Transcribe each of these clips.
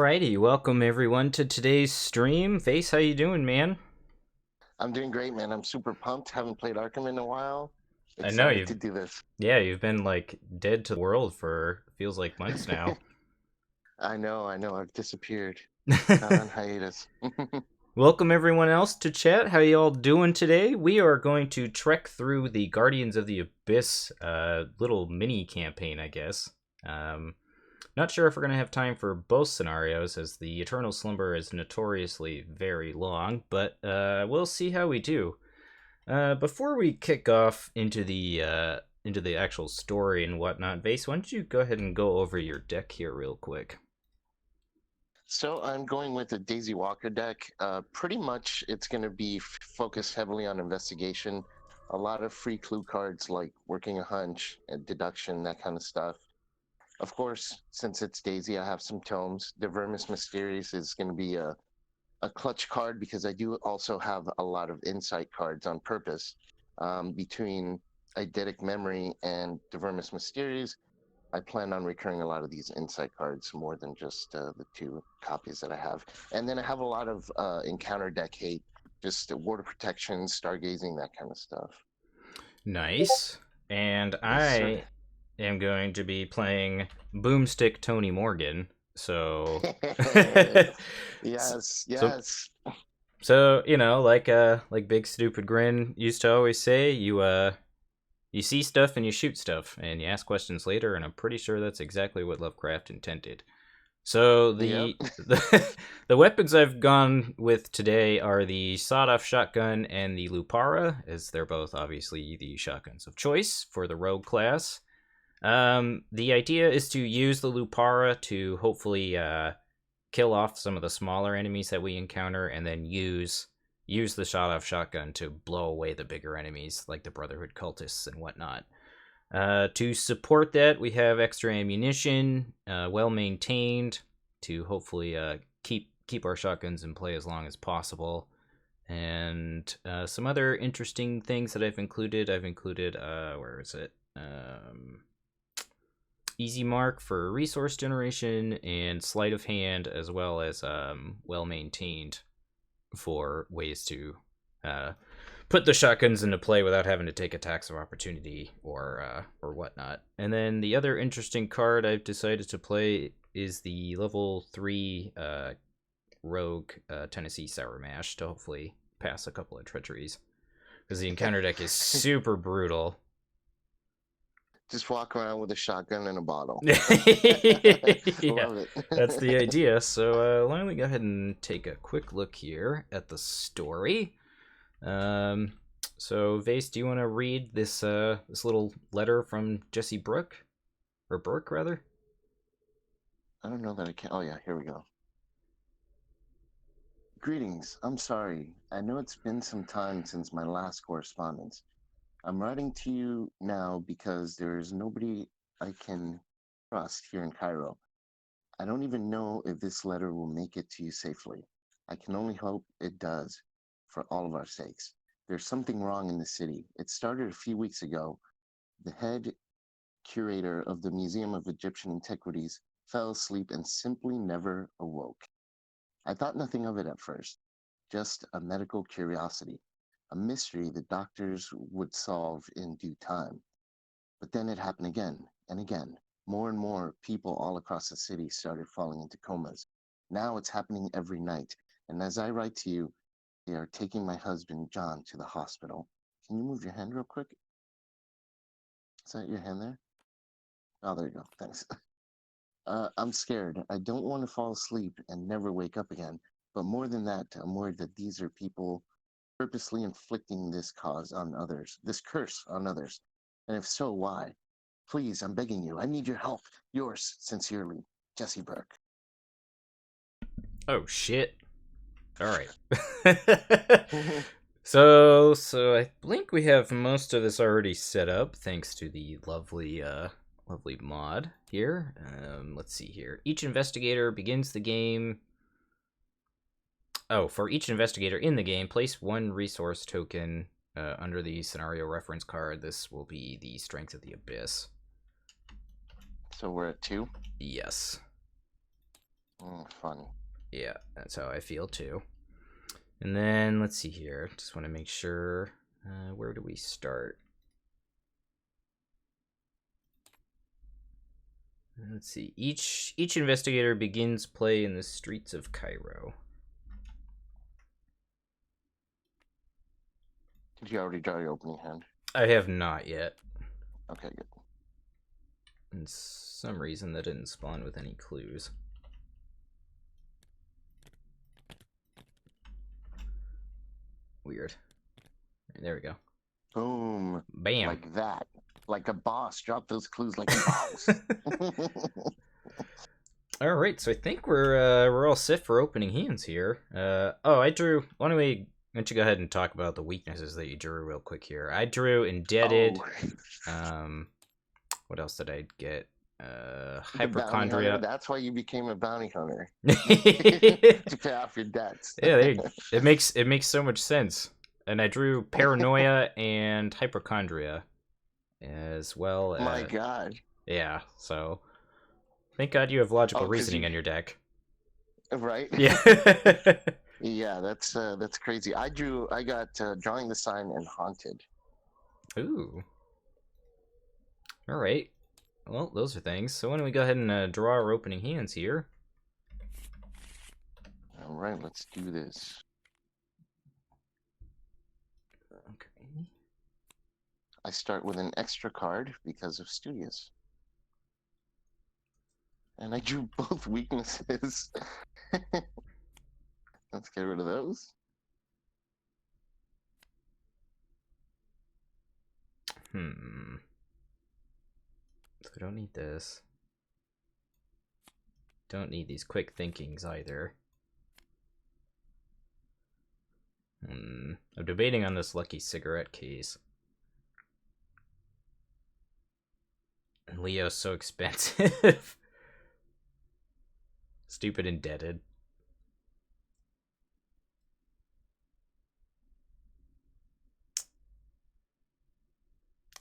Alrighty, welcome everyone to today's stream. Face, how you doing, man? I'm doing great, man. I'm super pumped. Haven't played Arkham in a while. I know Excited you've, to do this. yeah, you've been like dead to the world for feels like months now. I know. I've disappeared. Gone on hiatus. Welcome everyone else to chat. How you all doing today? We are going to trek through the Guardians of the Abyss little mini campaign, I guess. Um, Not sure if we're going to have time for both scenarios, as the Eternal Slumber is notoriously very long, but we'll see how we do. Before we kick off into the actual story and whatnot, Vase, why don't you go ahead and go over your deck here real quick? So I'm going with a Daisy Walker deck. Pretty much it's going to be focused heavily on investigation. A lot of free clue cards like working a hunch, and deduction, that kind of stuff. Of course, since it's Daisy, I have some tomes. The Vermis Mysterious is going to be a clutch card because I do also have a lot of insight cards on purpose. Between Eidetic Memory and Vermis Mysterious, I plan on recurring a lot of these insight cards more than just the two copies that I have. And then I have a lot of encounter deck hate, just water protection, stargazing, that kind of stuff. Nice. And Yes, sir. I am going to be playing Boomstick Tony Morgan. So, Yes, so, yes. so like Big Stupid Grin used to always say, you see stuff and you shoot stuff, and you ask questions later, and I'm pretty sure that's exactly what Lovecraft intended. So Yep. the weapons I've gone with today are the sawed-off shotgun and the Lupara, as they're both obviously the shotguns of choice for the rogue class. The idea is to use the Lupara to hopefully kill off some of the smaller enemies that we encounter, and then use the sawed-off shotgun to blow away the bigger enemies like the Brotherhood cultists and whatnot. To support that, we have extra ammunition, well maintained, to hopefully keep our shotguns in play as long as possible. And some other interesting things that I've included. Where is it? Easy Mark for resource generation and sleight of hand, as well as well maintained for ways to put the shotguns into play without having to take attacks of opportunity or whatnot. And then the other interesting card I've decided to play is the level 3 rogue Tennessee Sour Mash to hopefully pass a couple of treacheries, because the encounter deck is super brutal. Just walk around with a shotgun and a bottle. Yeah, Love it. that's the idea. So why don't we go ahead and take a quick look here at the story. Um, so Vase, do you want to read this little letter from Jessie Brooke, or Burke rather? I don't know that I can. Oh, yeah, here we go. Greetings. I'm sorry. I know it's been some time since my last correspondence. I'm writing to you now because there is nobody I can trust here in Cairo. I don't even know if this letter will make it to you safely. I can only hope it does, for all of our sakes. There's something wrong in the city. It started a few weeks ago. The head curator of the Museum of Egyptian Antiquities fell asleep and simply never awoke. I thought nothing of it at first, just a medical curiosity, a mystery the doctors would solve in due time. But then it happened again and again. More and more people all across the city started falling into comas. Now it's happening every night, and as I write to you, they are taking my husband, John, to the hospital. Can you move your hand real quick? Is that your hand there? Oh, there you go. Thanks. I'm scared. I don't want to fall asleep and never wake up again. But more than that, I'm worried that these are people purposely inflicting this cause on others, this curse on others. And if so, why? Please, I'm begging you. I need your help. Yours sincerely, Jessie Burke. Oh shit! All right. So I think we have most of this already set up, thanks to the lovely mod here. Let's see here. Each investigator begins the game. Oh, for each investigator in the game, place one resource token under the scenario reference card. This will be the Strength of the Abyss. So we're at 2. Yes. Fun. Yeah, that's how I feel too. And then let's see here. Just want to make sure. Where do we start? Let's see. Each investigator begins play in the streets of Cairo. Did you already draw your opening hand? I have not yet. Okay, good. For some reason that didn't spawn with any clues. Weird. There we go. Boom. Bam. Like that. Like a boss. Drop those clues like a boss. All right, so I think we're all set for opening hands here. I drew. Why don't you go ahead and talk about the weaknesses that you drew real quick here? I drew Indebted. Oh. What else did I get? The Hypochondria. hunter, that's why you became a bounty hunter. To pay off your debts. Yeah, it makes so much sense. And I drew Paranoia and Hypochondria as well. My God. Yeah, so thank God you have logical reasoning in your deck. Right? Yeah. Yeah, that's crazy. I got Drawing the Sign and Haunted. Ooh. All right. Well, those are things. So why don't we go ahead and draw our opening hands here? All right, let's do this. Okay. I start with an extra card because of Studious. And I drew both weaknesses. Let's get rid of those. So we don't need this. Don't need these quick thinkings either. I'm debating on this lucky cigarette case. And Leo's so expensive. Stupid Indebted.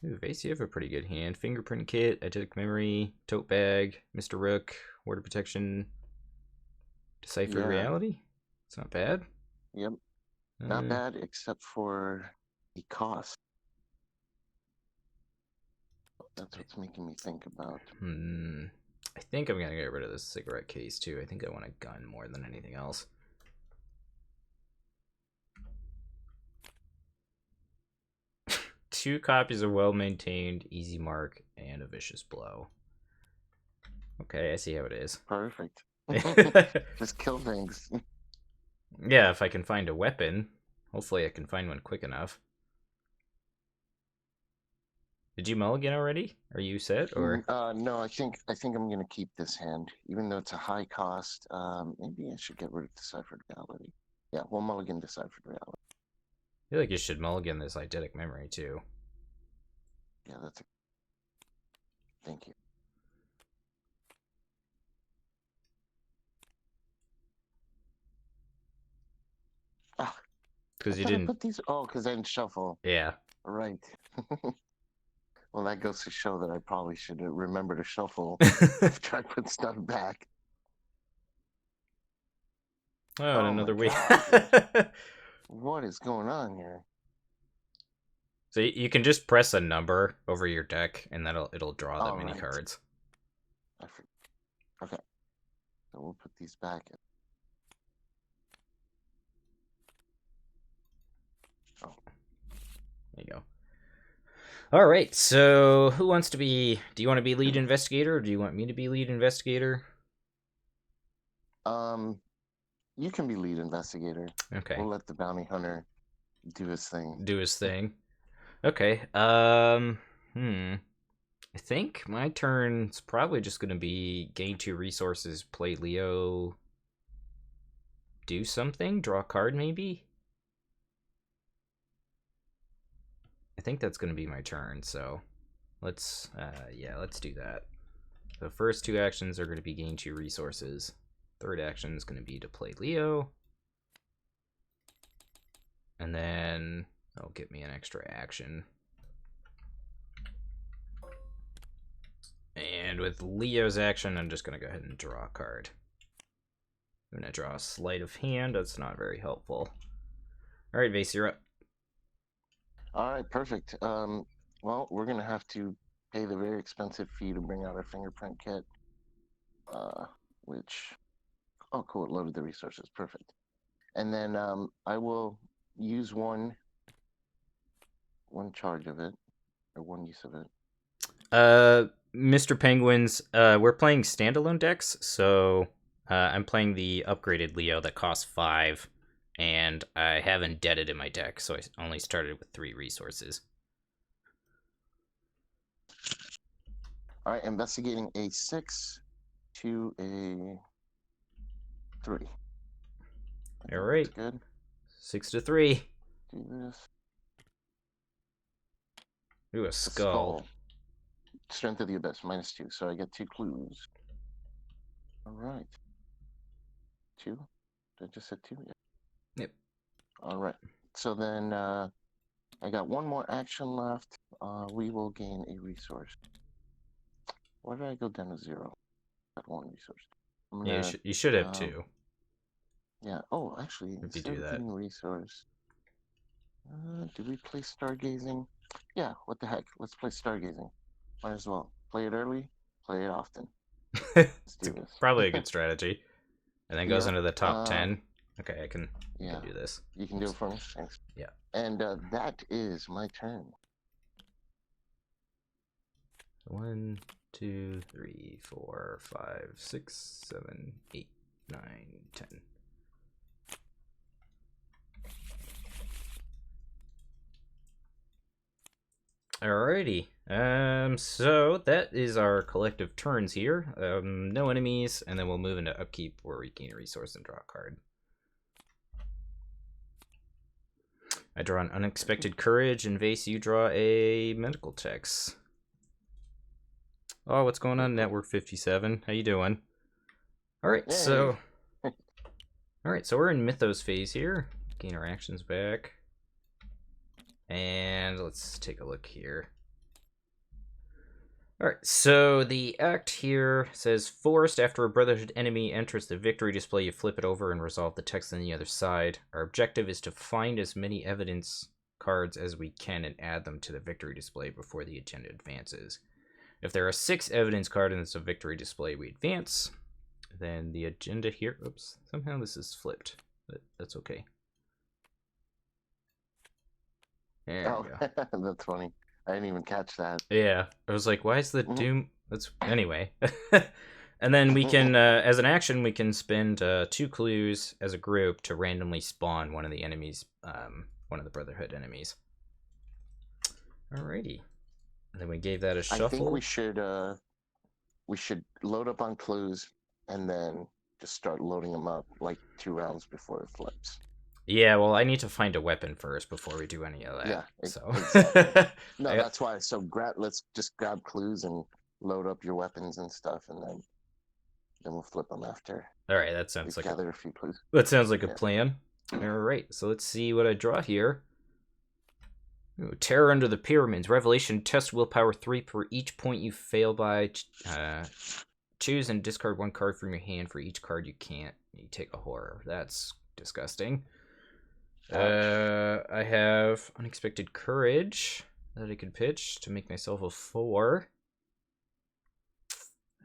Ooh, Vase, you have a pretty good hand. Fingerprint Kit, Eidetic Memory, Tote Bag, Mr. Rook, Word of Protection, Deciphered Reality. It's not bad. Yep. Not bad, except for the cost. That's what's making me think about. I think I'm going to get rid of this cigarette case, too. I think I want a gun more than anything else. Two copies of Well-Maintained, Easy Mark, and a Vicious Blow. Okay, I see how it is. Perfect. Just kill things. Yeah, if I can find a weapon. Hopefully I can find one quick enough. Did you mulligan already? Are you set, or? No, I think I'm gonna keep this hand, even though it's a high cost. Maybe I should get rid of Deciphered Reality. Yeah, we'll mulligan Deciphered Reality. I feel like you should mulligan this Eidetic Memory too. Yeah, that's. Thank you. Ah, because you didn't put these. Oh, because I didn't shuffle. Yeah. Right. Well, that goes to show that I probably should remember to shuffle after I put stuff back. Oh, and another week. What is going on here? So you can just press a number over your deck, and it'll draw that many cards. Okay. So we'll put these back. Oh. There you go. All right, so who wants to be... Do you want to be lead investigator, or do you want me to be lead investigator? You can be lead investigator. Okay. We'll let the bounty hunter do his thing. Okay. I think my turn's probably just going to be gain 2 resources, play Leo, do something, draw a card maybe? I think that's going to be my turn, so let's do that. The first 2 actions are going to be gain 2 resources. Third action is going to be to play Leo. And then that'll get me an extra action. And with Leo's action, I'm just going to go ahead and draw a card. I'm gonna draw a sleight of hand. That's not very helpful. All right, Vase, you're up. All right, perfect. Well, we're gonna have to pay the very expensive fee to bring out our fingerprint kit. Which, oh, cool, it loaded the resources. Perfect. And then I will use one charge of it, or one use of it. Mr. Penguins, we're playing standalone decks, so I'm playing the upgraded Leo that costs 5, and I have Indebted in my deck, so I only started with 3 resources. All right, investigating a 6 to a 3. All right. Good. 6 to 3. Do this. Ooh, a skull. Strength of the Abyss, -2, so I get 2 clues. All right. 2? Did I just say 2? Yeah. Yep. All right. So then I got one more action left. We will gain a resource. Why did I go down to 0? Got 1 resource. Yeah, you should have 2. Yeah. Oh, actually, If you instead do of that. getting resource, do we play Stargazing? Yeah. What the heck? Let's play Stargazing. Might as well play it early, play it often. Let's do this. Probably a good strategy. And then goes Yeah, into the top 10. Okay, I can do this. You can do it for me? Thanks. Yeah. And that is my turn. 1, 2, 3, 4, 5, 6, 7, 8, 9, 10. Alrighty. So that is our collective turns here. No enemies, and then we'll move into Upkeep where we gain a resource and draw a card. I draw an Unexpected Courage, and Vase, you draw a Medical Checks. Oh, what's going on, Network 57? How you doing? Alright, so... Alright, so we're in Mythos Phase here. Gain our actions back. And let's take a look here. Alright, so the act here says, forced after a Brotherhood enemy enters the victory display, you flip it over and resolve the text on the other side. Our objective is to find as many evidence cards as we can and add them to the victory display before the agenda advances. If there are 6 evidence cards in this victory display, we advance. Then the agenda here, oops, somehow this is flipped, but that's okay. There we go. That's funny. I didn't even catch that. Yeah, I was like, why is the Doom? That's anyway. And then we can, as an action, we can spend 2 clues as a group to randomly spawn one of the enemies, one of the Brotherhood enemies. Alrighty. And then we gave that a shuffle. I think we should load up on clues and then just start loading them up like 2 rounds before it flips. Yeah, well, I need to find a weapon first before we do any of that. Yeah, so. Exactly. No, that's why. So let's just grab clues and load up your weapons and stuff, and then we'll flip them after. All right, that sounds like gather a few clues. That sounds like a plan. All right, so let's see what I draw here. Ooh, Terror Under the Pyramids. Revelation. Test willpower 3 per each point you fail by. Choose and discard 1 card from your hand for each card you can't. You take a horror. That's disgusting. I have Unexpected Courage that I could pitch to make myself a 4.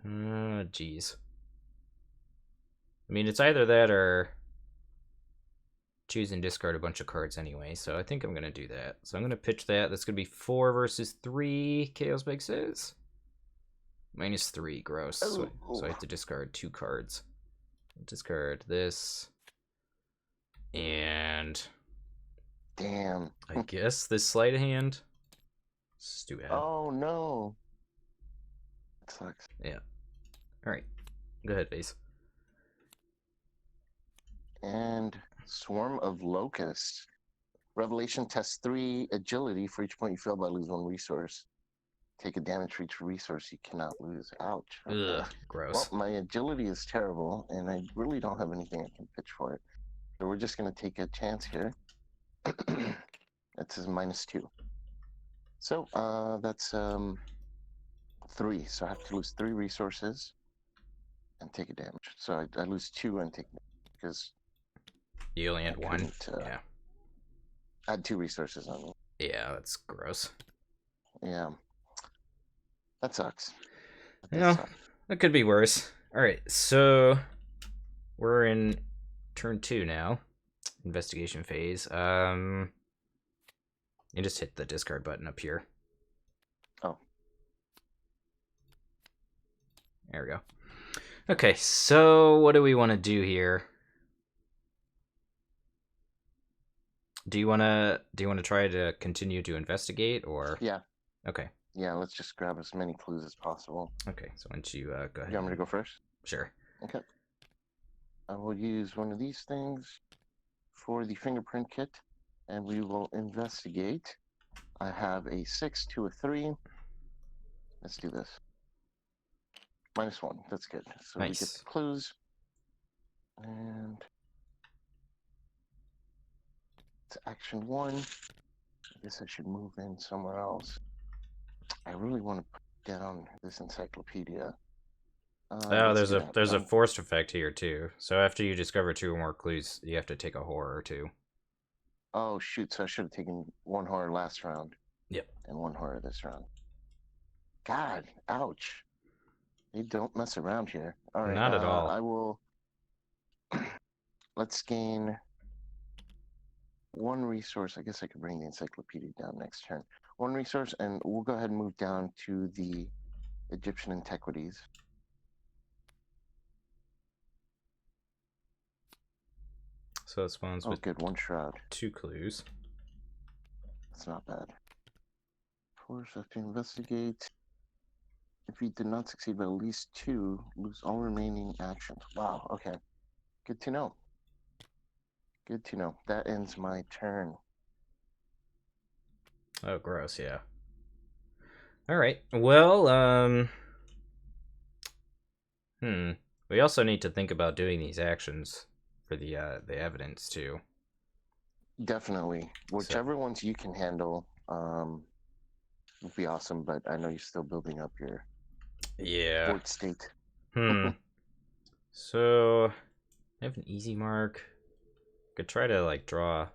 Jeez. I mean, it's either that or choose and discard a bunch of cards anyway, so I think I'm going to do that. So I'm going to pitch that. That's going to be 4 versus 3, Chaos Bag says. -3, gross. So I have to discard 2 cards. Discard this. And damn, I guess this sleight of hand. It's too bad. Oh no, it sucks. Yeah. All right, go ahead, Vase. And Swarm of Locusts. Revelation tests 3 agility for each point you fail by lose 1 resource. Take a damage for each resource you cannot lose. Ouch. Okay. Ugh, gross. Well, my agility is terrible, and I really don't have anything I can pitch for it. So we're just going to take a chance here. That says -2. So that's 3. So I have to lose 3 resources and take a damage. So I lose 2 and take because You only I had one? couldn't Yeah. add 2 resources on me. Yeah, that's gross. Yeah. That sucks. That does Yeah, suck. that could be worse. Alright, so we're in turn 2 now. Investigation phase. You just hit the discard button up here. Oh. There we go. Okay, so what do we want to do here? Do you wanna try to continue to investigate, or? Yeah. Okay. Yeah, let's just grab as many clues as possible. Okay, so why don't you go ahead? You want me to go first? Sure. Okay. I will use one of these things for the fingerprint kit, and we will investigate. I have a 6 to a 3. Let's do this. -1. That's good. So Nice. we get the clues. And it's action 1. I guess I should move in somewhere else. I really want to put down this encyclopedia. Oh, there's a forced effect here too. So after you discover 2 or more clues, you have to take a horror or 2. Oh shoot! So I should have taken 1 horror last round. Yep. And 1 horror this round. God, ouch! They don't mess around here. All right. Not at all. I will. Let's gain 1 resource. I guess I could bring the encyclopedia down next turn. 1 resource, and we'll go ahead and move down to the Egyptian Antiquities. So it spawns with good, 1 shroud. 2 clues. That's not bad. Force have to investigate. If you did not succeed by at least 2, lose all remaining actions. Wow, okay. Good to know. Good to know. That ends my turn. Oh, gross, yeah. Alright, well, we also need to think about doing these actions for the evidence, too. Definitely. Whichever ones you can handle would be awesome, but I know you're still building up your fort state. So, I have an easy mark. Could try to, like, draw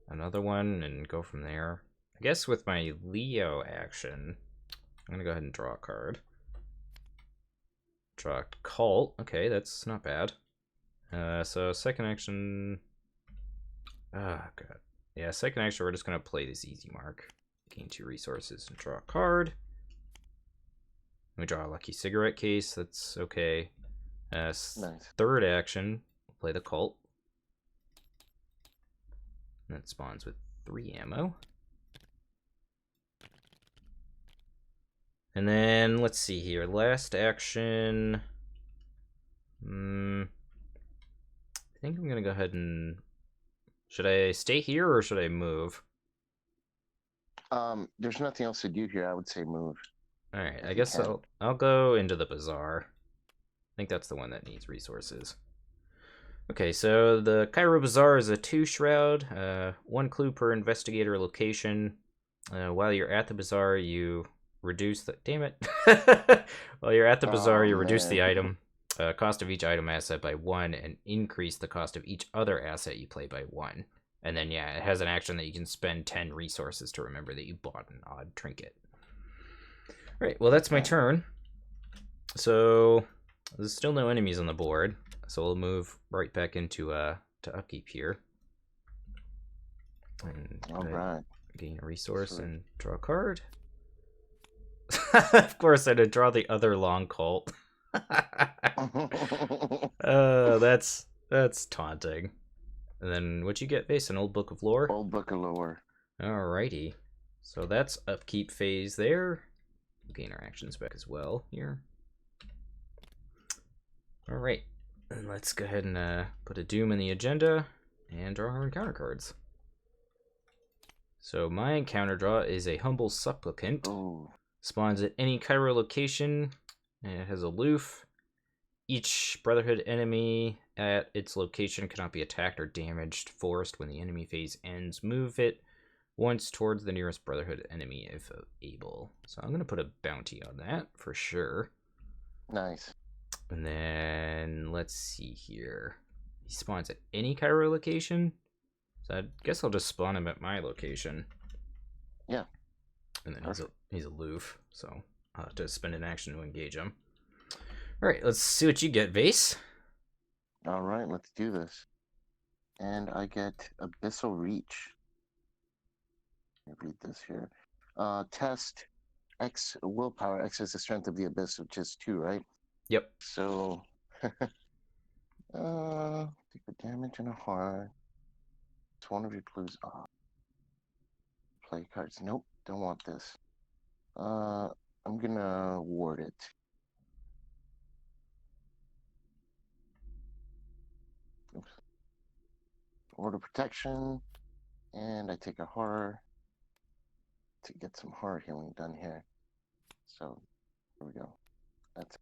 another one and go from there. I guess with my Leo action, I'm gonna go ahead and draw a card. Draw a cult. Okay, that's not bad. So second action. Ah, god. Yeah, second action, we're just gonna play this easy mark. Gain 2 resources and draw a card. We draw a lucky cigarette case. That's okay. Nice. Third action, we'll play the cult. And that spawns with 3 ammo. And then, let's see here. Last action. I think I'm going to go ahead and... Should I stay here or should I move? There's nothing else to do here. I would say move. Alright, I guess I'll go into the bazaar. I think that's the one that needs resources. Okay, so the Cairo Bazaar is a 2 shroud, 1 clue per investigator location. While you're at the bazaar, you reduce the... Damn it! While you're at the bazaar, you reduce the item cost of each item asset by 1 and increase the cost of each other asset you play by 1. And then, yeah, it has an action that you can spend 10 resources to remember that you bought an odd trinket. Alright, well, that's my turn. So, there's still no enemies on the board. So we'll move right back into to Upkeep here. And Alright. Gain a resource and draw a card. Of course, I did draw the other long cult. That's taunting. And then what'd you get, Face? An old book of lore? Old book of lore. Alrighty. So that's Upkeep phase there. We'll gain our actions back as well here. Alright. And let's go ahead and put a Doom in the agenda and draw our encounter cards. So my encounter draw is a Humble Supplicant. Oh. Spawns at any Cairo location, and it has aloof. Each Brotherhood enemy at its location cannot be attacked or damaged, forced. When the enemy phase ends, move it once towards the nearest Brotherhood enemy if able. So I'm going to put a bounty on that for sure. Nice. And then let's see here. he spawns at any Cairo location. So I guess I'll just spawn him at my location. Yeah. And then he's aloof, so I'll have to spend an action to engage him. Alright, let's see what you get, Vase. Alright, let's do this. And I get Abyssal Reach. Let me read this here. Test X willpower. X is the strength of the abyss, which is 2, right? Yep. So, take the damage and a heart. It's one of your clues off. Play cards. Nope, don't want this. I'm gonna ward it. Oops. Order protection, and I take a horror to get some horror healing done here. So, here we go. That's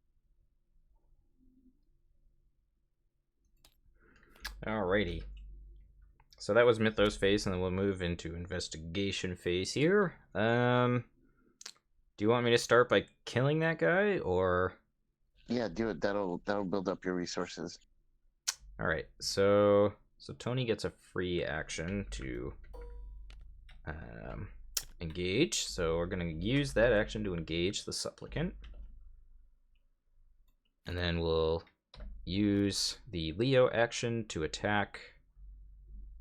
Alrighty. So that was Mythos Phase, and then we'll move into Investigation Phase here. Do you want me to start by killing that guy, or? Yeah, do it. That'll build up your resources. Alright, so Tony gets a free action to engage. So we're going to use that action to engage the supplicant. And then we'll use the Leo action to attack.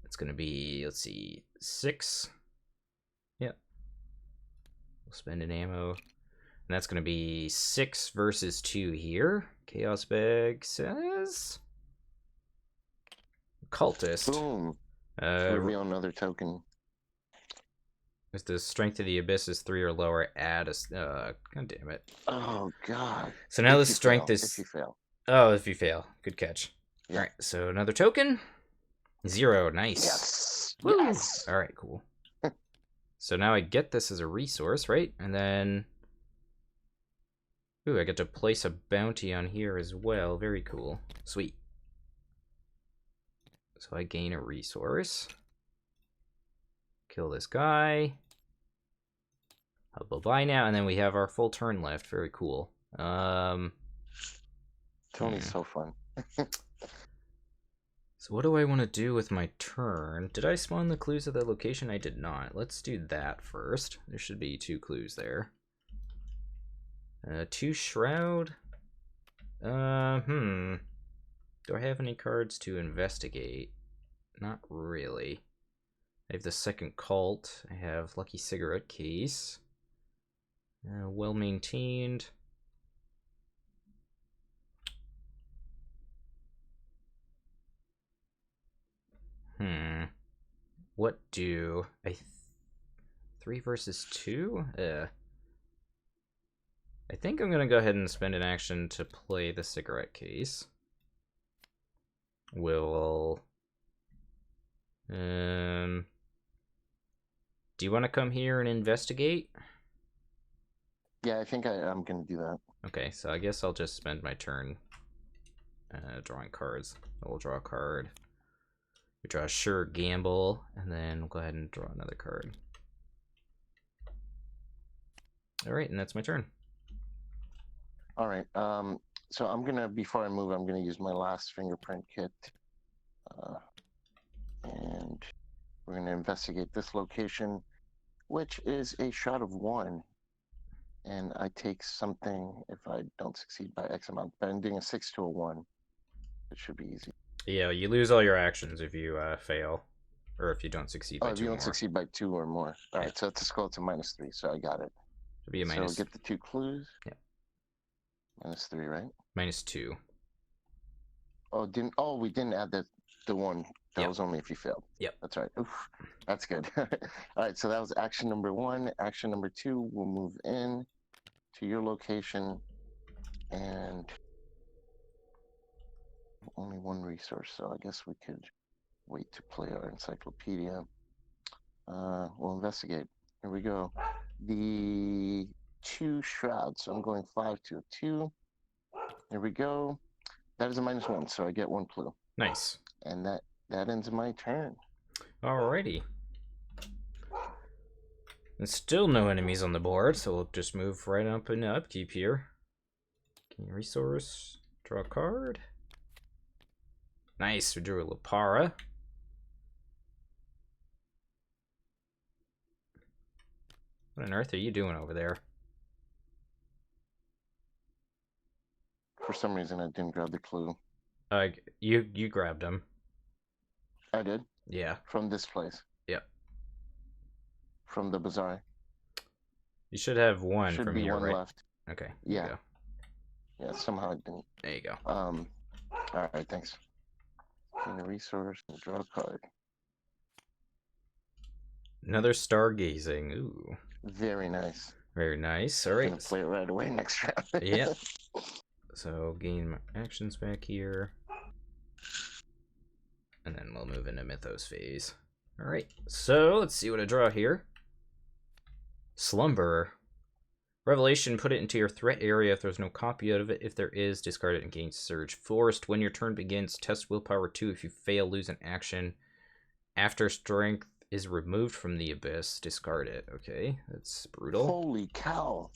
It's going to be, let's see, 6. Yep. We'll spend an ammo. And that's going to be 6 versus 2 here. Chaos Bag says... Cultist. Boom. Reveal another token. If the strength of the abyss is 3 or lower, add a... God damn it. Oh, God. So now the strength is... If you fail. Oh, if you fail. Good catch. Yeah. Alright, so another token. 0. Nice. Yes. Woo. Yes. Alright, cool. So now I get this as a resource, right? And then... Ooh, I get to place a bounty on here as well. Very cool. Sweet. So I gain a resource. Kill this guy. Bye now, and then we have our full turn left. Very cool. Tony's so fun. So what do I want to do with my turn? Did I spawn the clues at the location? I did not. Let's do that first. There should be 2 clues there. 2 Shroud. Do I have any cards to investigate? Not really. I have the second cult. I have Lucky Cigarette Case. Well maintained. What do I? 3 versus 2? I think I'm gonna go ahead and spend an action to play the cigarette case. We'll. Do you want to come here and investigate? Yeah, I think I'm gonna do that. Okay, so I guess I'll just spend my turn drawing cards. We'll draw a card. We draw a sure gamble, and then we'll go ahead and draw another card. Alright, and that's my turn. Alright, so I'm gonna, before I move, I'm gonna use my last fingerprint kit. And we're gonna investigate this location, which is a shot of 1. And I take something if I don't succeed by X amount. But I'm doing a 6 to a 1. It should be easy. Yeah, you lose all your actions if you fail, or if you don't succeed by 2 if you don't more. succeed by 2 or more. All right, so it's a scroll to -3, so I got it. It'll be a minus. So get the 2 clues. Yeah. -3, right? -2. Oh, we didn't add the 1. That Yep. was only if you failed. Yep. That's right. Oof, that's good. All right, so that was action number 1. Action number 2, we'll move in to your location, and only 1 resource, so I guess we could wait to play our encyclopedia. We'll investigate. Here we go. The 2 shrouds, so I'm going 5 to a 2. Here we go. That is a -1, so I get 1 clue. Nice. And that ends my turn. Alrighty. And still no enemies on the board, so we'll just move right up into Upkeep here. Gain resource, draw a card. Nice. We drew a Lupara. What on earth are you doing over there? For some reason, I didn't grab the clue. You grabbed him. I did? Yeah. From this place? Yep. From the bazaar? You should have one Should from be here, one right? left. Okay. Yeah. Yeah, somehow I didn't. There you go. Alright, thanks. Gain a resource and draw a card. Another stargazing. Ooh. Very nice. Very nice. All right. I'm gonna play it right away next round. Yep. So gain my actions back here. And then we'll move into Mythos Phase. All right. So let's see what I draw here. Slumber. Revelation, put it into your threat area if there's no copy of it. If there is, discard it and gain Surge. Forced, when your turn begins, test Willpower 2. If you fail, lose an action. After Strength is removed from the Abyss, discard it. Okay, that's brutal. Holy cow.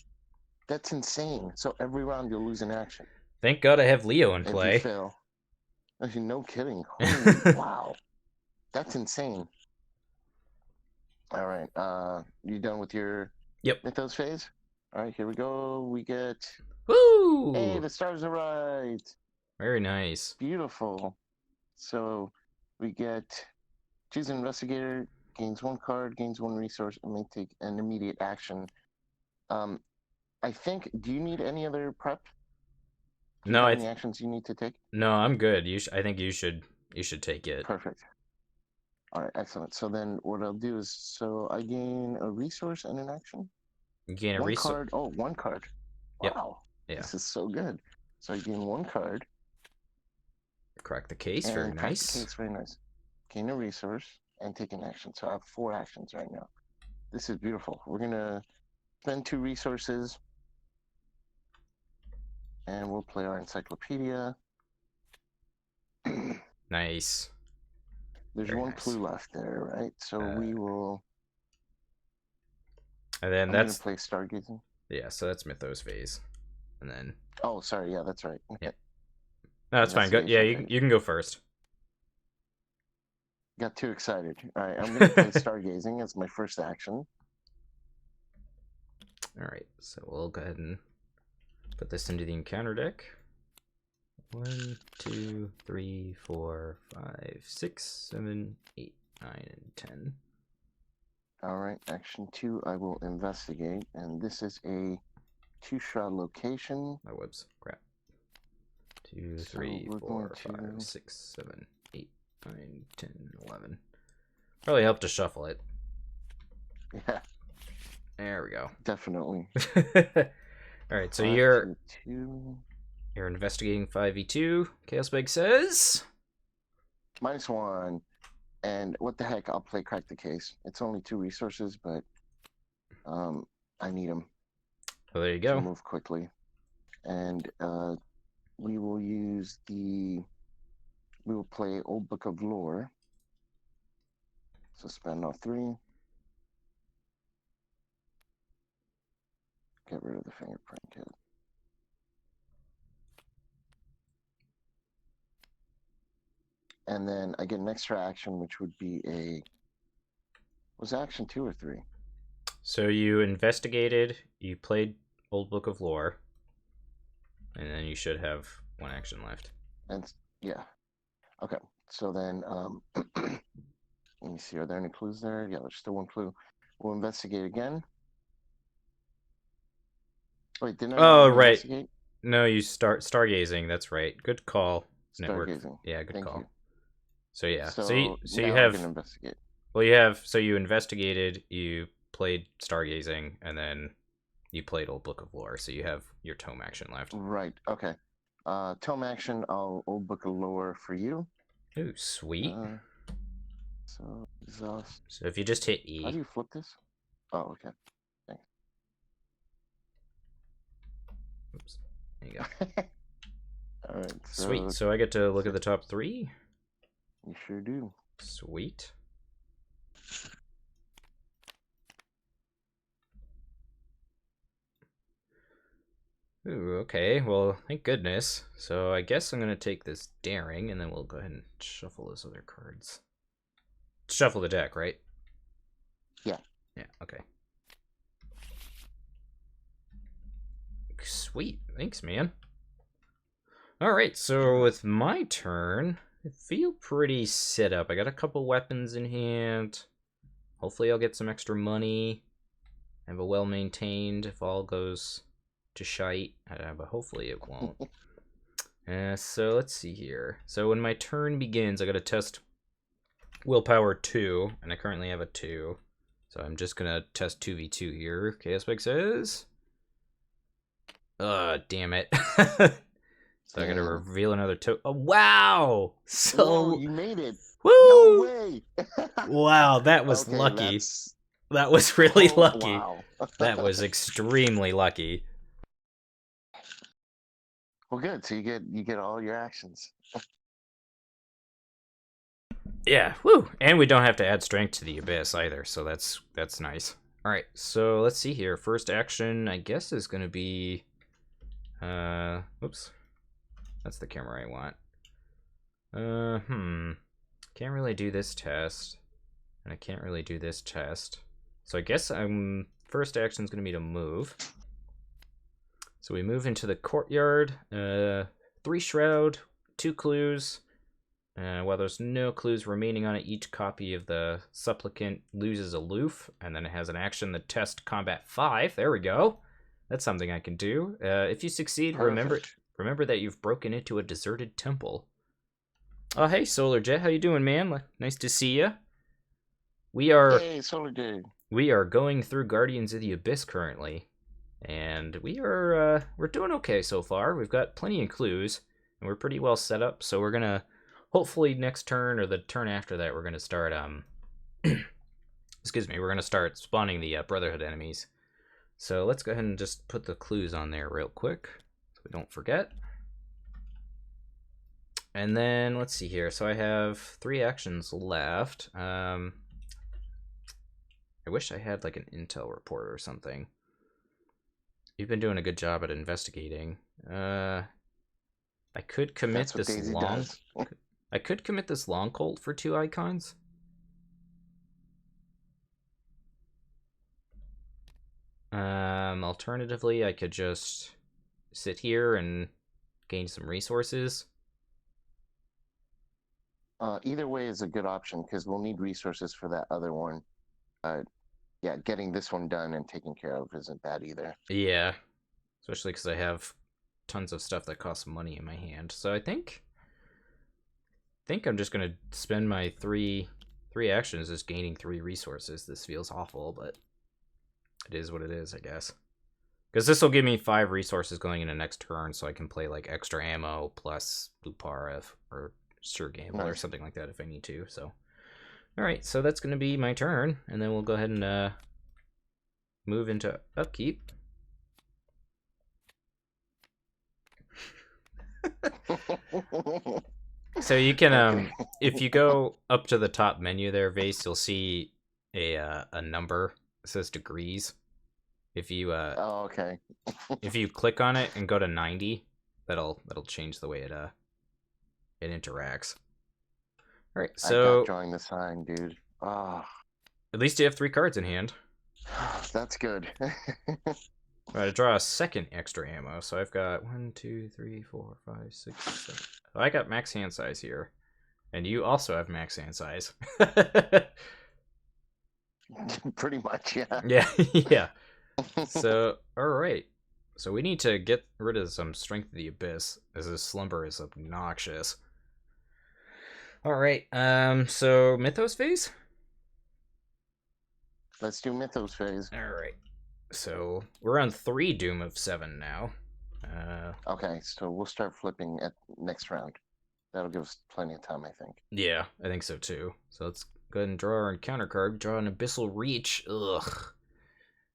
That's insane. So every round you'll lose an action. Thank God I have Leo in play. If you fail. Actually, no kidding. Holy wow. That's insane. All right. You done with your Mythos phase? All right, here we go. We get... Woo! Hey, the stars are right. Very nice. Beautiful. So we get... Choose an investigator, gains 1 card, gains 1 resource, and may take an immediate action. I think... Do you need any other prep? No, any actions you need to take? No, I'm good. I think you should take it. Perfect. All right, excellent. So then what I'll do is, so I gain a resource and an action? You gain a resource. 1 card. Oh, 1 card. Wow. Yep. Yeah. This is so good. So I gain 1 card. Crack the case. Very nice. Crack the case. Very nice. Gain a resource and take an action. So I have 4 actions right now. This is beautiful. We're going to spend 2 resources. And we'll play our encyclopedia. Nice. There's Very 1 nice. clue left there, right? So we will... And then I'm that's... going to play Stargazing. Yeah, so that's Mythos Phase. And then... Oh, sorry. Yeah, that's right. Okay. Yep. No, that's fine. Go. Yeah, you can go first. Got too excited. All right, I'm going to play Stargazing as my first action. All right, so we'll go ahead and put this into the encounter deck. 1, 2, 3, 4, 5, 6, 7, 8, 9, and 10. All right, action 2, I will investigate, and this is a 2-shroud location. Oh, whoops, crap. 2, 3, 4, 5, 6, 7, 8, 9, 10, 11. Probably help to shuffle it. Yeah. There we go. Definitely. All right, so you're investigating 5v2. Chaos Bag says -1. And what the heck? I'll play Crack the Case. It's only 2 resources, but I need them. Well, there you go. To move quickly, and we will use the. We will play Old Book of Lore. So spend all 3. Get rid of the fingerprint kit. And then I get an extra action, which would be a... Was action 2 or 3? So you investigated, you played Old Book of Lore, and then you should have 1 action left. And yeah. Okay. So then, let me see. Are there any clues there? Yeah, there's still 1 clue. We'll investigate again. Wait, didn't I investigate? No, you stargazing. That's right. Good call. Stargazing. Yeah, good Thank call. you. So yeah. So you have. Can investigate. Well, you have. So you investigated. You played stargazing, and then you played Old Book of Lore. So you have your tome action left. Right. Okay. Tome action. I'll Old Book of Lore for you. Ooh, sweet. So exhaust. So if you just hit E. How do you flip this? Oh, okay. Thanks. Oops. There you go. All right. Sweet. So I get to look at the top 3. You sure do. Sweet. Ooh, okay. Well, thank goodness. So I guess I'm going to take this daring, and then we'll go ahead and shuffle those other cards. Shuffle the deck, right? Yeah. Yeah, okay. Sweet. Thanks, man. Alright, so with my turn, I feel pretty set up. I got a couple weapons in hand. Hopefully I'll get some extra money. I have a well-maintained if all goes to shite. But hopefully it won't. So let's see here. So when my turn begins, I gotta test willpower 2, and I currently have a 2. So I'm just gonna test 2v2 here. Chaos Spike says... damn it. So I gotta reveal another Oh, wow! So... Whoa, you made it! Woo! No way! Wow, that was okay, lucky. That was really lucky. Wow. That was extremely lucky. Well, good. So you get all your actions. Yeah, woo! And we don't have to add strength to the abyss either, so that's nice. All right, so let's see here. First action, I guess, is gonna be, oops, that's the camera I want. Can't really do this test, and I can't really do this test. So I guess first action is gonna be to move. So we move into the courtyard. 3 shroud, 2 clues. While there's no clues remaining on it, each copy of the supplicant loses aloof, and then it has an action that test combat 5. There we go. That's something I can do. If you succeed, remember that you've broken into a deserted temple. Oh, hey, Solar Jet, how you doing, man? Nice to see you. Hey, Solar Jet. We are going through Guardians of the Abyss currently, and we're doing okay so far. We've got plenty of clues, and we're pretty well set up. So we're gonna. Hopefully next turn or the turn after that, we're going to start, excuse me, we're going to start spawning the Brotherhood enemies. So let's go ahead and just put the clues on there real quick so we don't forget. And then let's see here. So I have 3 actions left. I wish I had like an intel report or something. You've been doing a good job at investigating. I could commit this long... I could commit this long colt for 2 icons. Alternatively, I could just sit here and gain some resources. Either way is a good option because we'll need resources for that other one. Yeah, getting this one done and taken care of isn't bad either. Yeah, especially because I have tons of stuff that costs money in my hand. So I think I'm just gonna spend my three actions just gaining 3 resources. This feels awful, but it is what it is, I guess. Because this will give me 5 resources going into next turn, so I can play like extra ammo plus Lupara or Sir Gamble or something like that if I need to. So, all right, so that's gonna be my turn, and then we'll go ahead and move into Upkeep. So you can, if you go up to the top menu there, Vase, you'll see a number. It says degrees. If you oh, okay. if you click on it and go to 90, that'll change the way it interacts. All right, so I got drawing the sign, dude. Ah, at least you have 3 cards in hand. that's good. I'm going to draw a second extra ammo, so I've got 1, 2, 3, 4, 5, 6, 7. Oh, I got max hand size here, and you also have max hand size. Pretty much, yeah. Yeah, yeah. So, all right. So we need to get rid of some Strength of the Abyss, as this Slumber is obnoxious. All right. So Mythos Phase. Let's do Mythos Phase. All right. So we're on 3 Doom of 7 now. Okay, so we'll start flipping at next round. That'll give us plenty of time, I think. Yeah, I think so too. So let's go ahead and draw our encounter card. Draw an Abyssal Reach. Ugh.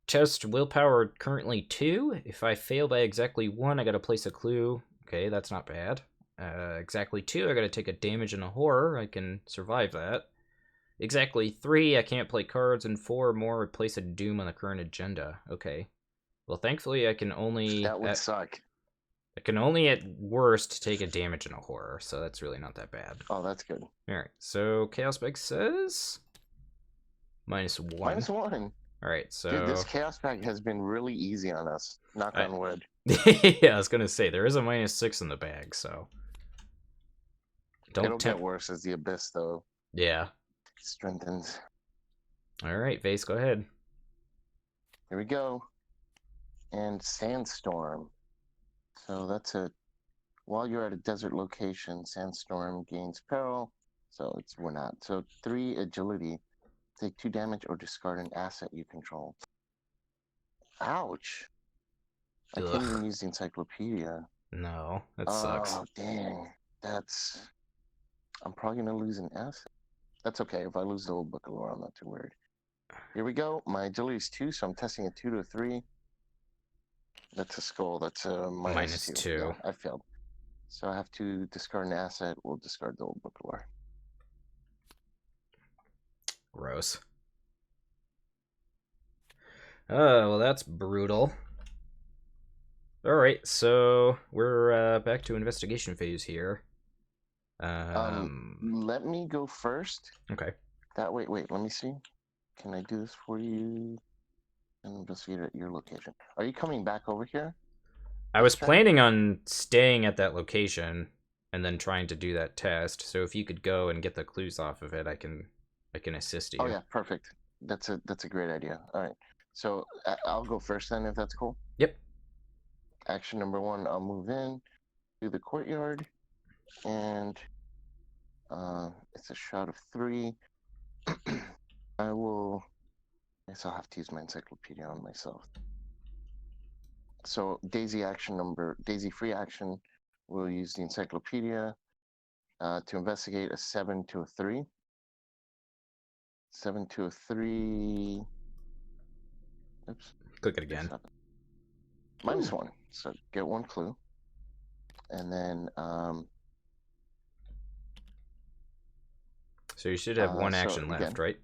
Test willpower currently 2. If I fail by exactly 1, I gotta place a clue. Okay, that's not bad. Exactly 2, I gotta take a damage and a horror. I can survive that. Exactly 3, I can't play cards, and 4 or more, replace a doom on the current agenda. Okay. Well, thankfully I can only That would suck. I can only at worst take a damage in a horror, so that's really not that bad. Oh, that's good. Alright, so Chaos Bag says -1. -1. Alright, so Dude, this chaos pack has been really easy on us. Knock on wood. yeah, I was gonna say there is a -6 in the bag, so It'll get worse as the abyss, though. Yeah. Strengthens. Alright, Vase, go ahead. Here we go. And Sandstorm. So that's a... While you're at a desert location, Sandstorm gains peril. So we're not. So 3 agility. Take 2 damage or discard an asset you control. Ouch. I can't even use the encyclopedia. No, that sucks. Oh, dang. That's... I'm probably going to lose an asset. That's okay. If I lose the old book of lore, I'm not too worried. Here we go. My agility is 2, so I'm testing a 2 to a 3. That's a skull. That's a -2. Yeah, I failed. So I have to discard an asset. We'll discard the old book of lore. Gross. Well, that's brutal. Alright, so we're back to investigation phase here. Let me go first. Okay. That wait, let me see. Can I do this for you? Investigate at your location. Are you coming back over here? I was planning on staying at that location and then trying to do that test. So if you could go and get the clues off of it, I can assist you. Oh yeah, perfect. That's a great idea. All right. So I'll go first then, if that's cool. Yep. Action number 1, I'll move in to the courtyard, and it's a shot of 3. I guess I'll have to use my encyclopedia on myself. So Daisy free action, we'll use the encyclopedia to investigate a 7 to a 3. 7 to a 3. Oops. Click it again. -1. So get 1 clue. And then so you should have 1 action left, again, right?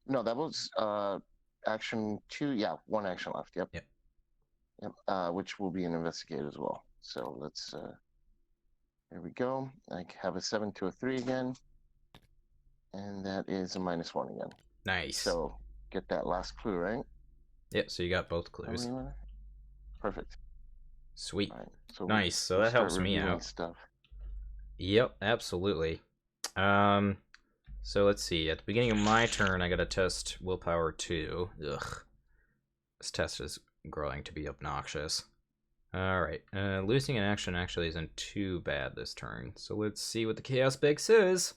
No, that was action 2. Yeah, 1 action left. Yep. Which will be an investigate as well. So let's there we go. I have a 7 to a 3 again. And that is a -1 again. Nice. So get that last clue, right? Yep, so you got both clues. Perfect. Sweet. Right, so nice. So that helps me out. Stuff. Yep, absolutely. So let's see. At the beginning of my turn, I got to test willpower 2. Ugh. This test is growing to be obnoxious. Alright. Losing an action actually isn't too bad this turn. So let's see what the Chaos Bag says.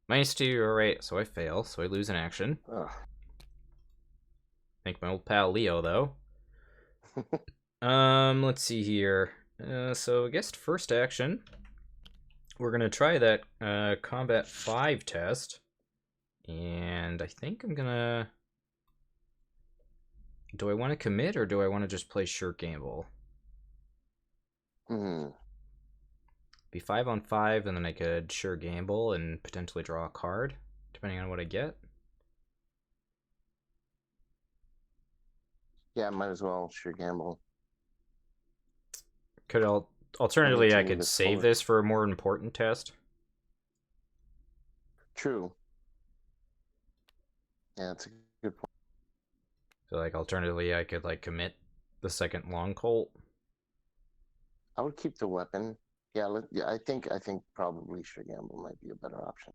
-2, alright. So I fail. So I lose an action. Ugh. Thank my old pal Leo, though. Let's see here. So I guess first action, we're gonna try that combat 5 test, and I think I'm gonna. Do I want to commit or do I want to just play sure gamble? Be 5 on 5, and then I could sure gamble and potentially draw a card, depending on what I get. Yeah, might as well sure gamble. Alternatively, I could save this for a more important test. True. Yeah, that's a good point. So, like, alternatively, I could, like, commit the second long colt. I would keep the weapon. Yeah, I think probably sure gamble might be a better option.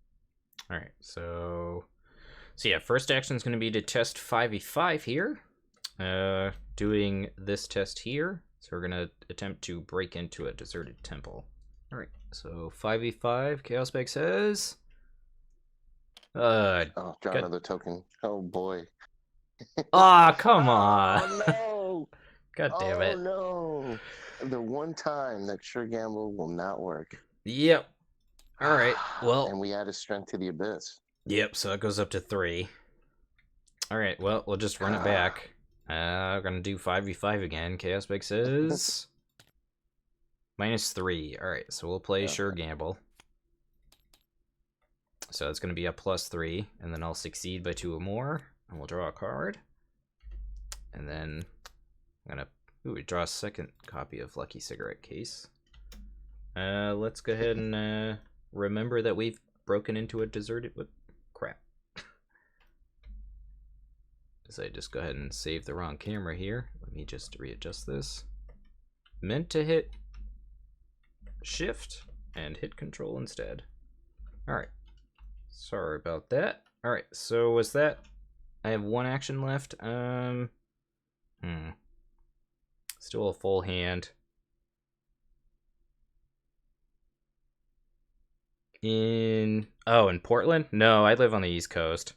All right, so yeah, first action is going to be to test 5v5 here. Doing this test here. So we're going to attempt to break into a deserted temple. All right, so 5v5, Chaos Bag says. Draw another token. Oh boy. Ah, come on. Oh no. God damn it. Oh no. The one time that sure gamble will not work. Yep. All right. Well. And we add a strength to the abyss. Yep. So it goes up to 3. All right. Well, we'll just run it back. We're gonna do 5v5 again. Chaos Bag says -3. All right. So we'll play sure gamble. So it's gonna be a +3, and then I'll succeed by 2 or more, and we'll draw a card. And then I'm gonna draw a second copy of Lucky Cigarette Case. Let's go ahead and remember that we've broken into a deserted... crap. So I just go ahead and save the wrong camera here. Let me just readjust this. Meant to hit Shift and hit Control instead. Alright. Sorry about that. Alright, so was that... I have one action left. Still a full hand. In Portland? No, I live on the East Coast.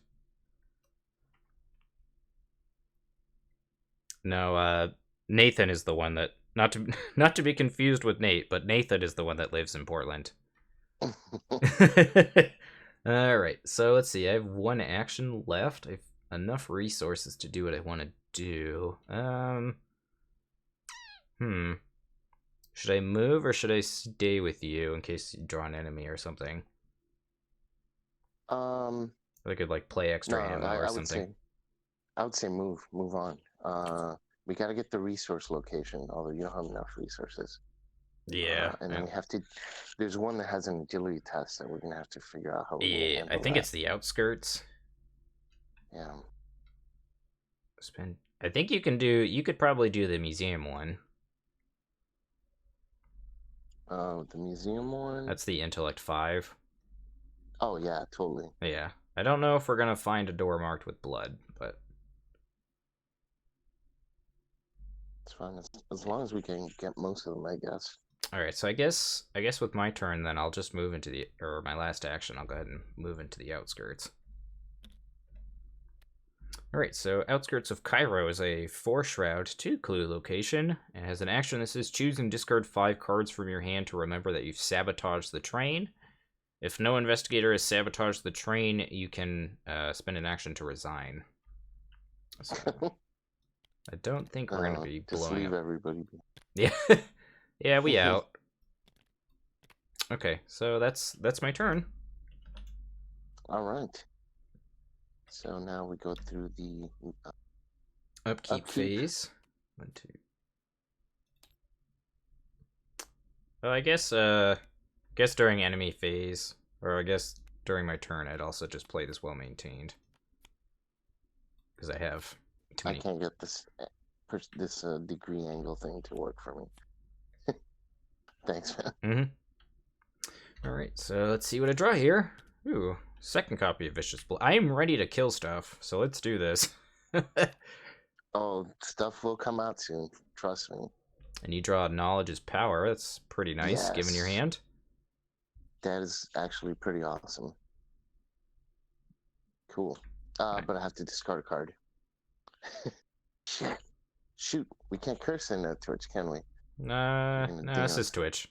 No, Nathan is the one that not to be confused with Nate, but Nathan is the one that lives in Portland. All right, so let's see. I have one action left. I have enough resources to do what I want to do. Should I move or should I stay with you in case you draw an enemy or something? I could like play extra ammo or something. I would say move on. We got to get the resource location, although you don't have enough resources. Yeah. And then we have to... There's one that has an agility test that we're going to have to figure out how we're going to handle I think it's the outskirts. Yeah. I think you could probably do the museum one. Oh, the museum one? That's the Intellect 5. Oh, yeah, totally. Yeah. I don't know if we're going to find a door marked with blood, but... It's fine, as long as we can get most of them, I guess. Alright, so I guess with my turn, then I'll just move into or my last action, I'll go ahead and move into the outskirts. Alright, so Outskirts of Cairo is a 4-shroud, 2-clue location, and has an action that says choose and discard 5 cards from your hand to remember that you've sabotaged the train. If no investigator has sabotaged the train, you can spend an action to resign. So, I don't think we're going to be blowing up. Everybody. Yeah. Yeah, we out. Okay, so that's my turn. All right. So now we go through the upkeep phase. 1, 2. Well, I guess during enemy phase, or I guess during my turn, I'd also just play this well maintained because I have too many. I can't get this degree angle thing to work for me. Thanks, man. All right, so let's see what I draw here. Ooh, second copy of Vicious Blow. I am ready to kill stuff, so let's do this. Oh, stuff will come out soon. Trust me. And you draw Knowledge is Power. That's pretty nice, given your hand. That is actually pretty awesome. Cool. But I have to discard a card. Shit. Shoot. We can't curse in Twitch, can we? No, this is Twitch.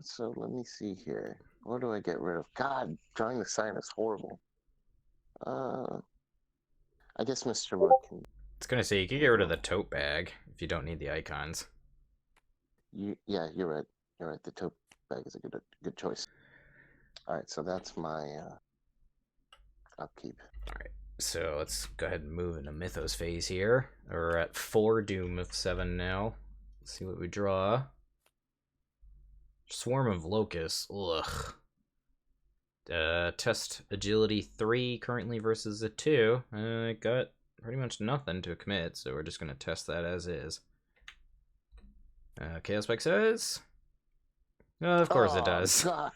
So let me see here. What do I get rid of? God, drawing the sign is horrible. I guess Mr. Wood can... It's gonna say you can get rid of the tote bag if you don't need the icons. Yeah, you're right. You're right. The tote bag is a good choice. All right, so that's my upkeep. All right, so let's go ahead and move into Mythos Phase here. We're at 4 Doom of 7 now. Let's see what we draw. Swarm of Locusts. Ugh. Test Agility 3 currently versus a 2. I got pretty much nothing to commit, so we're just going to test that as is. Chaos Spike says... of course it does. So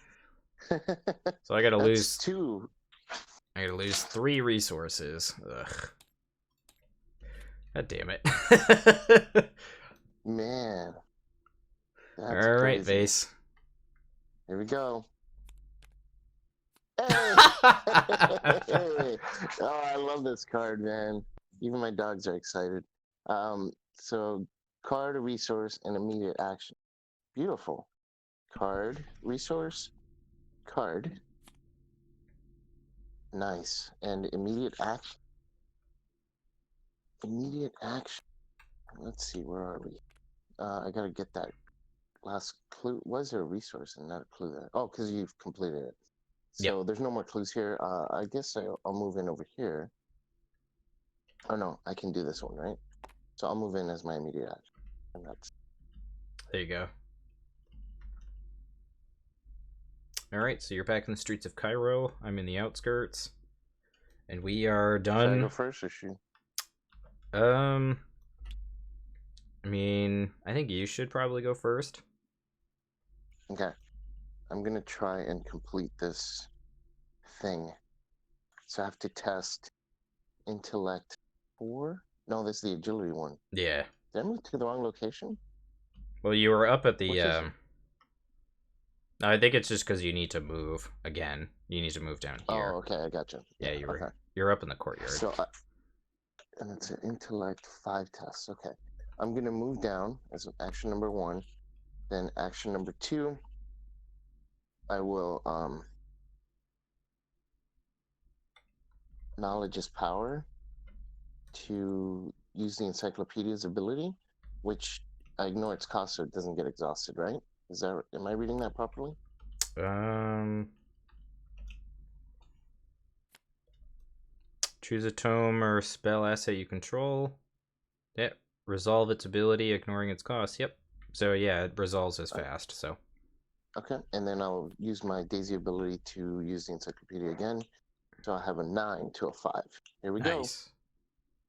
I gotta lose 2. I gotta lose 3 resources. Ugh. God damn it. Man. Alright, Vase. Here we go. Hey! Oh, I love this card, man. Even my dogs are excited. So, card, a resource, and immediate action. Beautiful. Card, resource, card. Nice. And immediate action. Immediate action. Let's see, where are we? I gotta get that last clue. Was there a resource and not a clue there? Oh, because you've completed it. So there's no more clues here. I guess I'll move in over here. Oh no, I can do this one, right? So I'll move in as my immediate action. And that's There you go. Alright, so you're back in the streets of Cairo. I'm in the outskirts. And we are should I go done. first or should Um, I mean, I think you should probably go first. Okay. I'm gonna try and complete this thing. So I have to test intellect 4? No, this is the agility one. Yeah. Did I move to the wrong location? Well, you were up at the, Which is it? I think it's just because you need to move again. You need to move down here. Oh, okay, I gotcha. Yeah, Okay. you're up in the courtyard. So, and it's an intellect 5 test. Okay. I'm gonna move down as action number 1. Then action number 2, I will knowledge is power to use the encyclopedia's ability, which I ignore its cost so it doesn't get exhausted, right? Am I reading that properly? Choose a tome or spell asset you control. Yep. Resolve its ability, ignoring its cost. Yep. So yeah, it resolves as fast, so. Okay, and then I'll use my Daisy ability to use the encyclopedia again. So I have a 9 to a 5. Here we go. Nice.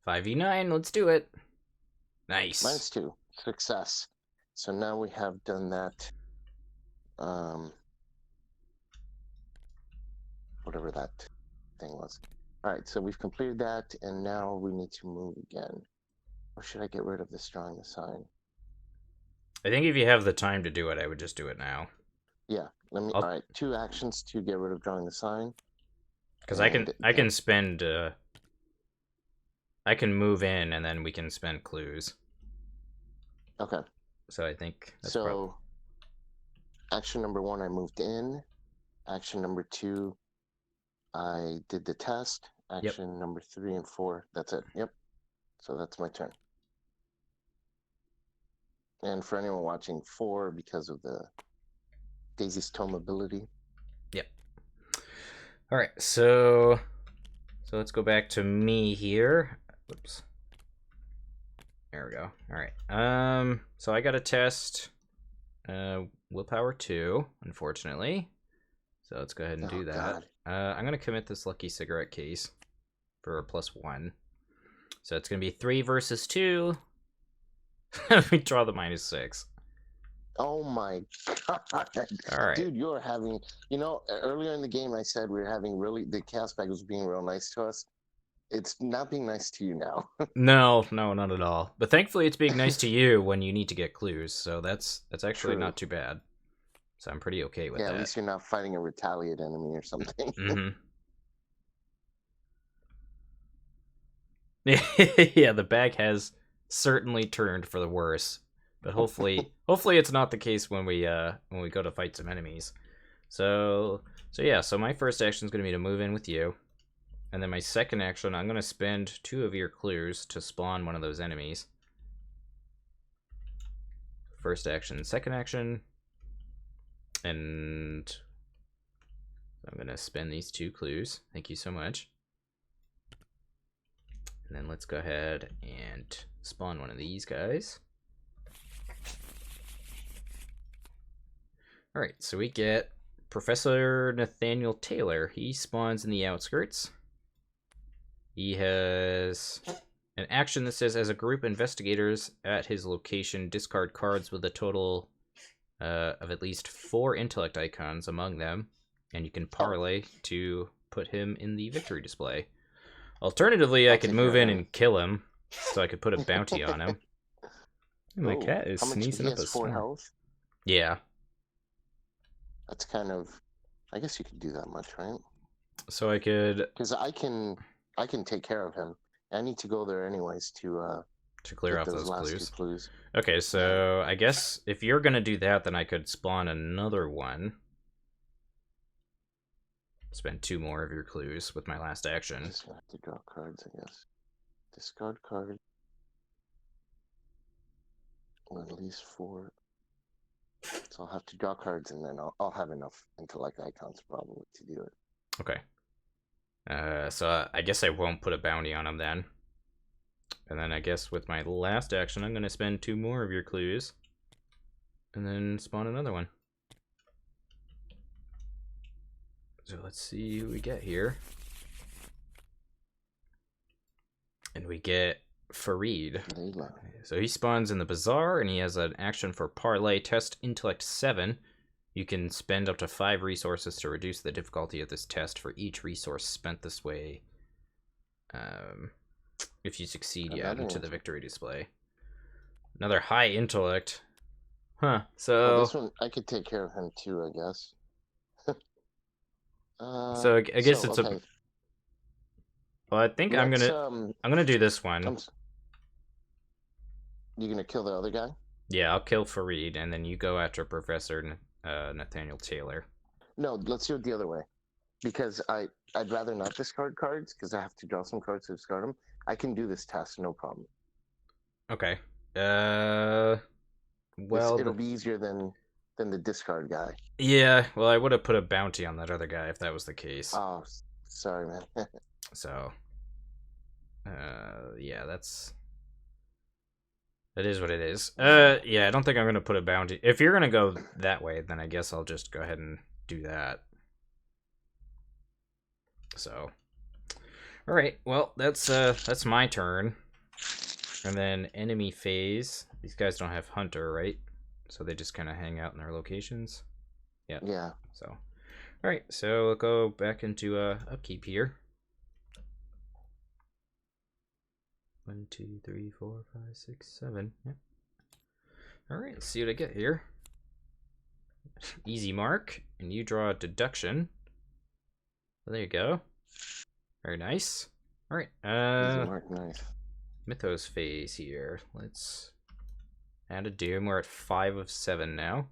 5v9, let's do it. Nice. -2. Success. So now we have done that. Whatever that thing was. All right, so we've completed that, and now we need to move again. Or should I get rid of this drawing the sign? I think if you have the time to do it, I would just do it now. Yeah, all right, 2 actions to get rid of drawing the sign. Because I can spend, I can move in, and then we can spend clues. Okay. So I think that's so. Action number 1, I moved in. Action number 2, I did the test. Action number 3 and 4, that's it. Yep. So that's my turn. And for anyone watching, 4 because of the Daisy's Tome ability. Yep. All right, so let's go back to me here. Whoops. There we go. All right. So I got a test. Willpower 2, unfortunately. So let's go ahead and do that. God. I'm gonna commit this lucky cigarette case for a +1. So it's gonna be 3 versus 2. We draw the -6. Oh my god. All right. Dude, you're having, earlier in the game I said we were having the chaos bag was being real nice to us. It's not being nice to you now. No, not at all. But thankfully it's being nice to you when you need to get clues, so that's actually not too bad. So I'm pretty okay with that. Yeah, at least you're not fighting a retaliate enemy or something. Mm-hmm. Yeah, the bag has certainly turned for the worse. But hopefully it's not the case when we go to fight some enemies. So yeah, so my first action is going to be to move in with you. And then my second action, I'm going to spend 2 of your clues to spawn one of those enemies. First action, second action. And I'm going to spend these 2 clues. Thank you so much. And then let's go ahead and spawn one of these guys. Alright, so we get Professor Nathaniel Taylor. He spawns in the outskirts. He has an action that says, as a group, investigators at his location discard cards with a total of at least 4 intellect icons among them, and you can parlay to put him in the victory display. Alternatively, I could move in and kill him, so I could put a bounty on him. My cat is sneezing up a storm. 4 health? Yeah. That's kind of, I guess you could do that much, right? So I could, because I can take care of him. I need to go there anyways to clear off those last clues. 2 clues. Okay, so I guess if you're gonna do that, then I could spawn another one. Spend 2 more of your clues with my last action. Just gonna have to draw cards, I guess. Discard card. Or at least 4. So I'll have to draw cards, and then I'll have enough intellect icons probably to do it. Okay. So I guess I won't put a bounty on him then. And then I guess with my last action, I'm going to spend 2 more of your clues. And then spawn another one. So let's see who we get here. And we get Farid. Layla. So he spawns in the bazaar, and he has an action for Parlay. Test Intellect 7. You can spend up to 5 resources to reduce the difficulty of this test for each resource spent this way. If you succeed, you add into the victory display. Another high intellect. Huh, so... Well, this one, I could take care of him too, I guess. So I guess it's okay. Well, I think I'm gonna do this one. You gonna kill the other guy? Yeah, I'll kill Farid, and then you go after Professor Nathaniel Taylor. No, let's do it the other way. Because I'd rather not discard cards, because I have to draw some cards to discard them. I can do this test, no problem. Okay. Well... It'll be easier than the discard guy. Yeah, well, I would have put a bounty on that other guy if that was the case. Oh, sorry, man. So... yeah, that is what it is. Yeah, I don't think I'm gonna put a bounty. If you're gonna go that way, then I guess I'll just go ahead and do that. So, all right. Well, that's my turn. And then enemy phase. These guys don't have hunter, right? So they just kind of hang out in their locations. Yeah. Yeah. So, all right. So we'll go back into upkeep here. 1, 2, 3, 4, 5, 6, 7. Yep. All right. Let's see what I get here. Easy mark, and you draw a deduction. Well, there you go. Very nice. All right. Easy mark, nice. Mythos phase here. Let's add a doom. We're at 5 of 7 now.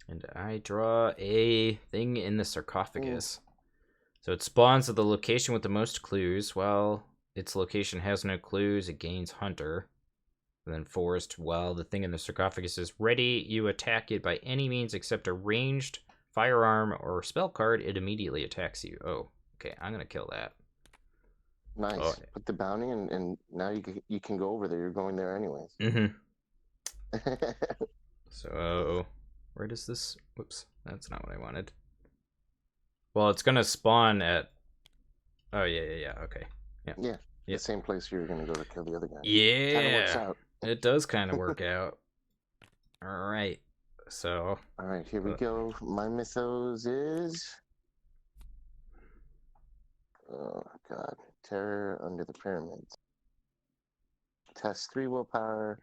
And I draw a thing in the sarcophagus. Ooh. So it spawns at the location with the most clues. While its location has no clues, it gains hunter. And then forced, while the thing in the sarcophagus is ready, you attack it by any means except a ranged firearm or spell card, it immediately attacks you. Oh, okay, I'm gonna kill that. Nice. Oh. Put the bounty, and now you can go over there. You're going there anyways. Mm-hmm. So, where does this... Whoops, that's not what I wanted. Well, it's gonna spawn at... Oh, yeah, okay. Yeah, the same place you're gonna go to kill the other guy. Yeah, kind of works out. It does kind of work out. All right, so... All right, here we go. My mythos is... Oh, God. Terror under the pyramids. Test 3 willpower.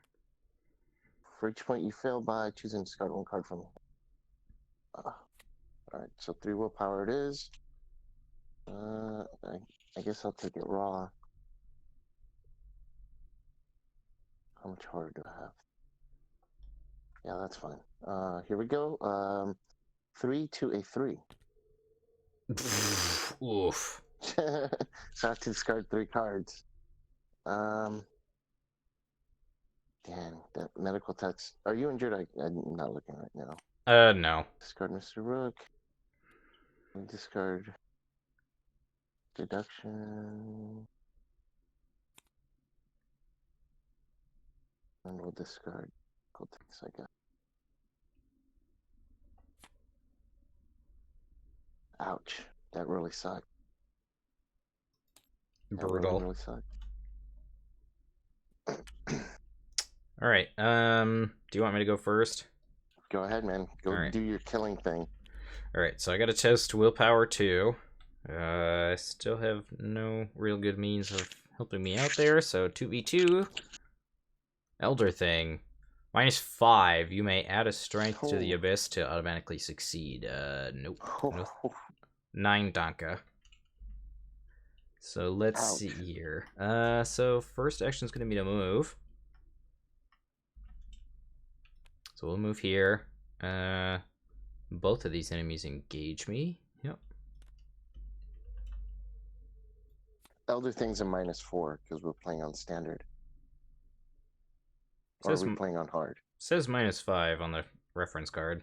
For each point you fail by, choose and discard 1 card from... Alright, so 3 willpower it is. I guess I'll take it raw. How much harder do I have? Yeah, that's fine. Here we go. 3 to a 3. Oof. So I have to discard 3 cards. Damn, that medical text. Are you injured? I'm not looking right now. No. Discard Mr. Rook. Discard deduction. And we'll discard medical text, I guess. Ouch. That really sucked. Brutal. That really sucked. All right. Do you want me to go first? Go ahead, man. Go do your killing thing. All right. So I got to test willpower 2. I still have no real good means of helping me out there. So 2v2. Elder thing. -5. You may add a strength to the abyss to automatically succeed. Nope. Nope. 9 Danka. So let's see here. So first action is going to be to move. So we'll move here. Both of these enemies engage me. Yep. Elder thing's a -4 because we're playing on standard. Or are we playing on hard? Says -5 on the reference card.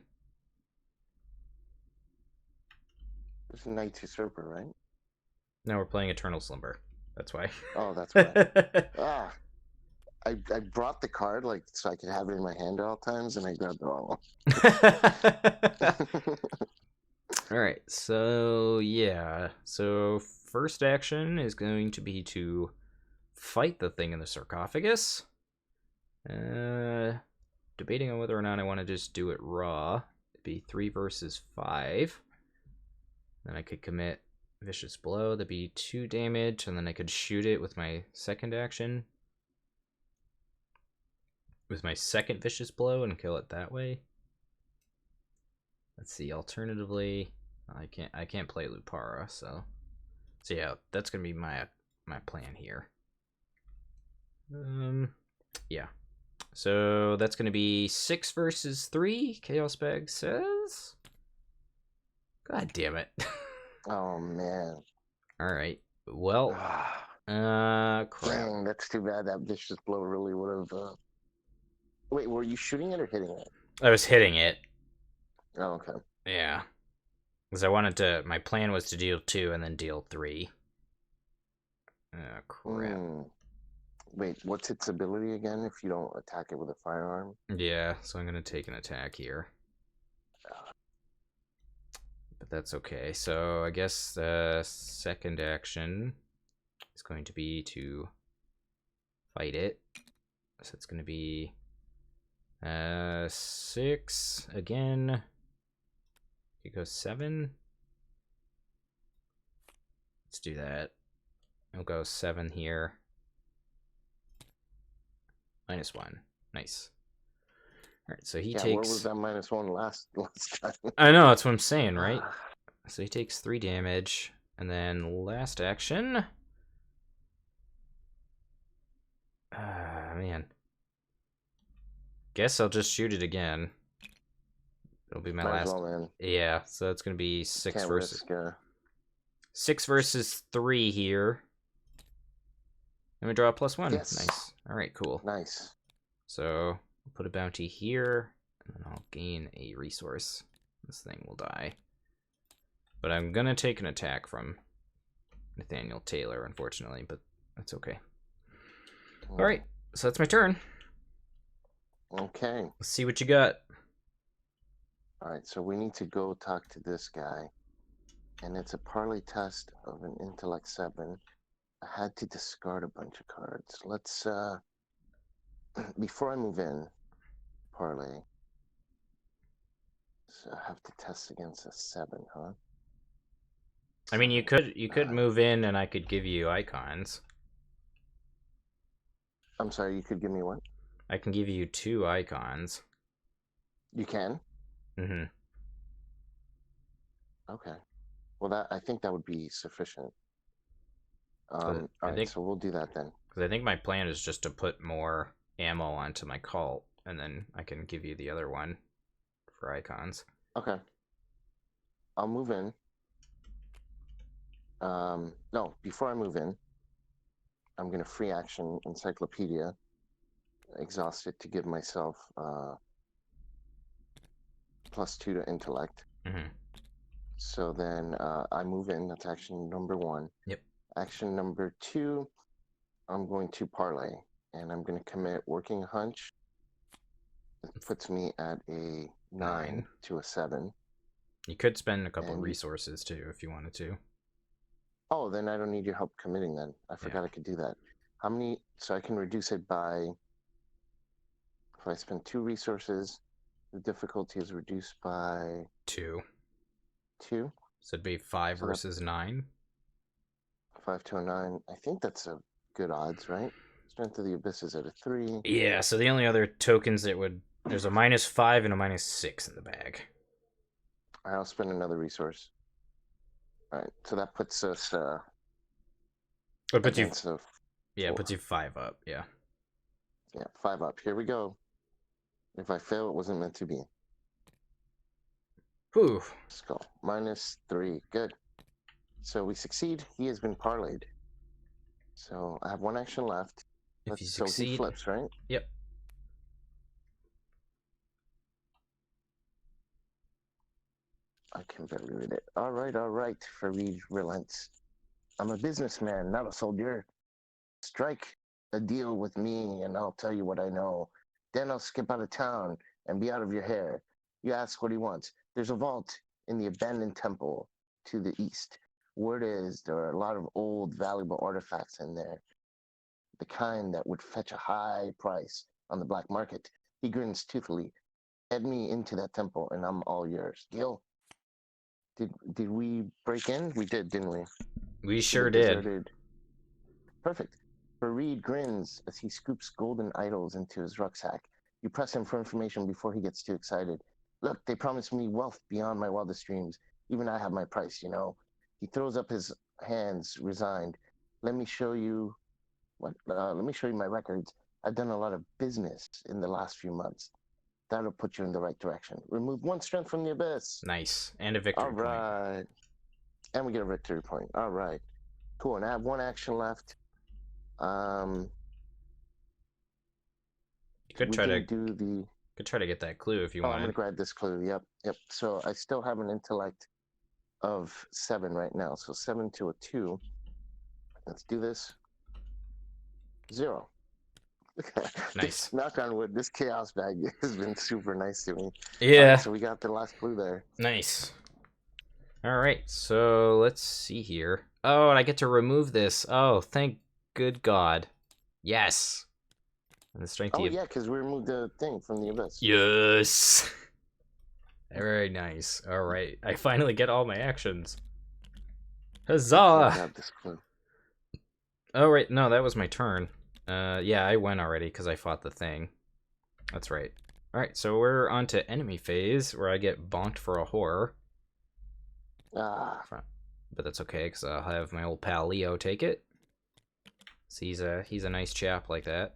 It's Knight Usurper, right? No, we're playing Eternal Slumber. That's why. Oh, that's why. Ah, I brought the card like so I could have it in my hand at all times, and I grabbed the wrong one. All right, so yeah. So first action is going to be to fight the thing in the sarcophagus. Debating on whether or not I want to just do it raw. It'd be 3 versus 5. Then I could commit Vicious Blow. That'd be 2 damage, and then I could shoot it with my second action. With my second Vicious Blow and kill it that way. Let's see, alternatively, I can't play Lupara, so yeah, that's gonna be my plan here. Yeah. So that's gonna be 6 versus 3, Chaos Bag says. God damn it. Oh man. Alright. Well, crap. Dang, that's too bad. That vicious blow really would have. Wait, were you shooting it or hitting it? I was hitting it. Oh, okay. Yeah. Because I wanted to. My plan was to deal 2 and then deal 3. Crap. Wait, what's its ability again if you don't attack it with a firearm? Yeah, so I'm going to take an attack here. But that's okay. So I guess the second action is going to be to fight it. So it's going to be 6 again. It goes 7. Let's do that. I'll go 7 here. -1. Nice. Alright, so he takes... Where was that -1 last time? I know, that's what I'm saying, right? So he takes 3 damage. And then last action... man. Guess I'll just shoot it again. It'll be my last... Well, man. Yeah, so it's going to be 6 Can't versus... risk, 6 versus 3 here. And we draw a +1. Yes. Nice. Alright, cool. Nice. So, I'll put a bounty here, and then I'll gain a resource. This thing will die. But I'm going to take an attack from Nathaniel Taylor, unfortunately, but that's okay. Alright, so that's my turn. Okay. Let's see what you got. Alright, so we need to go talk to this guy. And it's a parlay test of an intellect 7. I had to discard a bunch of cards. Let's, before I move in, parlay. So I have to test against a 7, huh? I mean, you could move in and I could give you icons. I'm sorry, you could give me what? I can give you 2 icons. You can? Mm-hmm. Okay. Well, I think that would be sufficient. All right, think, so we'll do that then. Because I think my plan is just to put more ammo onto my cult, and then I can give you the other one for icons. Okay. I'll move in. No, before I move in, I'm going to free action Encyclopedia, exhaust it to give myself +2 to intellect. Mm-hmm. So then I move in. That's action number 1. Yep. Action number 2, I'm going to parlay, and I'm going to commit working hunch. It puts me at a 9 to a 7. You could spend a couple resources too if you wanted to. Oh, then I don't need your help committing then. I forgot I could do that. How many? So I can reduce it by, if I spend 2 resources, the difficulty is reduced by 2. 2? So it'd be 5 versus 9. 5 to a 9. I think that's a good odds, right? Strength of the Abyss is at a 3. Yeah, so the only other tokens that would... There's a -5 and a -6 in the bag. I'll spend another resource. All right, so that puts us... It puts you... Yeah, it puts you 5 up, yeah. Yeah, 5 up. Here we go. If I fail, it wasn't meant to be. Whew. Let's go. -3. Good. So we succeed. He has been parlayed. So I have 1 action left. If you succeed... So he flips, right? Yep. I can barely read it. All right. Farid relents. I'm a businessman, not a soldier. Strike a deal with me and I'll tell you what I know. Then I'll skip out of town and be out of your hair. You ask what he wants. There's a vault in the abandoned temple to the east. Word is there are a lot of old, valuable artifacts in there, the kind that would fetch a high price on the black market. He grins toothily. Head me into that temple and I'm all yours. Gil, did we break in? We did, didn't we? We sure did. Deserted. Perfect. Fareed grins as he scoops golden idols into his rucksack. You press him for information before he gets too excited. Look, they promised me wealth beyond my wildest dreams. Even I have my price, you know. He throws up his hands, resigned. Let me show you let me show you my records. I've done a lot of business in the last few months. That'll put you in the right direction. Remove one strength from the abyss. Nice. And a victory point. All right. And we get a victory point. All right. Cool. And I have one action left. You could try to get that clue if you wanted. I'm gonna grab this clue. Yep. So I still have an intellect of 7 right now. So 7 to a 2. Let's do this. 0. Nice. Knock on wood. This chaos bag has been super nice to me. Yeah. Right, so we got the last clue there. Nice. All right. So let's see here. Oh, and I get to remove this. Oh, thank good God. Yes. And the strength. Oh, yeah, because we removed the thing from the abyss. Yes. Very nice. All right. I finally get all my actions. Huzzah! Oh, right. No, that was my turn. Yeah, I went already because I fought the thing. That's right. All right, so we're on to enemy phase where I get bonked for a horror. But that's okay because I'll have my old pal Leo take it. So he's a nice chap like that.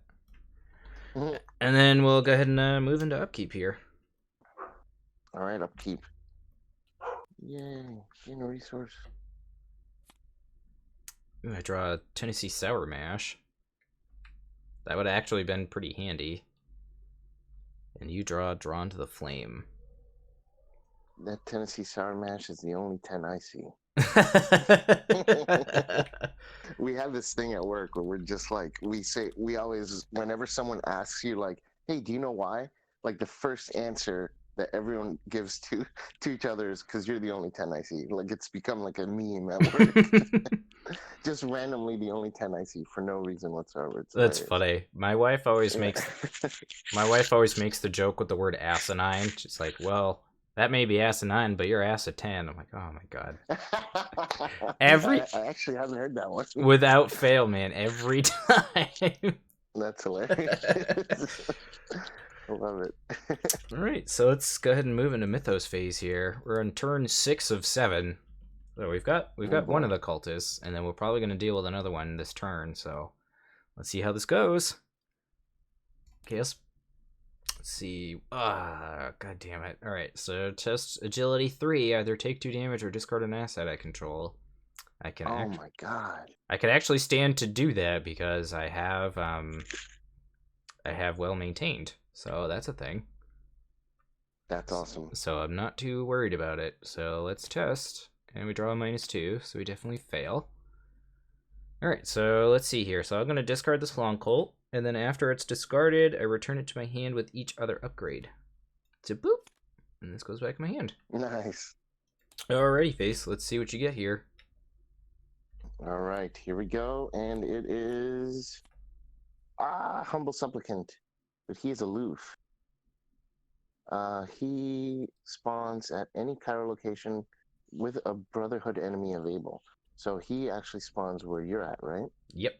And then we'll go ahead and move into Upkeep here. All right, Upkeep. Yay, gain a resource. Ooh, I draw a Tennessee Sour Mash. That would have actually been pretty handy. And you draw Drawn to the Flame. That Tennessee Sour Mash is the only 10 I see. We have this thing at work where we're just like, we always, whenever someone asks you like, hey, do you know why? Like the first answer that everyone gives to each other is because you're the only 10 I see. Like it's become like a meme at work. Just randomly the only 10 I see for no reason whatsoever. That's funny. My wife always makes the joke with the word asinine. She's like, well, that may be asinine, but you're ass a 10. I'm like, oh my God. I actually haven't heard that one. Without fail, man, every time. That's hilarious. I love it. All right, so let's go ahead and move into Mythos phase here. We're on turn 6 of 7. So we've got one of the cultists, and then we're probably going to deal with another one this turn. So let's see how this goes. Okay, let's see. God damn it. All right, so test agility 3. Either take 2 damage or discard an asset I control. My God. I could actually stand to do that because I have well maintained. So that's a thing. That's awesome. So I'm not too worried about it. So let's test. And we draw a -2, so we definitely fail. Alright, so let's see here. So I'm going to discard this Long Colt, and then after it's discarded, I return it to my hand with each other upgrade. So boop! And this goes back in my hand. Nice. Alrighty, Face. Let's see what you get here. Alright, here we go. And it is... Humble Supplicant. But he is aloof. He spawns at any Cairo location with a Brotherhood enemy available. So he actually spawns where you're at, right? Yep.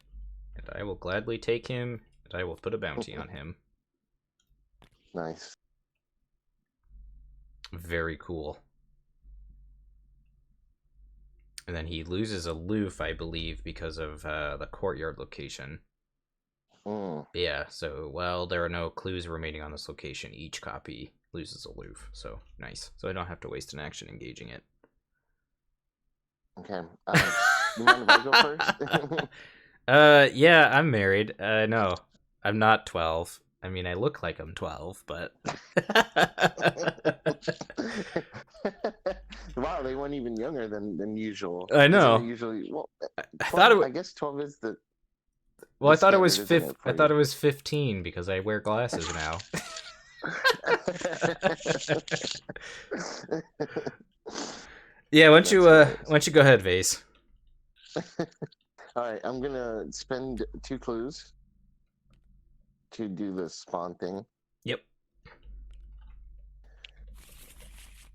And I will gladly take him, and I will put a bounty on him. Nice. Very cool. And then he loses aloof, I believe, because of the courtyard location. Yeah, so while there are no clues remaining on this location, each copy loses aloof. So nice. So I don't have to waste an action engaging it. Okay. You mind if I go first? Yeah, I'm married. No, I'm not 12. I mean, I look like I'm 12, but... Wow, they went even younger than usual. I Isn't it know. usually, well, I thought 12, it. I guess 12 is Well, the I thought it was standard, isn't it, I for thought you? it was 15 because I wear glasses now. Yeah, That's why hilarious. don't you go ahead, Vase? All right, I'm gonna spend 2 clues to do the spawn thing. Yep.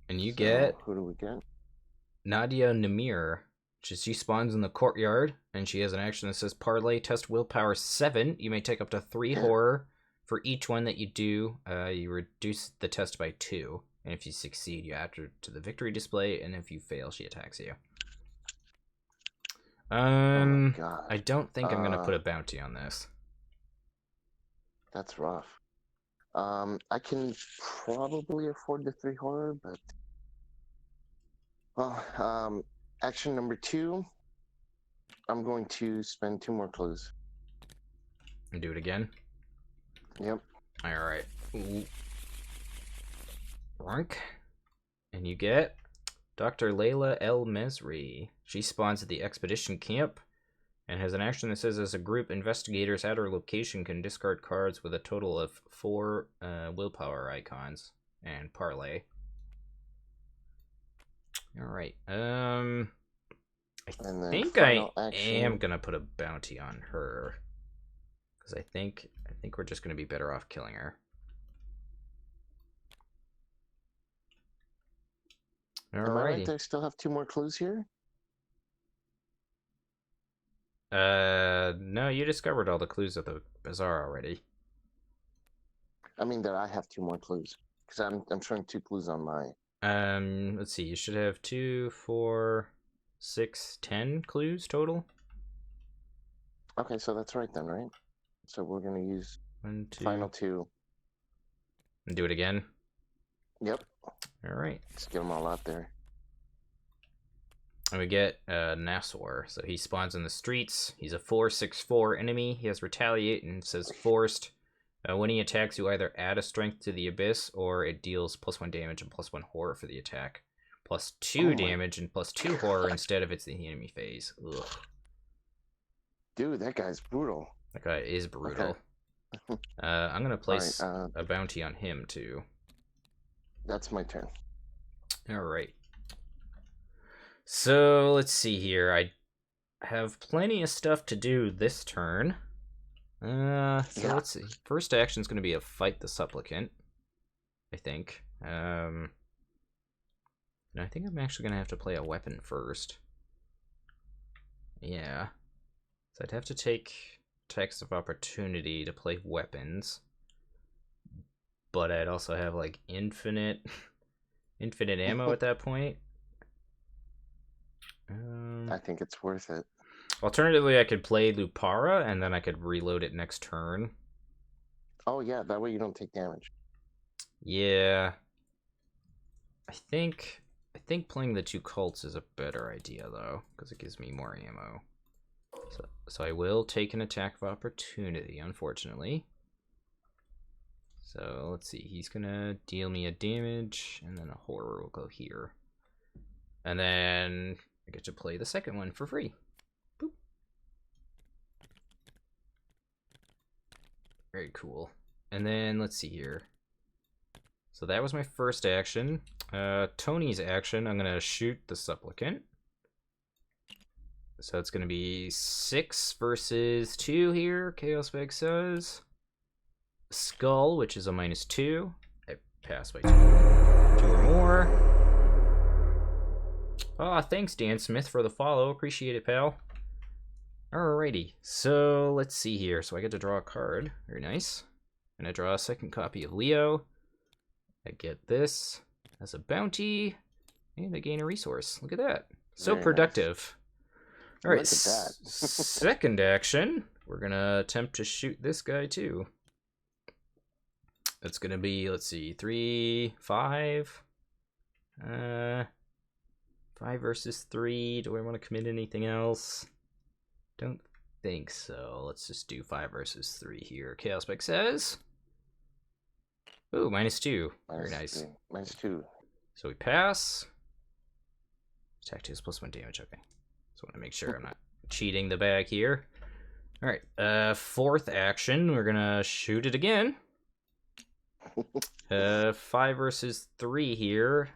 And you So get who do we get? Nadia Namir. She spawns in the courtyard, and she has an action that says Parlay Test Willpower 7. You may take up to 3 horror. For each one that you do, you reduce the test by 2. And if you succeed, you add her to the victory display, and if you fail, she attacks you. Oh my god. I don't think I'm gonna put a bounty on this. That's rough. I can probably afford the 3 horror, but well, action number 2, I'm going to spend 2 more clues. And do it again. Yep. Alright. Rank. And you get Dr. Layla El Mesri. She spawns at the expedition camp and has an action that says, as a group, investigators at her location can discard cards with a total of 4 willpower icons and parlay. Alright. I think I am gonna put a bounty on her. Because I think we're just gonna be better off killing her. Alrighty. Am I right? I still have 2 more clues here? No, you discovered all the clues at the bazaar already. I mean that I have 2 more clues. Because I'm showing 2 clues on my... Let's see, you should have 2, 4, 6, 10 clues total. Okay, so that's right then, right? So we're gonna use 1, 2. Final 2. And do it again. Yep. Alright. Let's get them all out there. And we get Nassor. So he spawns in the streets. He's a 4/6/4 enemy. He has Retaliate and says Forced. When he attacks, you either add a strength to the abyss, or it deals +1 damage and +1 horror for the attack. +2 damage and +2 horror instead of it's the enemy phase. Ugh. Dude, that guy's brutal. That guy is brutal. Okay. I'm going to place right, a bounty on him, too. That's my turn. Alright. So, let's see here. I have plenty of stuff to do this turn. Let's see. First action is going to be a fight the supplicant, I think. And I think I'm actually going to have to play a weapon first. Yeah. So I'd have to take attacks of opportunity to play weapons. But I'd also have, like, infinite ammo at that point. I think it's worth it. Alternatively, I could play Lupara, and then I could reload it next turn. Oh, yeah, that way you don't take damage. Yeah. I think playing the 2 cults is a better idea, though, because it gives me more ammo. So I will take an attack of opportunity, unfortunately. So let's see. He's going to deal me a damage, and then a horror will go here. And then I get to play the second one for free. Boop. Very cool. And then let's see here. So that was my first action. Tony's action, I'm going to shoot the supplicant. So it's going to be 6 versus 2 here, Chaos Bag says. Skull, which is a -2. I pass by 2 or more. Oh, thanks, Dan Smith, for the follow. Appreciate it, pal. Alrighty, so let's see here. So I get to draw a card. Very nice. And I draw a second copy of Leo. I get this as a bounty. And I gain a resource. Look at that. So Very productive. Nice. Alright, Look at that. second action. We're going to attempt to shoot this guy, too. It's going to be, let's see, 3, 5. 5 versus 3. Do I want to commit anything else? Don't think so. Let's just do 5 versus 3 here. Chaos Spec says Ooh, -2. Very Minus nice. 3. -2. So we pass. Attack 2 is +1 damage. Okay. Just want to make sure I'm not cheating the bag here. Alright, 4th action. We're gonna shoot it again. 5 versus 3 here.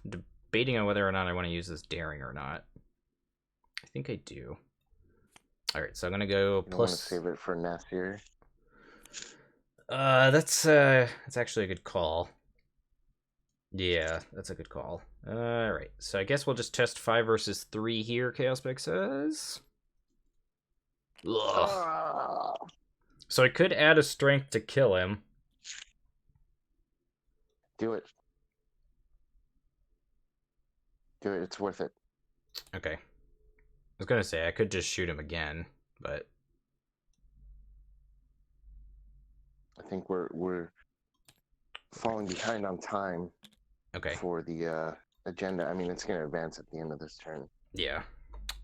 Debating on whether or not I want to use this daring or not. I think I do. Alright, so I'm gonna go You plus. Want to save it for Nasir? That's actually a good call. Yeah, that's a good call. Alright, so I guess we'll just test 5 versus 3 here, Chaos Spec says. Ugh. So I could add a strength to kill him. Do it. Do it. It's worth it. Okay. I was gonna say I could just shoot him again, but I think we're falling behind on time. Okay. For the agenda. I mean, it's going to advance at the end of this turn. Yeah.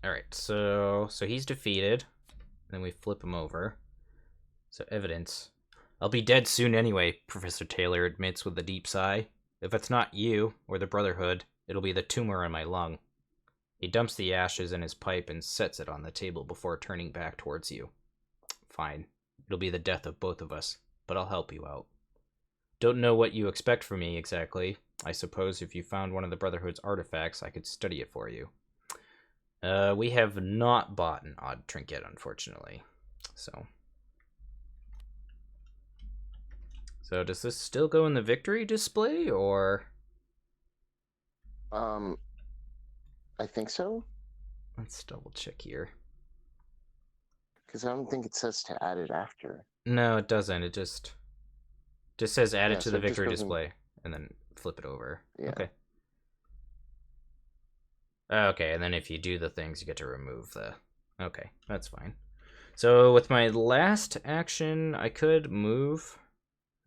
All right. So he's defeated. Then we flip him over. So evidence. I'll be dead soon anyway, Professor Taylor admits with a deep sigh. If it's not you or the Brotherhood, it'll be the tumor in my lung. He dumps the ashes in his pipe and sets it on the table before turning back towards you. Fine. It'll be the death of both of us, but I'll help you out. Don't know what you expect from me exactly. I suppose if you found one of the Brotherhood's artifacts, I could study it for you. We have not bought an odd trinket, unfortunately. So does this still go in the victory display, or? I think so. Let's double check here. Because I don't think it says to add it after. No, it doesn't. It just says add it to the victory display, and then flip it over. Yeah. Okay. Okay, and then if you do the things, you get to remove the... Okay, that's fine. So with my last action, I could move.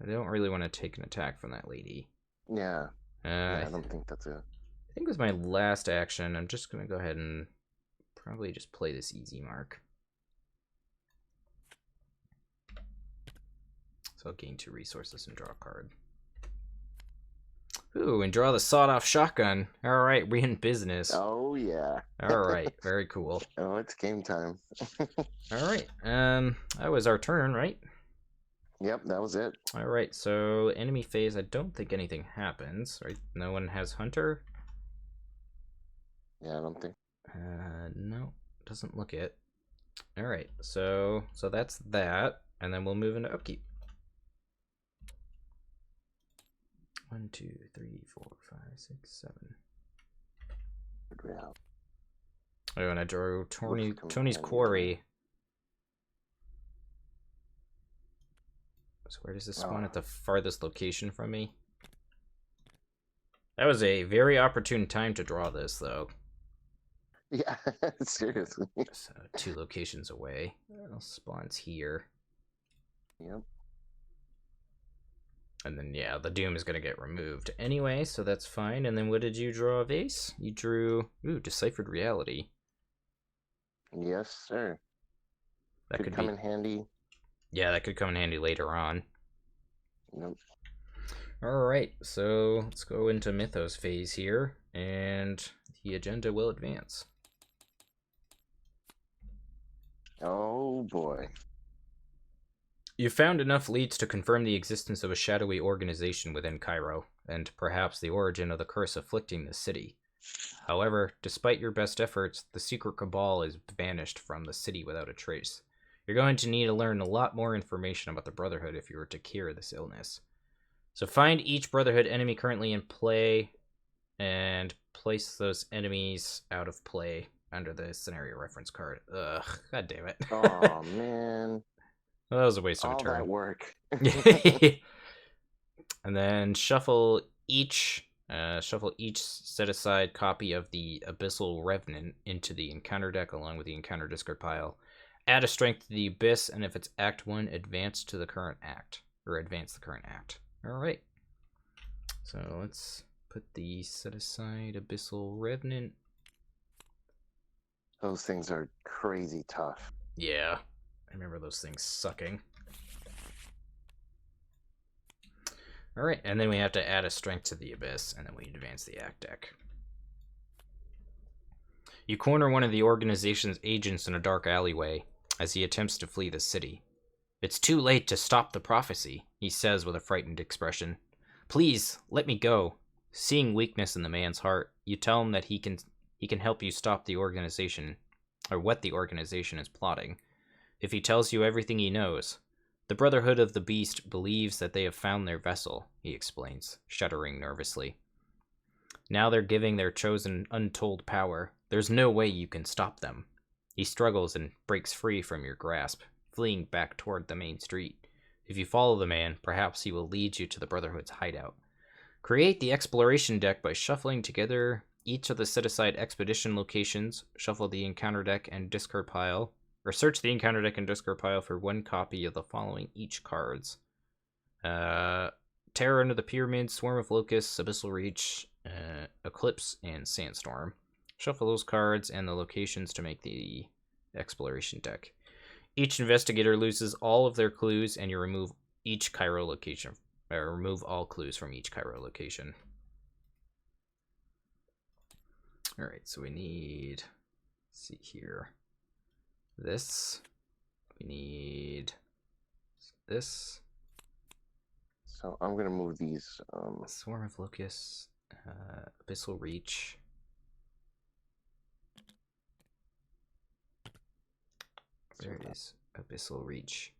I don't really want to take an attack from that lady. Yeah. I don't think that's a... I think with my last action, I'm just going to go ahead and probably just play this easy mark. So I'll gain 2 resources and draw a card. Ooh, and draw the sawed-off shotgun. All right, we're in business. Oh, yeah. All right, very cool. Oh, it's game time. All right, that was our turn, right? Yep, that was it. All right, so enemy phase, I don't think anything happens, right? No one has Hunter? Yeah, I don't think. No, doesn't look it. All right, so that's that, and then we'll move into Upkeep. 1, 2, 3, 4, 5, 6, 7. Oh, and I drew Tony's Quarry. So where does this spawn? At the farthest location from me? That was a very opportune time to draw this, though. Yeah, seriously. So 2 locations away. It spawns here. Yep. And then, yeah, the Doom is going to get removed anyway, so that's fine. And then what did you draw, Vase? You drew... Ooh, Deciphered Reality. Yes, sir. That could come in handy. Yeah, that could come in handy later on. Yep. Alright, so let's go into Mythos Phase here, and the agenda will advance. Oh, boy. You found enough leads to confirm the existence of a shadowy organization within Cairo, and perhaps the origin of the curse afflicting the city. However, despite your best efforts, the secret cabal is vanished from the city without a trace. You're going to need to learn a lot more information about the Brotherhood if you were to cure this illness. So find each Brotherhood enemy currently in play, and place those enemies out of play under the scenario reference card. Ugh, god damn it. Oh, man. Well, that was a waste of a turn. All that work. And then shuffle each set-aside copy of the Abyssal Revenant into the encounter deck along with the encounter discard pile. Add a strength to the Abyss, and if it's Act 1, advance to the current act. Or advance the current act. Alright. So let's put the set-aside Abyssal Revenant. Those things are crazy tough. Yeah. I remember those things sucking. Alright, and then we have to add a strength to the abyss, and then we advance the act deck. You corner one of the organization's agents in a dark alleyway as he attempts to flee the city. It's too late to stop the prophecy, he says with a frightened expression. Please, let me go. Seeing weakness in the man's heart, you tell him that he can help you stop the organization, or what the organization is plotting. If he tells you everything he knows. The Brotherhood of the Beast believes that they have found their vessel, he explains, shuddering nervously. Now they're giving their chosen untold power. There's no way you can stop them. He struggles and breaks free from your grasp, fleeing back toward the main street. If you follow the man, perhaps he will lead you to the Brotherhood's hideout. Create the exploration deck by shuffling together each of the set-aside expedition locations, shuffle the encounter deck and discard pile, or search the encounter deck and discard pile for one copy of the following each cards. Terror Under the Pyramid, Swarm of Locusts, Abyssal Reach, Eclipse, and Sandstorm. Shuffle those cards and the locations to make the exploration deck. Each investigator loses all of their clues, and you remove each Cairo location, or remove all clues from each Cairo location. All right, so we need, let's see here, this. We need this. So I'm gonna move these. Swarm of Locusts, Abyssal Reach. There it is. Abyssal Reach.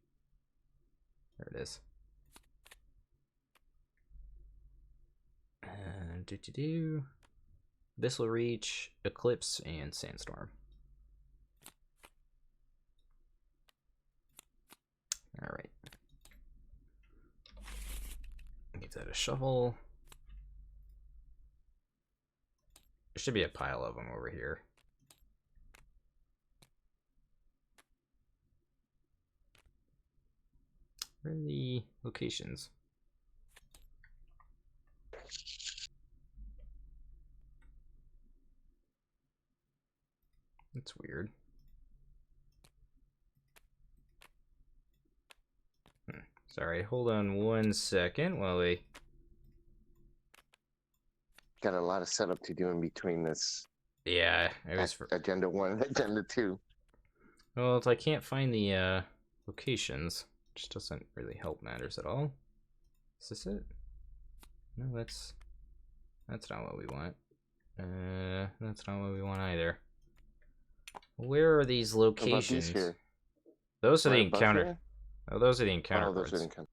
There it is. Abyssal Reach, Eclipse, and Sandstorm. Alright. Give that a shuffle. There should be a pile of them over here. Where are the locations? That's weird. Sorry, hold on 1 second while we... Got a lot of setup to do in between this. Yeah, it was for... Agenda 1 and Agenda 2. Well, if I can't find the locations, which doesn't really help matters at all. Is this it? No, that's not what we want. That's not what we want either. Where are these locations? These here? Those are Right the encounter. here? Oh, those are the encounter those cards. are the encounter.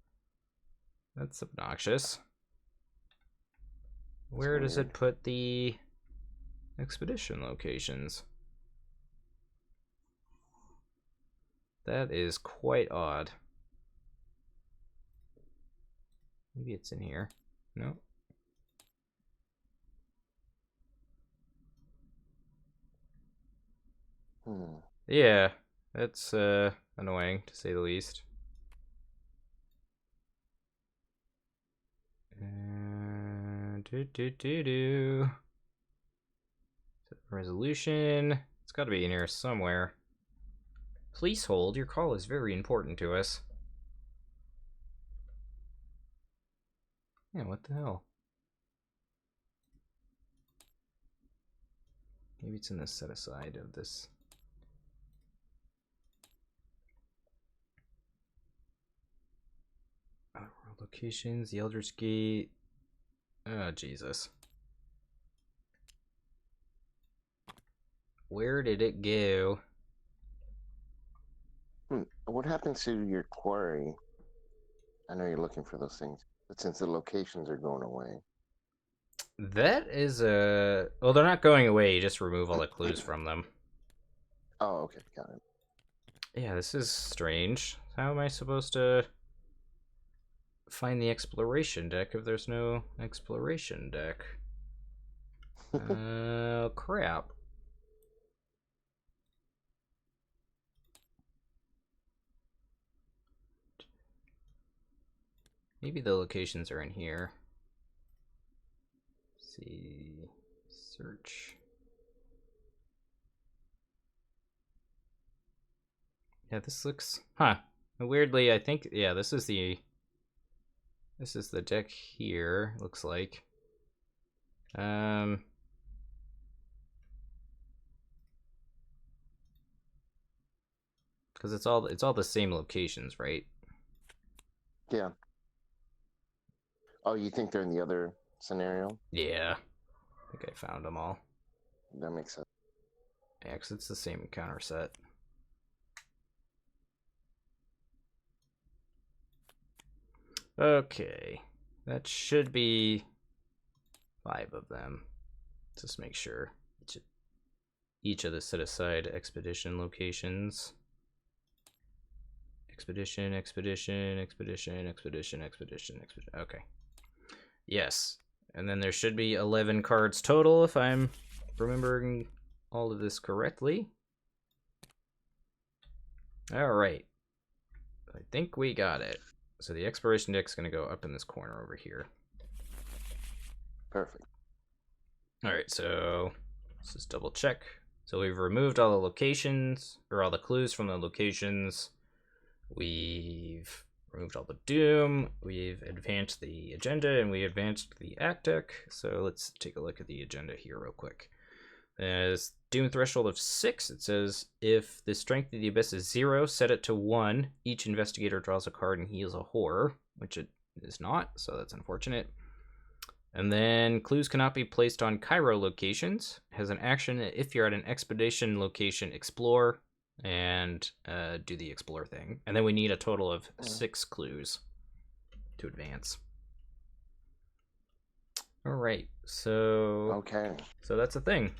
That's obnoxious. Where does it put the expedition locations? That is quite odd. Maybe it's in here. No. Yeah, that's annoying to say the least. Resolution. It's got to be in here somewhere. Please hold. Your call is very important to us. Yeah, what the hell? Maybe it's in the set aside of this. World locations, the Elder's Gate. Oh, Jesus. Where did it go? What happens to your quarry? I know you're looking for those things, but since the locations are going away. That is a... Well, they're not going away, you just remove all the clues from them. Oh, okay, got it. Yeah, this is strange. How am I supposed to find the exploration deck if there's no exploration deck? Crap. Maybe the locations are in here. Let's see, search. Yeah, this looks, weirdly, I think, yeah, this is the This is the deck here, looks like. Because it's all the same locations, right? Yeah. Oh, you think they're in the other scenario? Yeah. I think I found them all. That makes sense. Yeah, because it's the same counter set. Okay. That should be 5 of them. Just make sure. Each of the set aside expedition locations. Expedition. Okay. Yes. And then there should be 11 cards total if I'm remembering all of this correctly. Alright. I think we got it. So the exploration deck's going to go up in this corner over here. Perfect. Alright, so let's just double check. So we've removed all the locations, or all the clues from the locations. We've removed all the doom. We've advanced the agenda, and we advanced the act deck. So let's take a look at the agenda here real quick. As doom threshold of 6, it says if the strength of the abyss is 0, set it to 1. Each investigator draws a card and heals a horror, which it is not, so that's unfortunate. And then clues cannot be placed on Cairo locations. It has an action if you're at an expedition location, explore and do the explore thing. And then we need a total of 6 clues to advance. All right, so that's a thing.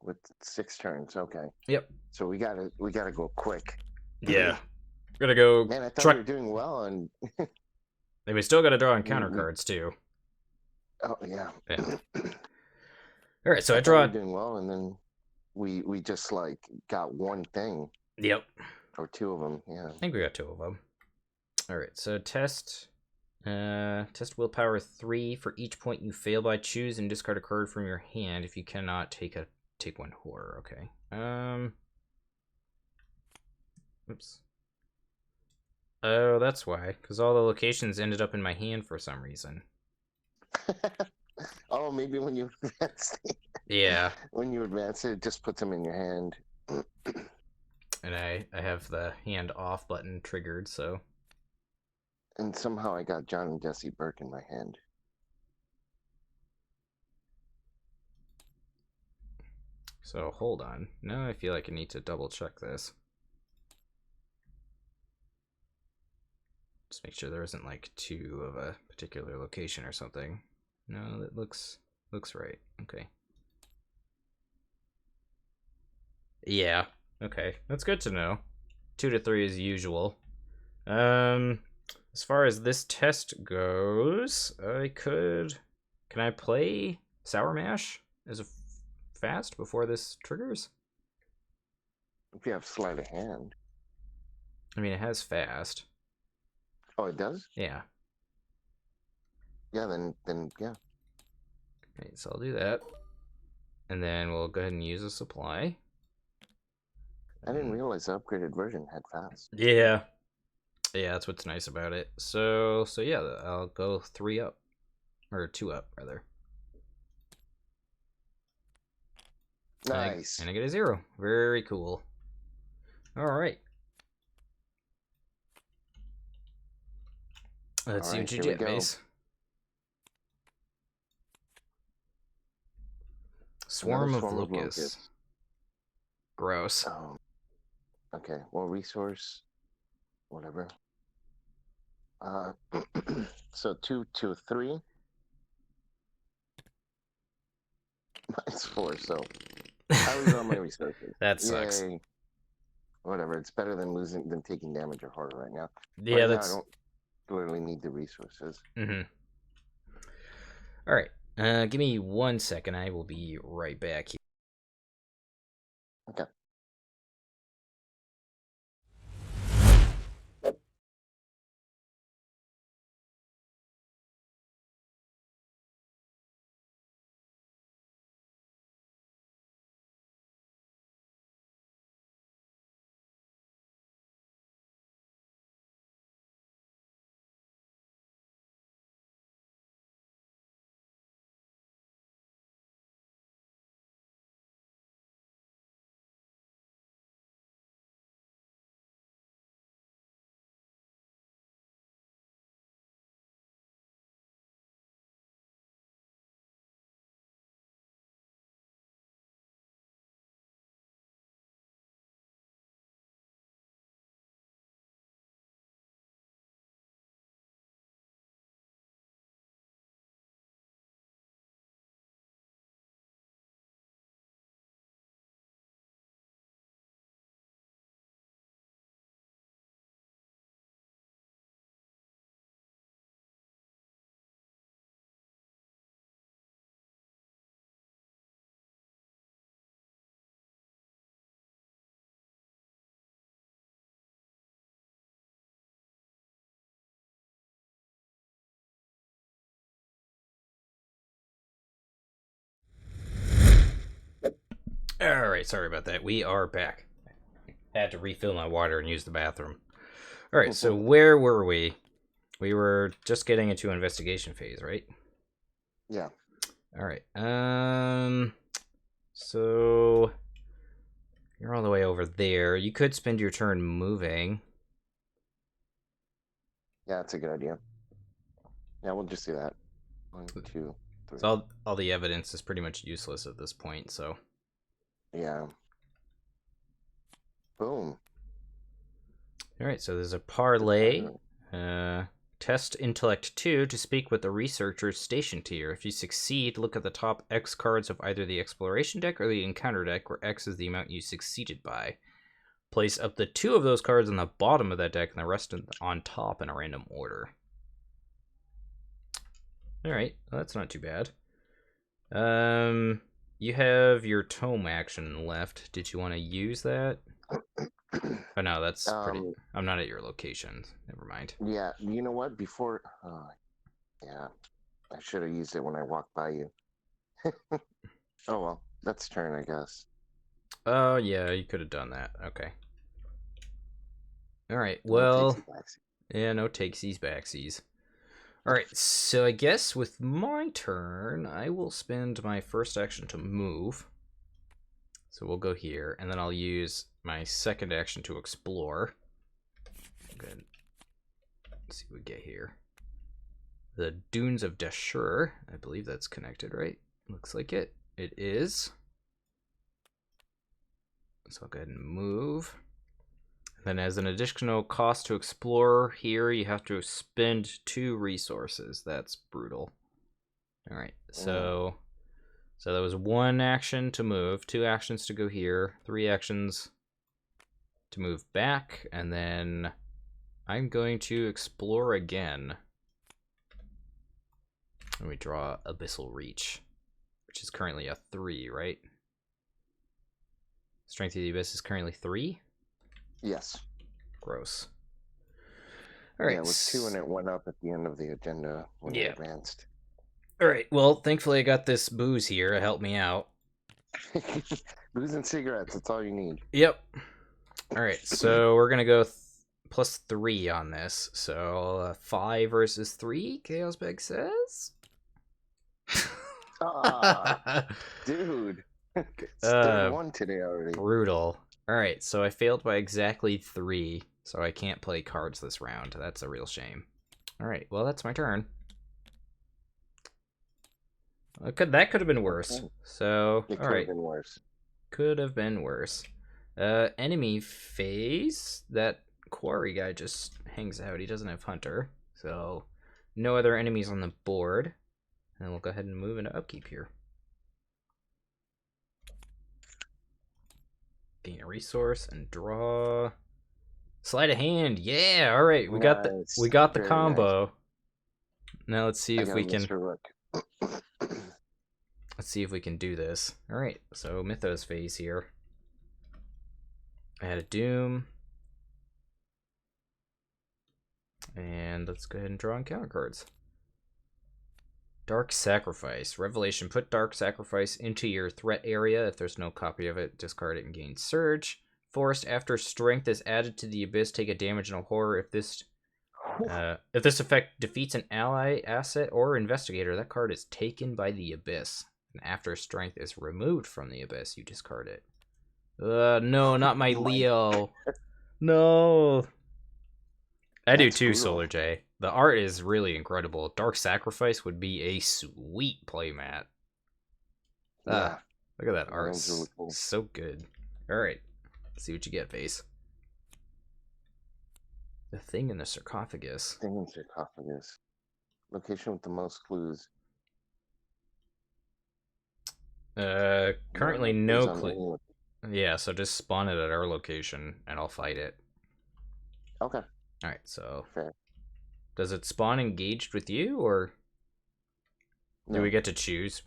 With 6 turns, okay. Yep. So we gotta go quick. Yeah. We're gonna go. Man, I thought we were doing well, and we still gotta draw on counter cards too. Oh yeah. All right, so I draw. We're doing well, and then we just like got one thing. Yep. Or 2 of them. Yeah. I think we got 2 of them. All right, so test willpower 3 for each point you fail by. Choose and discard a card from your hand. If you cannot, take 1 horror. Okay. Oops. Oh, that's why. Because all the locations ended up in my hand for some reason. Oh, maybe when you advance it. Yeah. When you advance it, it just puts them in your hand. And I have the hand off button triggered, so. And somehow I got John and Jessie Burke in my hand. So hold on. Now I feel like I need to double check this. Just make sure there isn't like 2 of a particular location or something. No, that looks right. Okay. Yeah. Okay. That's good to know. 2 to 3 is usual. As far as this test goes, can I play Sour Mash as a fast before this triggers? If you have sleight of hand. I mean, it has fast. Oh, it does? Yeah. Yeah, then yeah. Okay, so I'll do that. And then we'll go ahead and use a supply. I didn't realize the upgraded version had fast. Yeah. Yeah, that's what's nice about it. So yeah, I'll go 3 up. Or 2 up, rather. Nice. And I get a 0. Very cool. Alright. Let's see what you get, Mace. Swarm of locusts. Gross. Okay, well, resource, whatever. So 2, 2, 3. Mine's 4, so I lose all my resources. That sucks. Yay. Whatever, it's better than taking damage or horror right now. Yeah, I don't literally need the resources. Mm-hmm. All right. Give me 1 second. I will be right back here. Okay. Alright, sorry about that. We are back. I had to refill my water and use the bathroom. Alright, so where were we? We were just getting into investigation phase, right? Yeah. Alright, so you're all the way over there. You could spend your turn moving. Yeah, that's a good idea. Yeah, we'll just do that. 1, 2, 3. So all the evidence is pretty much useless at this point, so. Yeah. Boom. Alright, so there's a parlay. Test Intellect 2 to speak with the researchers stationed here. If you succeed, look at the top X cards of either the exploration deck or the encounter deck, where X is the amount you succeeded by. Place up to 2 of those cards on the bottom of that deck and the rest on top in a random order. Alright, well, that's not too bad. You have your tome action left. Did you want to use that? Oh no, that's pretty... I'm not at your location. Never mind. Yeah, you know what? Before... yeah, I should have used it when I walked by you. Oh well, that's turn, I guess. Oh yeah, you could have done that. Okay. Alright, well... Yeah, no takesies, backsies. Alright, so I guess with my turn, I will spend my first action to move. So we'll go here, and then I'll use my second action to explore. Good. Let's see what we get here. The Dunes of Dashur. I believe that's connected, right? Looks like it. It is. So I'll go ahead and move. Then as an additional cost to explore here, you have to spend 2 resources. That's brutal. Alright, so that was 1 action to move, 2 actions to go here, 3 actions to move back, and then I'm going to explore again. Let me draw Abyssal Reach, which is currently a 3, right? Strength of the Abyss is currently 3? Yes. Gross. Alright. Yeah, it was 2 and it went up at the end of the agenda when we advanced. Alright, well, thankfully I got this booze here to help me out. Booze and cigarettes, that's all you need. Yep. Alright, so we're gonna go plus 3 on this. So 5 versus 3, Chaos Bag says? Dude. It's third one today already. Brutal. Alright, so I failed by exactly 3, so I can't play cards this round. That's a real shame. Alright, well, that's my turn. That could have been worse. Okay. So, it alright. Could have been worse. Could have been worse. Enemy phase. That quarry guy just hangs out. He doesn't have Hunter. So, no other enemies on the board. And we'll go ahead and move into Upkeep here. Gain a resource and draw. Sleight of hand. Yeah, alright. We got the combo. Nice. Now let's see if we can... Let's see if we can do this. Alright, so Mythos Phase here. I had a Doom. And let's go ahead and draw encounter cards. Dark Sacrifice. Revelation. Put Dark Sacrifice into your threat area. If there's no copy of it, discard it and gain Surge. Forced. After Strength is added to the Abyss, take a damage and a horror. If this effect defeats an ally, asset, or investigator, that card is taken by the Abyss. And after Strength is removed from the Abyss, you discard it. No, not my Leo. No. I do too, brutal. Solar J. The art is really incredible. Dark Sacrifice would be a sweet playmat. Yeah. Look at that art. Really cool. So good. Alright. Let's see what you get, Face. The thing in the sarcophagus. Thing in sarcophagus. Location with the most clues. Currently no clue. Yeah, so just spawn it at our location and I'll fight it. Okay. Alright, so fair. Does it spawn engaged with you or do we get to choose?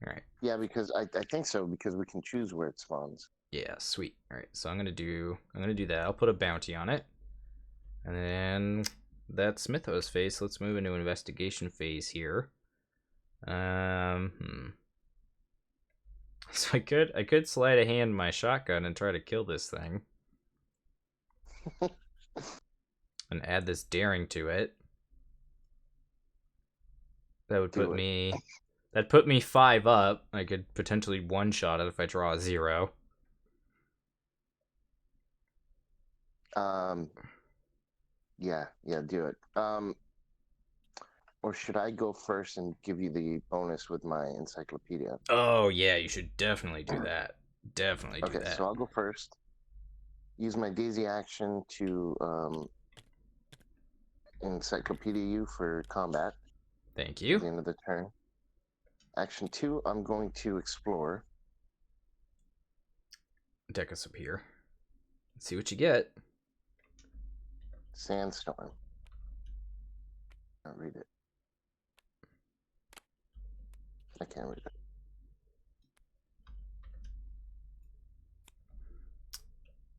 Alright. Yeah, because I think so, because we can choose where it spawns. Yeah, sweet. Alright, so I'm gonna do that. I'll put a bounty on it. And then that's Mythos Phase. Let's move into Investigation Phase here. So So I could sleight of hand my shotgun and try to kill this thing. And add this daring to it. That would put me... That'd put me 5 up. I could potentially one-shot it if I draw a 0. Yeah, do it. Or should I go first and give you the bonus with my encyclopedia? Oh, yeah, you should definitely do that. Definitely do that. Okay, so I'll go first. Use my daisy action to encyclopedia you for combat. Thank you. At the end of the turn. Action 2, I'm going to explore. Deck us up here. Let's see what you get. Sandstorm. Can't read it. I can't read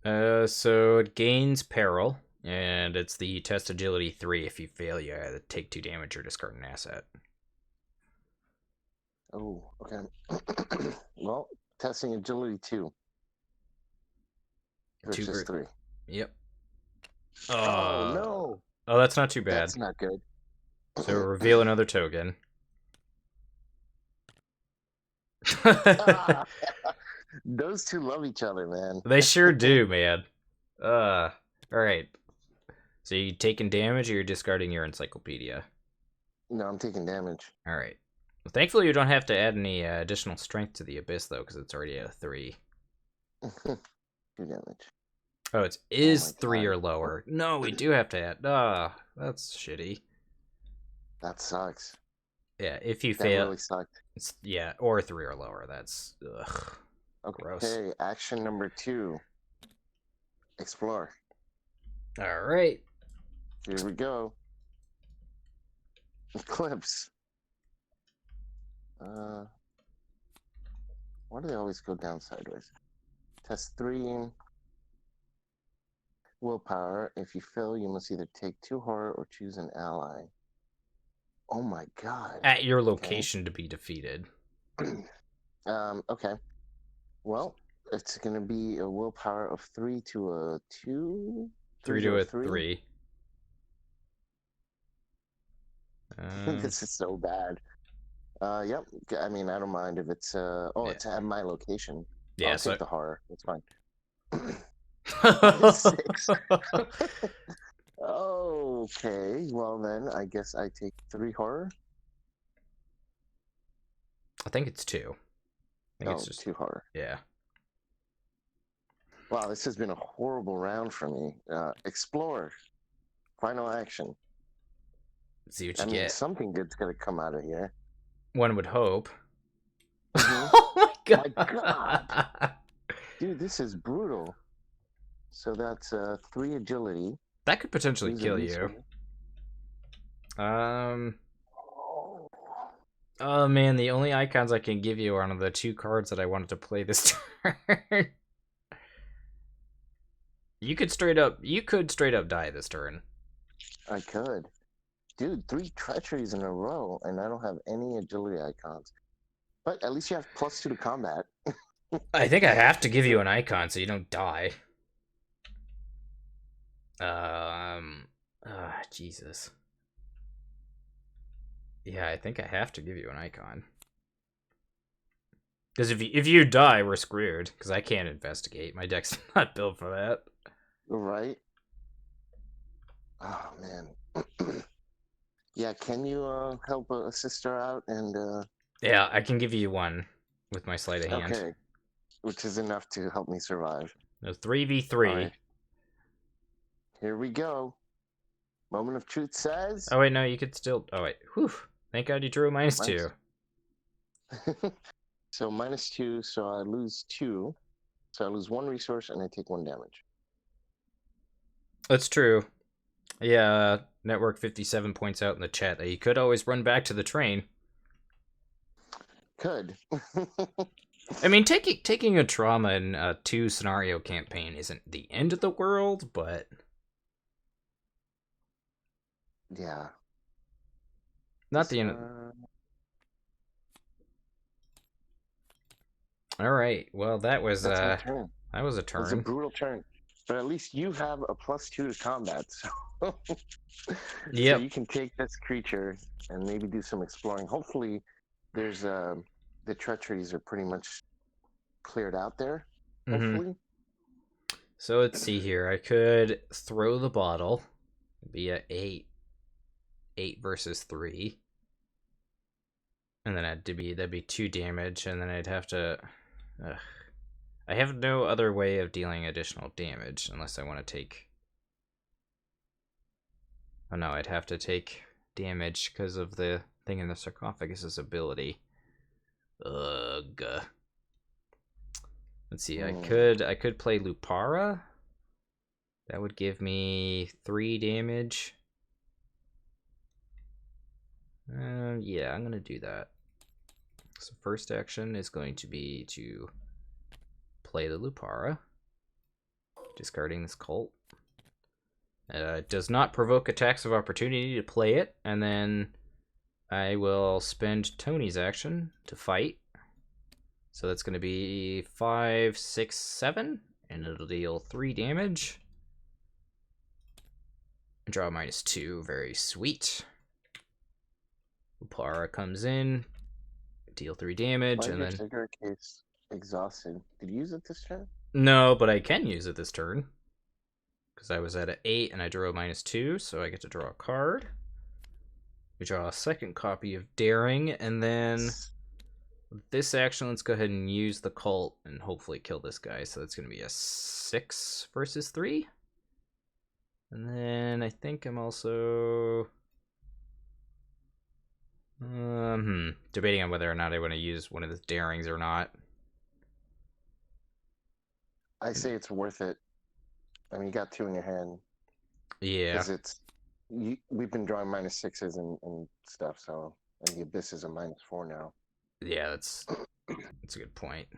it. So it gains peril, and it's the test agility 3. If you fail, you either take 2 damage or discard an asset. Oh, okay. Well, testing agility 2. Versus 3. Yep. Oh, no. Oh, that's not too bad. That's not good. So reveal another token. Those two love each other, man. They sure do, man. Alright. So you taking damage or you're discarding your encyclopedia? No, I'm taking damage. Alright. Well, thankfully you don't have to add any additional strength to the abyss, though, because it's already at a 3. 2 damage. Oh, it is 3 or lower. No, we do have to add. That's shitty. That sucks. Yeah, if you That fail. really sucked. Yeah, or 3 or lower. That's ugh. Okay, Gross. action number 2. Explore. Alright. Here we go. Eclipse. Why do they always go down sideways? Test 3. Willpower. If you fail, you must either take 2 horror or choose an ally. Oh my god. At your location to be defeated. Okay. Well, it's going to be a willpower of 3 to a 2? 3 to a 3. This is so bad. Yep. I mean, I don't mind if it's it's at my location. Yeah, I'll take the horror. It's fine. 6. Okay. Well then, I guess I take 3 horror. I think it's 2. I think it's just 2 horror. Yeah. Wow, this has been a horrible round for me. Explore. Final action. See what you get. Something good's gonna come out of here. One would hope. Mm-hmm. Oh my god. My god. Dude, this is brutal. So that's 3 agility. That could potentially kill you. Oh man, the only icons I can give you are on the 2 cards that I wanted to play this turn. You could straight up die this turn. I could. Dude, 3 treacheries in a row, and I don't have any agility icons. But at least you have +2 to combat. I think I have to give you an icon so you don't die. Jesus. Yeah, I think I have to give you an icon. Because if you die, we're screwed. Because I can't investigate. My deck's not built for that. Right? Oh, man. Yeah, can you help a sister out and... Yeah, I can give you 1 with my sleight of hand. Okay. Which is enough to help me survive. No, 3v3. Right. Here we go. Moment of truth says... Oh, wait, no, you could still... Oh, wait. Whew. Thank God you drew a -2. So -2, so I lose 2. So I lose 1 resource and I take 1 damage. That's true. Yeah, Network 57 points out in the chat that you could always run back to the train. Could. I mean, taking a trauma in a 2 scenario campaign isn't the end of the world, but... Yeah. Not the end of... All right. Well, That's my turn. that was a It was a turn. brutal turn, but at least you have a +2 to combat, so so Yep. you can take this creature and maybe do some exploring. Hopefully, there's the treacheries are pretty much cleared out there. Mm-hmm. Hopefully, So let's see here. I could throw the bottle. It'd be a 8 versus 3. And then that'd be 2 damage, and then I'd have to. Ugh. I have no other way of dealing additional damage unless I want to take. Oh no, I'd have to take damage because of the thing in the sarcophagus's ability. Ugh. Let's see. I could play Lupara. That would give me 3 damage. Yeah, I'm gonna do that. So first action is going to be to play the Lupara, discarding this cult. It does not provoke attacks of opportunity to play it, and then I will spend Tony's action to fight. So that's going to be 5, 6, 7, and it'll deal 3 damage. Draw -2, very sweet. Lupara comes in, deal 3 damage, why is and your then... cigarette case exhausted? Did you use it this turn? No, but I can use it this turn. Because I was at an 8 and I drew a -2, so I get to draw a card. We draw a second copy of Daring, and then this action, let's go ahead and use the cult and hopefully kill this guy. So that's going to be a 6 versus 3. And then I think I'm also... debating on whether or not I want to use one of the Darings or not. I say it's worth it. I mean, you got 2 in your hand. Yeah. Because we've been drawing -6s and stuff, so, and the Abyss is a -4 now. Yeah, that's a good point.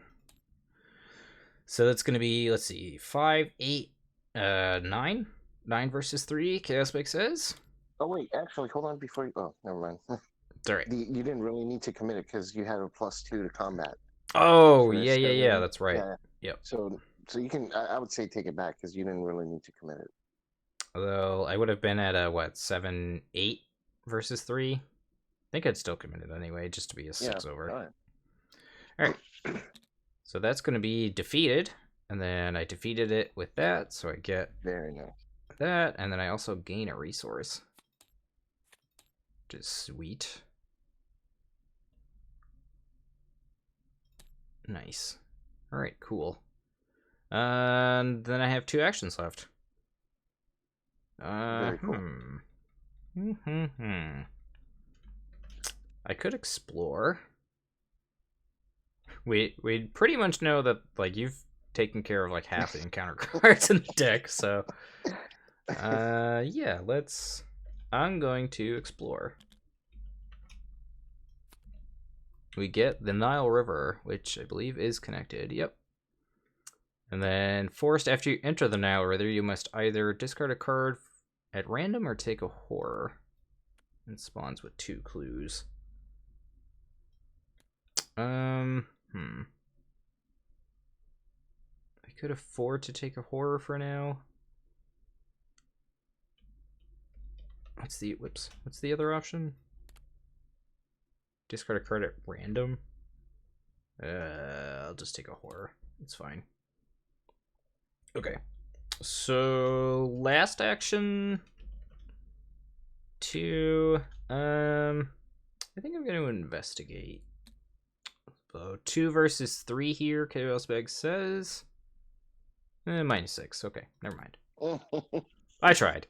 So that's going to be, let's see, 5, 8, 9. 9 versus 3, Chaos Bake says. Oh, wait, actually, hold on before you... Oh, never mind. It's all right. You didn't really need to commit it because you had a +2 to combat. Oh, So yeah, that's right. Yeah. Yep. So you can, I would say take it back because you didn't really need to commit it. Although I would have been at a, 7, 8 versus 3. I think I'd still commit it anyway, just to be a 6 over. All right. So that's going to be defeated. And then I defeated it with that, so I get very nice. That, and then I also gain a resource, which is sweet. Nice. All right, cool. And then I have 2 actions left. Very cool. I could explore. We pretty much know that, like, you've taken care of like half the encounter cards in the deck, so yeah, I'm going to explore. We get the Nile River, which I believe is connected. Yep. And then forced, after you enter the Nile River, you must either discard a card at random or take a horror. It spawns with 2 clues. I could afford to take a horror for now. What's the other option? Discard a card at random. I'll just take a horror. It's fine. Okay. So last action to I think I'm going to investigate. So 2 versus 3 here, Chaos Bag says. -6. Okay, never mind. I tried.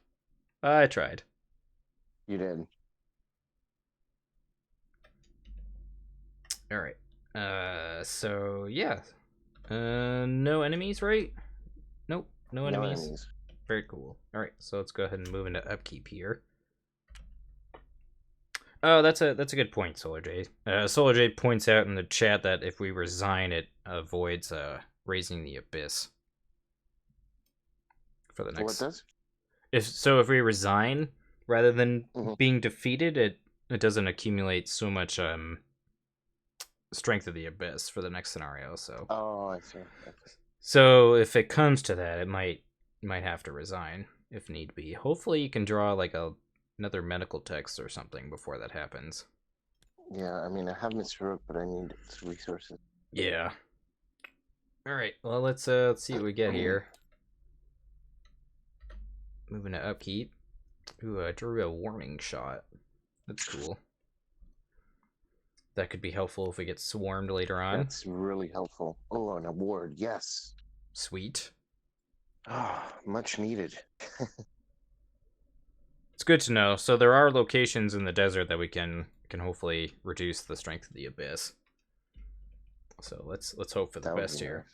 You did. All right. So yeah. No enemies, right? Nope. No enemies. Very cool. All right. So let's go ahead and move into Upkeep here. Oh, that's a good point, Solar J. Solar J points out in the chat that if we resign, it avoids raising the Abyss for the next. What does? If we resign rather than being defeated, it doesn't accumulate so much Strength of the Abyss for the next scenario. Oh, I see. So if it comes to that, it might have to resign if need be. Hopefully, you can draw like another medical text or something before that happens. Yeah, I mean, I have Mr. Rook, but I need resources. Yeah. All right. Well, let's see what we get here. Moving to Upkeep. Ooh, I drew a warning shot. That's cool. That could be helpful if we get swarmed later on. That's really helpful. Oh, an award, yes. Sweet. Ah, much needed. It's good to know. So there are locations in the desert that we can hopefully reduce the strength of the Abyss. So let's hope for the best here.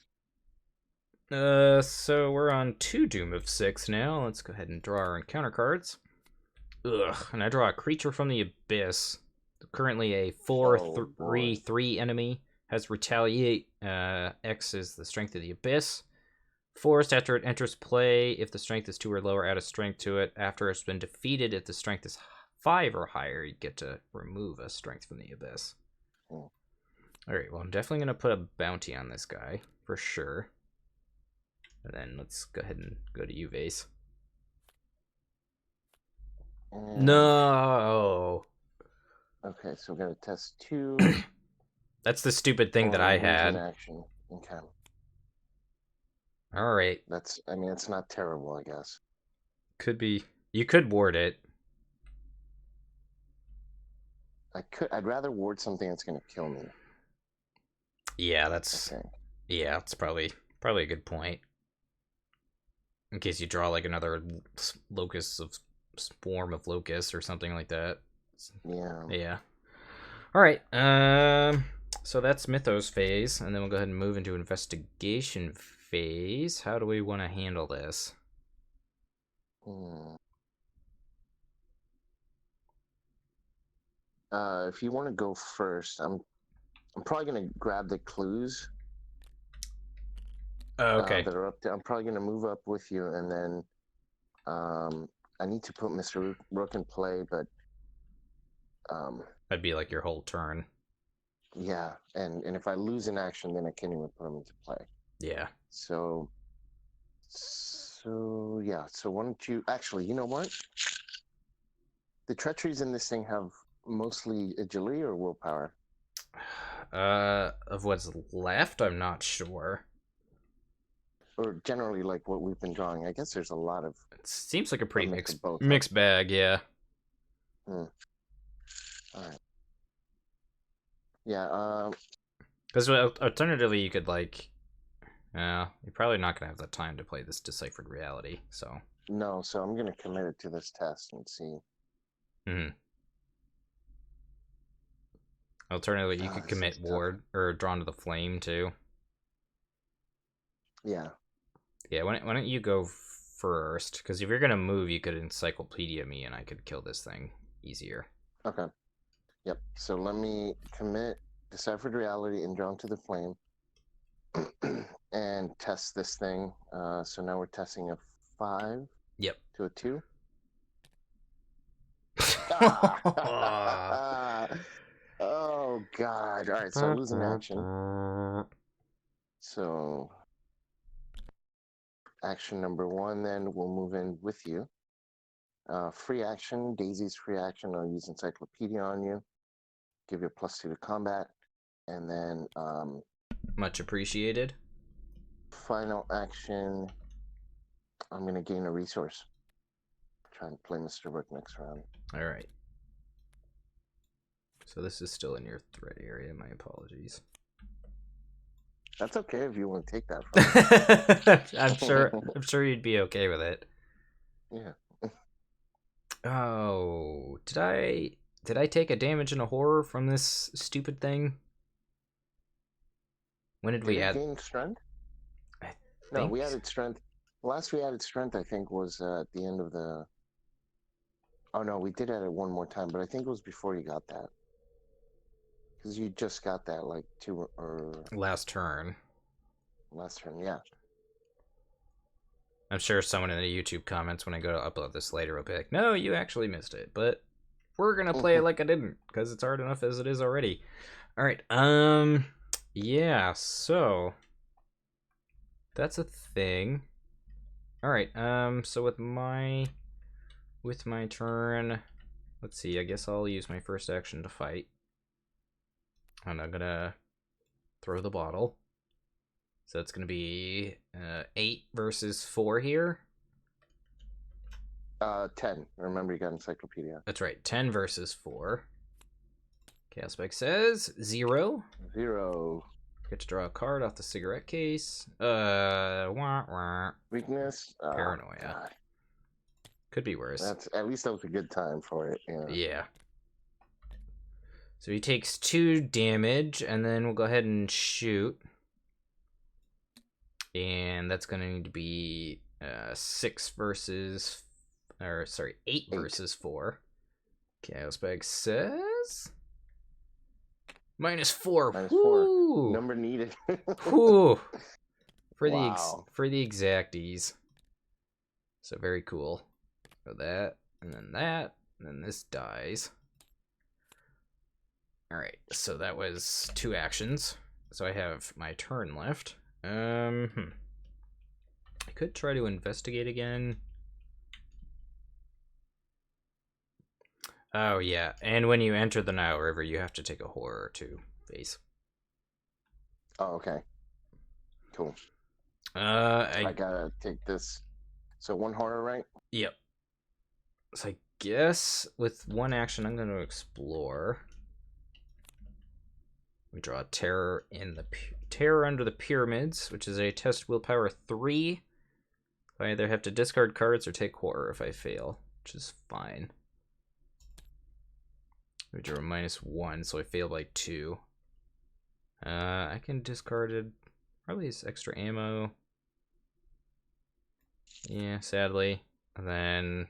Nice. So we're on 2 Doom of 6 now. Let's go ahead and draw our encounter cards. Ugh, and I draw a creature from the Abyss. Currently a 4/3/3 enemy. Has Retaliate. X is the strength of the Abyss. Forced after it enters play. If the strength is 2 or lower, add a strength to it. After it's been defeated, if the strength is 5 or higher, you get to remove a strength from the Abyss. Oh. Alright, well, I'm definitely going to put a bounty on this guy, for sure. And then let's go ahead and go to you, Vase. No! Okay, so we're going to test 2. That's the stupid thing that I had. Action. Okay. Alright. I mean, it's not terrible, I guess. Could be. You could ward it. I'd rather ward something that's going to kill me. Yeah, that's... Okay. Yeah, that's probably a good point. In case you draw, like, another locust of... Swarm of locusts or something like that. Yeah. Alright, so that's Mythos Phase, and then we'll go ahead and move into Investigation Phase. How do we want to handle this? If you want to go first, I'm probably going to grab the clues. Okay. That are up there. I'm probably going to move up with you, and then I need to put Mr. Rook in play, but that'd be like your whole turn. Yeah, and if I lose an action, then I can't even put him into play. Yeah. So yeah. So why don't you actually? You know what? The treacheries in this thing have mostly agility or willpower. Of what's left, I'm not sure. Or generally, like what we've been drawing. I guess there's a lot of. It seems like a pretty mixed bag, yeah. All right. Yeah. Because alternatively, you could like. You're probably not gonna have the time to play this Deciphered Reality, so. No, so I'm gonna commit it to this test and see. Alternatively, you could commit Ward or Drawn to the Flame too. Yeah. Yeah. Why don't you go first? Because if you're gonna move, you could Encyclopedia me, and I could kill this thing easier. Okay. Yep. So let me commit Deciphered Reality and Drawn to the Flame, and test this thing. So now we're testing a 5. Yep. To a 2. Oh God! All right, so I lose an action. So action number 1, then we'll move in with you. Free action, Daisy's free action. I'll use Encyclopedia on you. Give you a +2 to combat, and then much appreciated. Final action. I'm gonna gain a resource. Try and play Mr. Burke next round. All right. So this is still in your threat area. My apologies. That's okay if you want to take that from I'm sure you'd be okay with it. Yeah. Oh, did I take a damage and a horror from this stupid thing? When did we add gain strength? No, we added strength. Last we added strength, I think, was at the end of the. Oh no, we did add it one more time, but I think it was before you got that. Because you just got that like 2 or last turn. Last turn, yeah. I'm sure someone in the YouTube comments when I go to upload this later will be like, "No, you actually missed it," but we're gonna play it like I didn't because it's hard enough as it is already. Alright, yeah, so that's a thing. Alright, so with my turn, let's see, I guess I'll use my first action to fight. And I'm gonna throw the bottle. So it's gonna be 8 versus 4 here. 10. Remember, you got encyclopedia. That's right, 10 versus 4. Chaos Spike says 0. 0. Get to draw a card off the cigarette case. Wah. Weakness. Paranoia. God. Could be worse. At least that was a good time for it. Yeah. So he takes 2 damage, and then we'll go ahead and shoot. And that's going to need to be 8 versus 4. Chaos Bag says -4. -4. Number needed. Whew. For wow. the exacties. So very cool. So that, and then this dies. Alright, so that was 2 actions. So I have my turn left. I could try to investigate again. Oh yeah, and when you enter the Nile River, you have to take a horror to face. Oh, okay. Cool. I gotta take this. So 1 horror, right? Yep. So I guess with 1 action, I'm going to explore. We draw Terror under the Pyramids, which is a test willpower 3. I either have to discard cards or take horror if I fail, which is fine. We drew a -1, so I fail by 2. I can discard it. Probably as extra ammo. Yeah, sadly. And then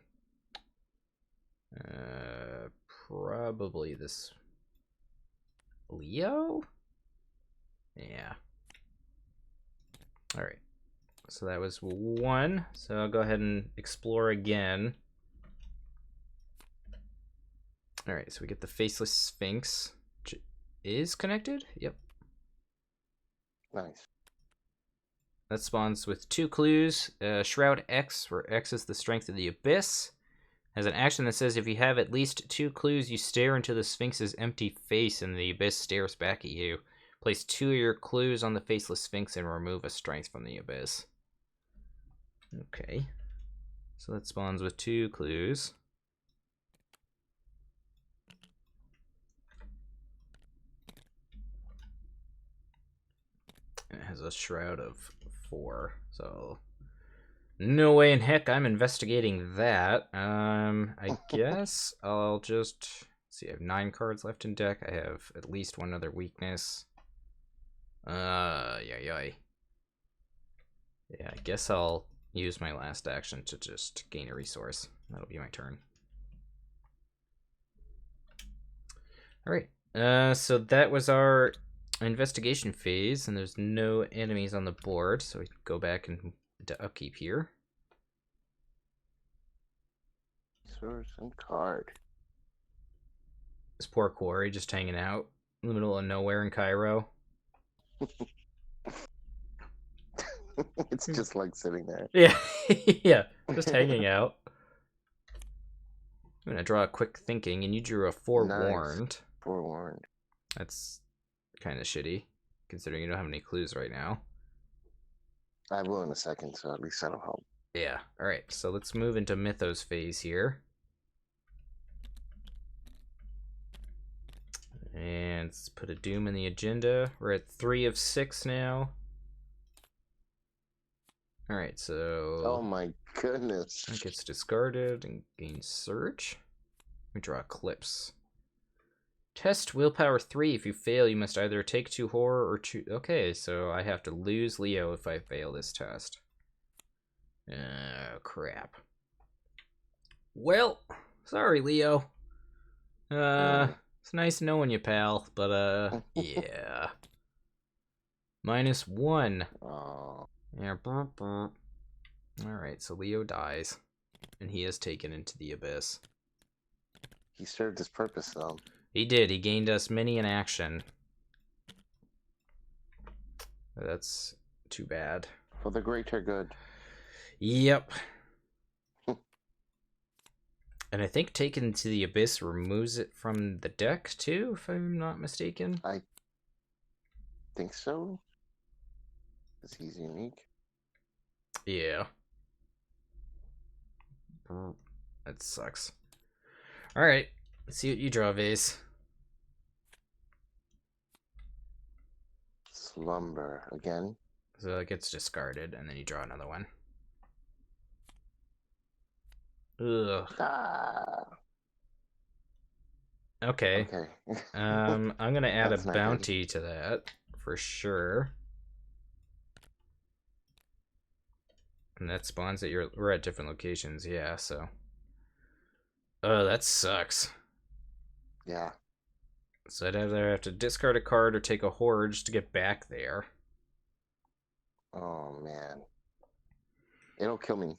probably this Leo? Yeah. Alright. So that was 1. So I'll go ahead and explore again. Alright, so we get the Faceless Sphinx, which is connected? Yep. Nice. That spawns with 2 clues. Shroud X, where X is the strength of the abyss. Has an action that says if you have at least 2 clues, you stare into the Sphinx's empty face and the abyss stares back at you. Place 2 of your clues on the Faceless Sphinx and remove a strength from the abyss. Okay. So that spawns with 2 clues. It has a shroud of 4, so no way in heck I'm investigating that. I guess I'll just see. I have 9 cards left in deck. I have at least 1 other weakness. Yeah, I guess I'll use my last action to just gain a resource. That'll be my turn. All right. So that was our investigation phase, and there's no enemies on the board, so we can go back into upkeep here. Source and card. This poor quarry just hanging out in the middle of nowhere in Cairo. It's just like sitting there. Yeah, yeah, just hanging out. I'm gonna draw a quick thinking, and you drew a forewarned. Nice. Forewarned. That's kind of shitty, considering you don't have any clues right now. I will in a second, so at least that'll help. Yeah, alright, so let's move into Mythos Phase here. And let's put a Doom in the agenda. We're at 3 of 6 now. Alright, so... Oh my goodness. It gets discarded and gains Search. Let me draw Eclipse. Test willpower 3. If you fail, you must either take 2 horror or choose... Okay, so I have to lose Leo if I fail this test. Oh, crap. Well, sorry, Leo. It's nice knowing you, pal, but, yeah. -1. Oh. Yeah, Alright, so Leo dies. And he is taken into the abyss. He served his purpose, though. He did. He gained us many an action. That's too bad. For the greater good. Yep. And I think Taken to the Abyss removes it from the deck too, if I'm not mistaken. I think so. Because he's unique. Yeah. That sucks. Alright, let's see what you draw, Vase. Slumber again. So it gets discarded, and then you draw another one. Ugh. Ah. Okay. Okay. I'm gonna add a That's not bounty to that for sure. And that spawns at we're at different locations, yeah, so. Oh, that sucks. Yeah. So I'd either have to discard a card or take a horde to get back there. Oh man. It'll kill me.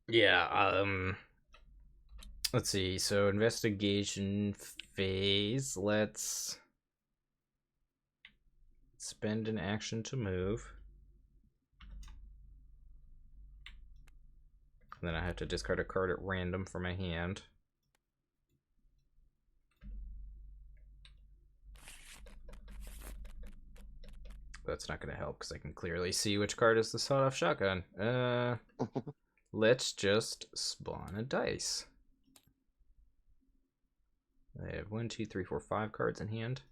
Yeah, let's see, so investigation phase, let's spend an action to move. And then I have to discard a card at random from my hand. That's not going to help because I can clearly see which card is the sawed-off shotgun. Let's just spawn a dice. I have 1, 2, 3, 4, 5 cards in hand.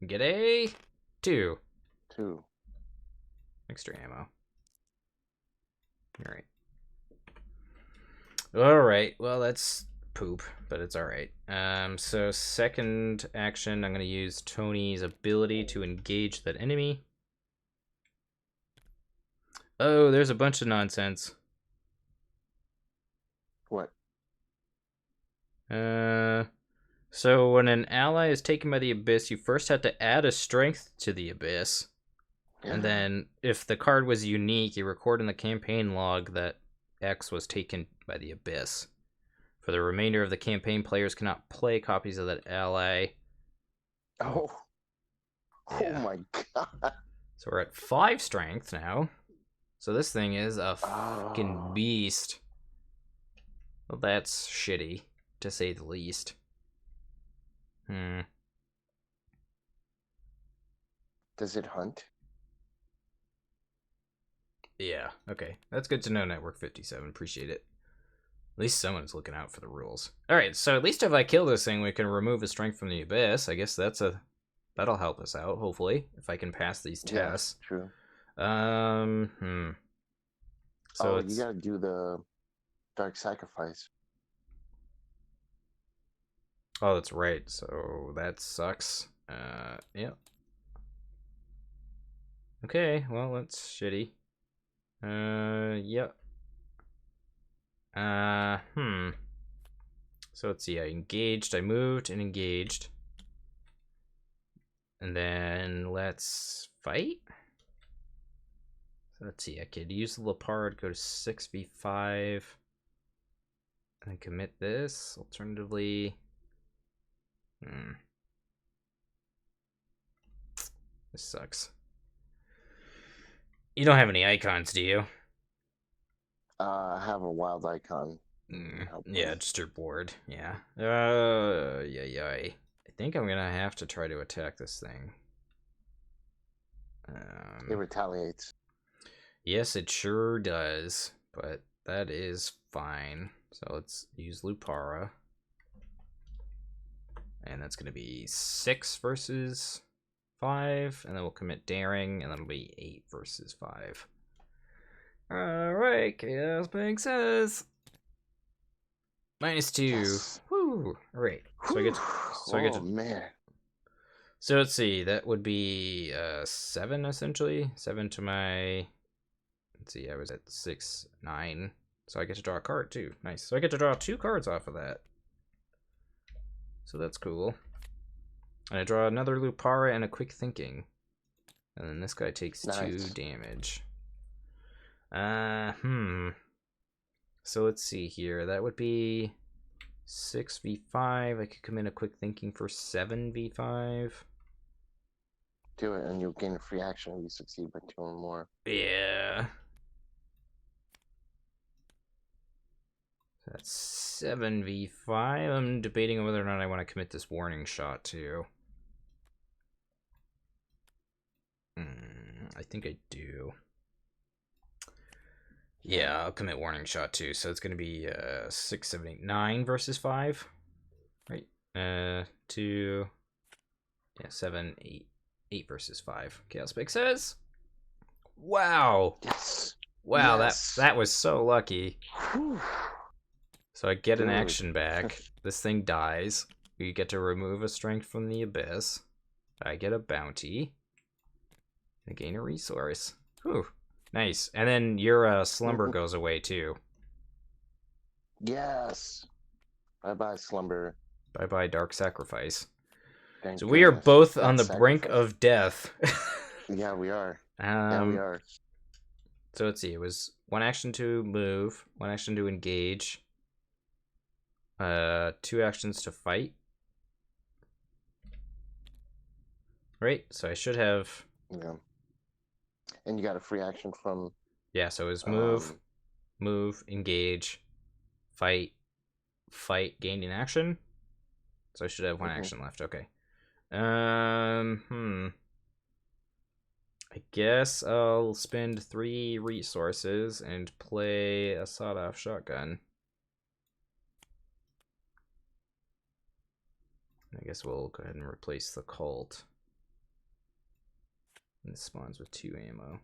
Get a 2. 2. Extra ammo. Alright. Alright, well that's poop, but it's alright. So second action, I'm going to use Tony's ability to engage that enemy. Oh, there's a bunch of nonsense. What? So when an ally is taken by the Abyss, you first have to add a strength to the Abyss. And then if the card was unique, you record in the campaign log that X was taken by the Abyss. For the remainder of the campaign, players cannot play copies of that ally. Oh. Yeah. Oh my god. So we're at 5 strength now. So this thing is a fucking beast. Well, that's shitty, to say the least. Does it hunt? Yeah, okay. That's good to know, Network 57. Appreciate it. At least someone's looking out for the rules. Alright, so at least if I kill this thing, we can remove a strength from the Abyss. I guess that'll help us out, hopefully, if I can pass these tests. Yeah, true. So you gotta do the Dark Sacrifice. Oh, that's right. So that sucks. Yeah. Okay, well, that's shitty. Yep. So let's see, I engaged, I moved, and engaged. And then let's fight. So let's see, I could use the Lepard, go to 6v5. And commit this, alternatively. This sucks. You don't have any icons, do you? I have a wild icon. Yeah, just your board. Yeah. I think I'm gonna have to try to attack this thing. It retaliates. Yes, it sure does, but that is fine. So let's use Lupara. And that's gonna be 6 versus 5, and then we'll commit Daring, and then it'll be 8 versus 5. Alright, Chaos Bank says -2. Yes. Woo! Alright. So man. So let's see, that would be 7 essentially. 7 to my, let's see, I was at 6, 9. So I get to draw a card too. Nice. So I get to draw 2 cards off of that. So that's cool. And I draw another Lupara and a Quick Thinking. And then this guy takes 2 damage. So let's see here. That would be 6v5. I could come in a quick thinking for 7v5. Do it, and you'll gain a free action if you succeed by 2 or more. Yeah. That's 7v5. I'm debating whether or not I want to commit this warning shot too. I think I do. Yeah, I'll commit warning shot too. So it's going to be 6, 7, 8, 9 versus 5. Right? 2, 7, 8, 8 versus 5. Chaos Pick says. Wow. Yes. Wow, yes. that was so lucky. Whew. So I get an action back. This thing dies. We get to remove a strength from the abyss. I get a bounty. I gain a resource. Whew. Nice. And then your slumber goes away too. Yes. Bye-bye, Slumber. Bye-bye, Dark Sacrifice. Thank So we are goodness. both That on the brink sacrifice. of death. Yeah, we are. Yeah, we are. So let's see. It was 1 action to move, 1 action to engage, 2 actions to fight. Right? So I should have... Yeah. And you got a free action from... Yeah, so it was move, engage, fight, gained an action. So I should have 1 action left. Okay. I guess I'll spend 3 resources and play a sawed-off shotgun. I guess we'll go ahead and replace the Colt. And it spawns with 2 ammo.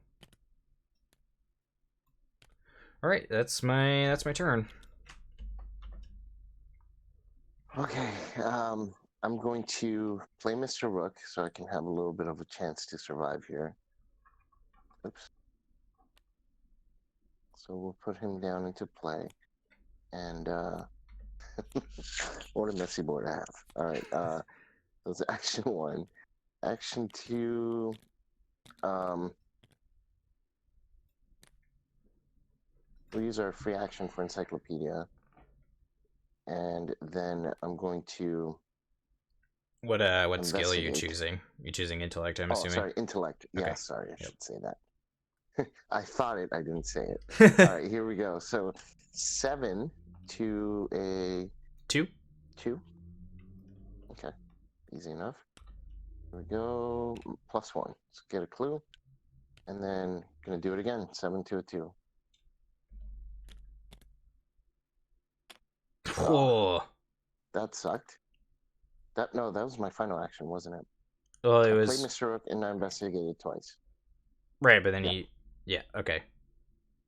All right, that's my turn. Okay, I'm going to play Mr. Rook so I can have a little bit of a chance to survive here. Oops. So we'll put him down into play. And, what a messy board I have. All right, so it's action 1. Action 2, we'll use our free action for Encyclopedia. And then I'm going to... What skill are you choosing? You're choosing intellect, I'm assuming? Oh, sorry, intellect. Okay. Yeah, sorry, I should say that. I thought it, I didn't say it. All right, here we go. So 7 to a... 2? 2. Okay, easy enough. Here we go, +1. Let's get a clue. And then gonna do it again, 7 to a 2. Oh. That sucked. No, that was my final action, wasn't it? Well, it was... I played Mr. Rook and I investigated twice. Right, but then Yeah, okay.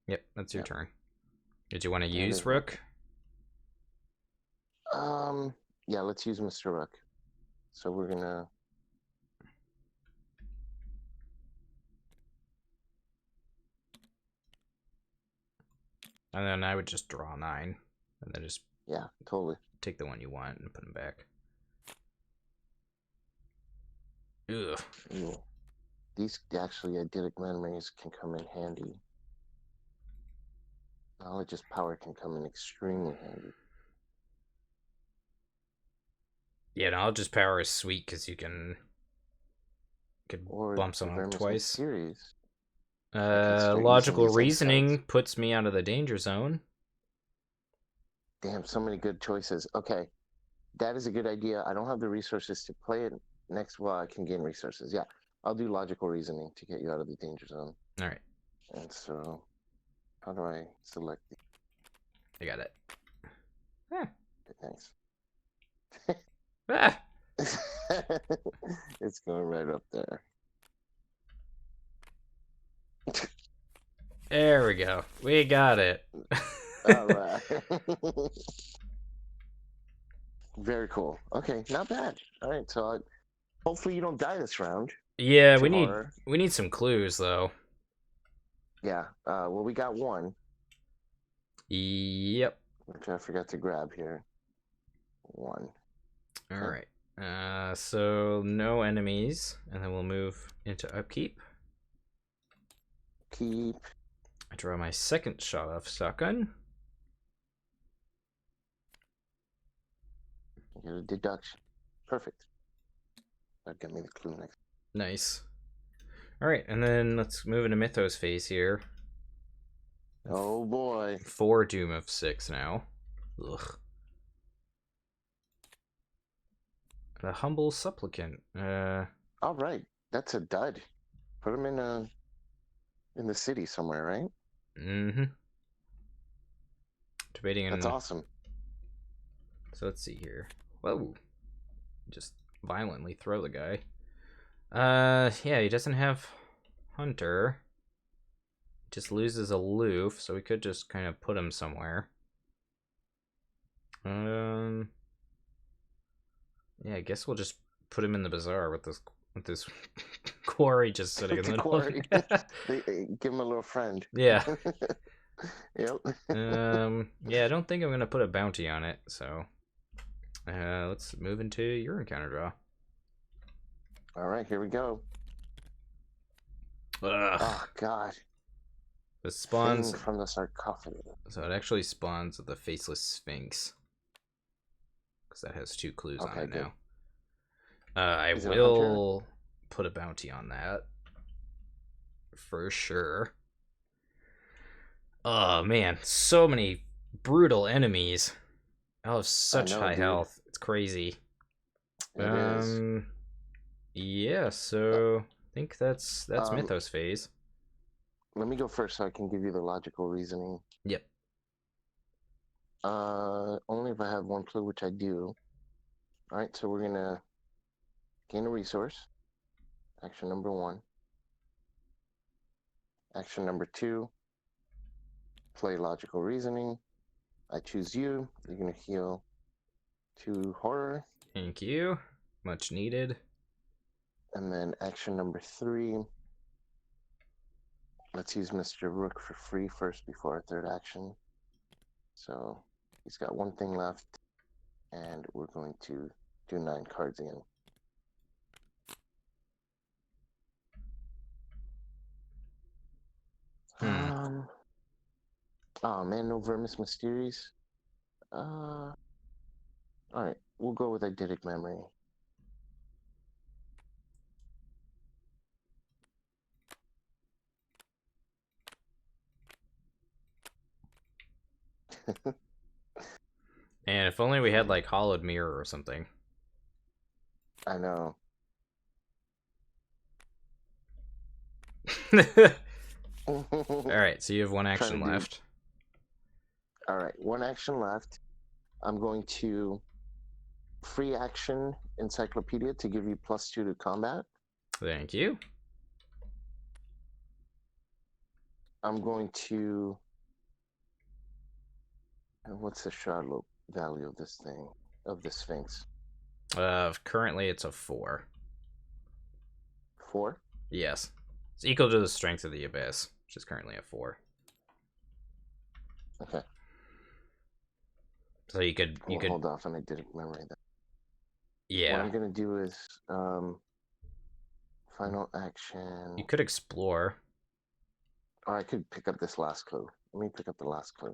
Yep, that's your turn. Did you want to use Rook? Yeah, let's use Mr. Rook. So we're gonna... And then I would just draw 9. And then just... Yeah, totally. Take the one you want and put them back. Ugh. Ew. These actually eidetic memories can come in handy. Knowledge's power can come in extremely handy. Yeah, knowledge's power is sweet because you can bump someone twice. Series. Logical reasoning puts me out of the danger zone. Damn, so many good choices. Okay, that is a good idea. I don't have the resources to play it next. Well, I can gain resources. Yeah, I'll do logical reasoning to get you out of the danger zone. All right. And so, how do I select the... I got it. Okay, thanks. Ah! It's going right up there. There we go. We got it. All right. Very cool. Okay, not bad. All right, so hopefully you don't die this round. Yeah, we need some clues though. Yeah. Well, we got 1. Yep. Which I forgot to grab here. 1. All right. So no enemies, and then we'll move into Upkeep. Keep. I draw my second shot off shotgun. Get a deduction. Perfect. That'll get me the clue next. Nice. Alright, and then let's move into Mythos Phase here. Oh boy. 4 Doom of 6 now. Ugh. The Humble Supplicant. All right. That's a dud. Put him in the city somewhere, right? Mm-hmm. Debating That's on... awesome. So let's see here. Whoa. Just violently throw the guy. Yeah, he doesn't have Hunter. Just loses Aloof, so we could just kind of put him somewhere. Yeah, I guess we'll just put him in the bazaar with this quarry just sitting in the middle. Quarry. Give him a little friend. Yeah. Yep. Yeah, I don't think I'm gonna put a bounty on it, so let's move into your encounter draw. All right, here we go. Ugh. Oh God. This spawns Thing from the sarcophagus. So it actually spawns the Faceless Sphinx, because that has 2 clues on it good. now. I Is it a will put a bounty on that for sure. Oh man, so many brutal enemies. I'll have such high health. It's crazy. It is. Yeah, so I think that's Mythos Phase. Let me go first so I can give you the logical reasoning. Yep. Only if I have 1 clue, which I do. All right, so we're gonna gain a resource. Action number 1. Action number 2. Play logical reasoning. I choose you. You're gonna heal 2 horror. Thank you. Much needed. And then action number 3. Let's use Mr. Rook for free first before our 3rd action. So he's got 1 thing left, and we're going to do 9 cards again. Oh man, no Vermis Mysteries. Alright, we'll go with Eidetic Memory. And if only we had like Hollowed Mirror or something. I know. Alright, so you have 1 action left. Alright, 1 action left. I'm going to free action Encyclopedia to give you +2 to combat. Thank you. I'm going to... What's the shard value of this thing? Of the Sphinx? Currently it's a 4. 4? Yes. It's equal to the strength of the Abyss, which is currently a 4. Okay. So you could hold off on Eidetic Memory then. Yeah. What I'm gonna do is final action. You could explore. Or I could pick up this last clue. Let me pick up the last clue.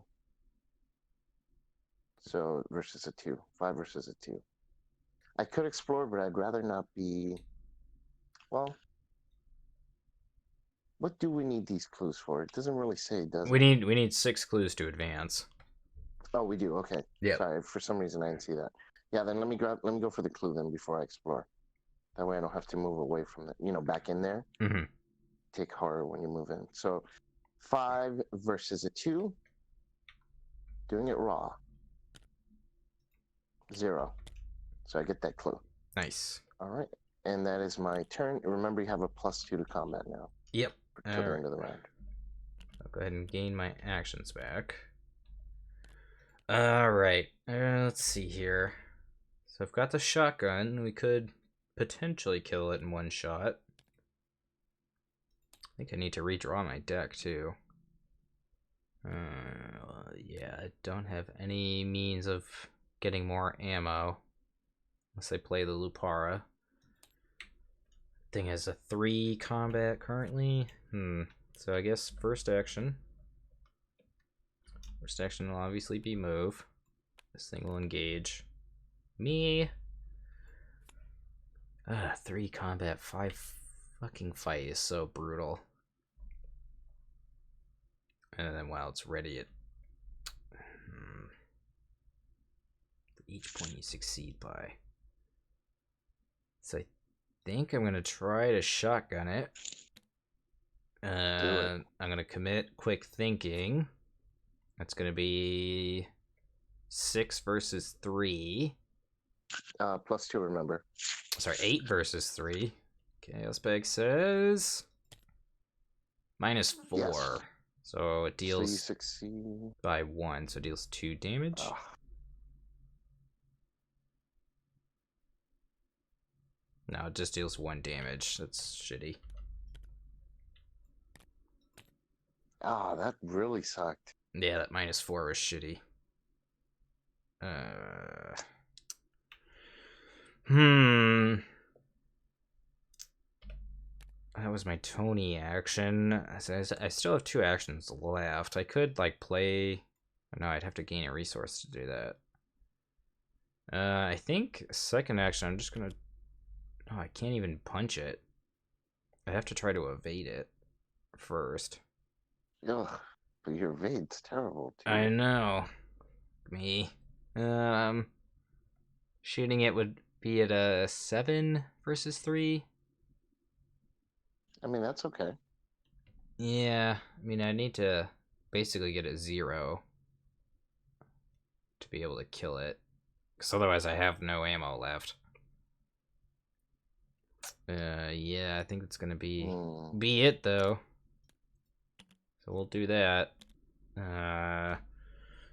So versus a 2. 5 versus a 2. I could explore, but I'd rather not be... Well... What do we need these clues for? It doesn't really say, does it? We need 6 clues to advance. Oh, we do. Okay. Yeah. Sorry, for some reason I didn't see that. Yeah, then let me go for the clue then before I explore. That way I don't have to move away from the, back in there. Mm-hmm. Take horror when you move in. So 5 versus a 2. Doing it raw. 0. So I get that clue. Nice. All right. And that is my turn. Remember, you have a +2 to combat now. Yep. Till the end of the round. I'll go ahead and gain my actions back. Alright. Let's see here. So I've got the shotgun. We could potentially kill it in 1 shot. I think I need to redraw my deck, too. Yeah, I don't have any means of getting more ammo. Unless I play the Lupara. Thing has a 3 combat currently. So I guess first action. First action will obviously be move. This thing will engage. Me. 3 combat, 5 fucking fight is so brutal. And then while it's ready, it... For each point you succeed by. So I think I'm going to try to shotgun it. Do it. I'm going to commit quick thinking. That's going to be 6 versus 3. +2, remember. Sorry, 8 versus 3. Chaos Bag says... -4. Yes. So it deals So you succeed by 1, so it deals 2 damage. No, it just deals 1 damage. That's shitty. That really sucked. Yeah, that -4 was shitty. That was my Tony action. I still have 2 actions left. I could, like, play... No, I'd have to gain a resource to do that. I think second action, I'm just gonna... No, I can't even punch it. I have to try to evade it first. Ugh, but your evade's terrible, too. I know. Me. Shooting it would be at a 7 versus 3. I mean, that's okay. Yeah, I mean, I need to basically get a 0 to be able to kill it. Because otherwise I have no ammo left. Yeah, I think it's gonna be it, though. So we'll do that.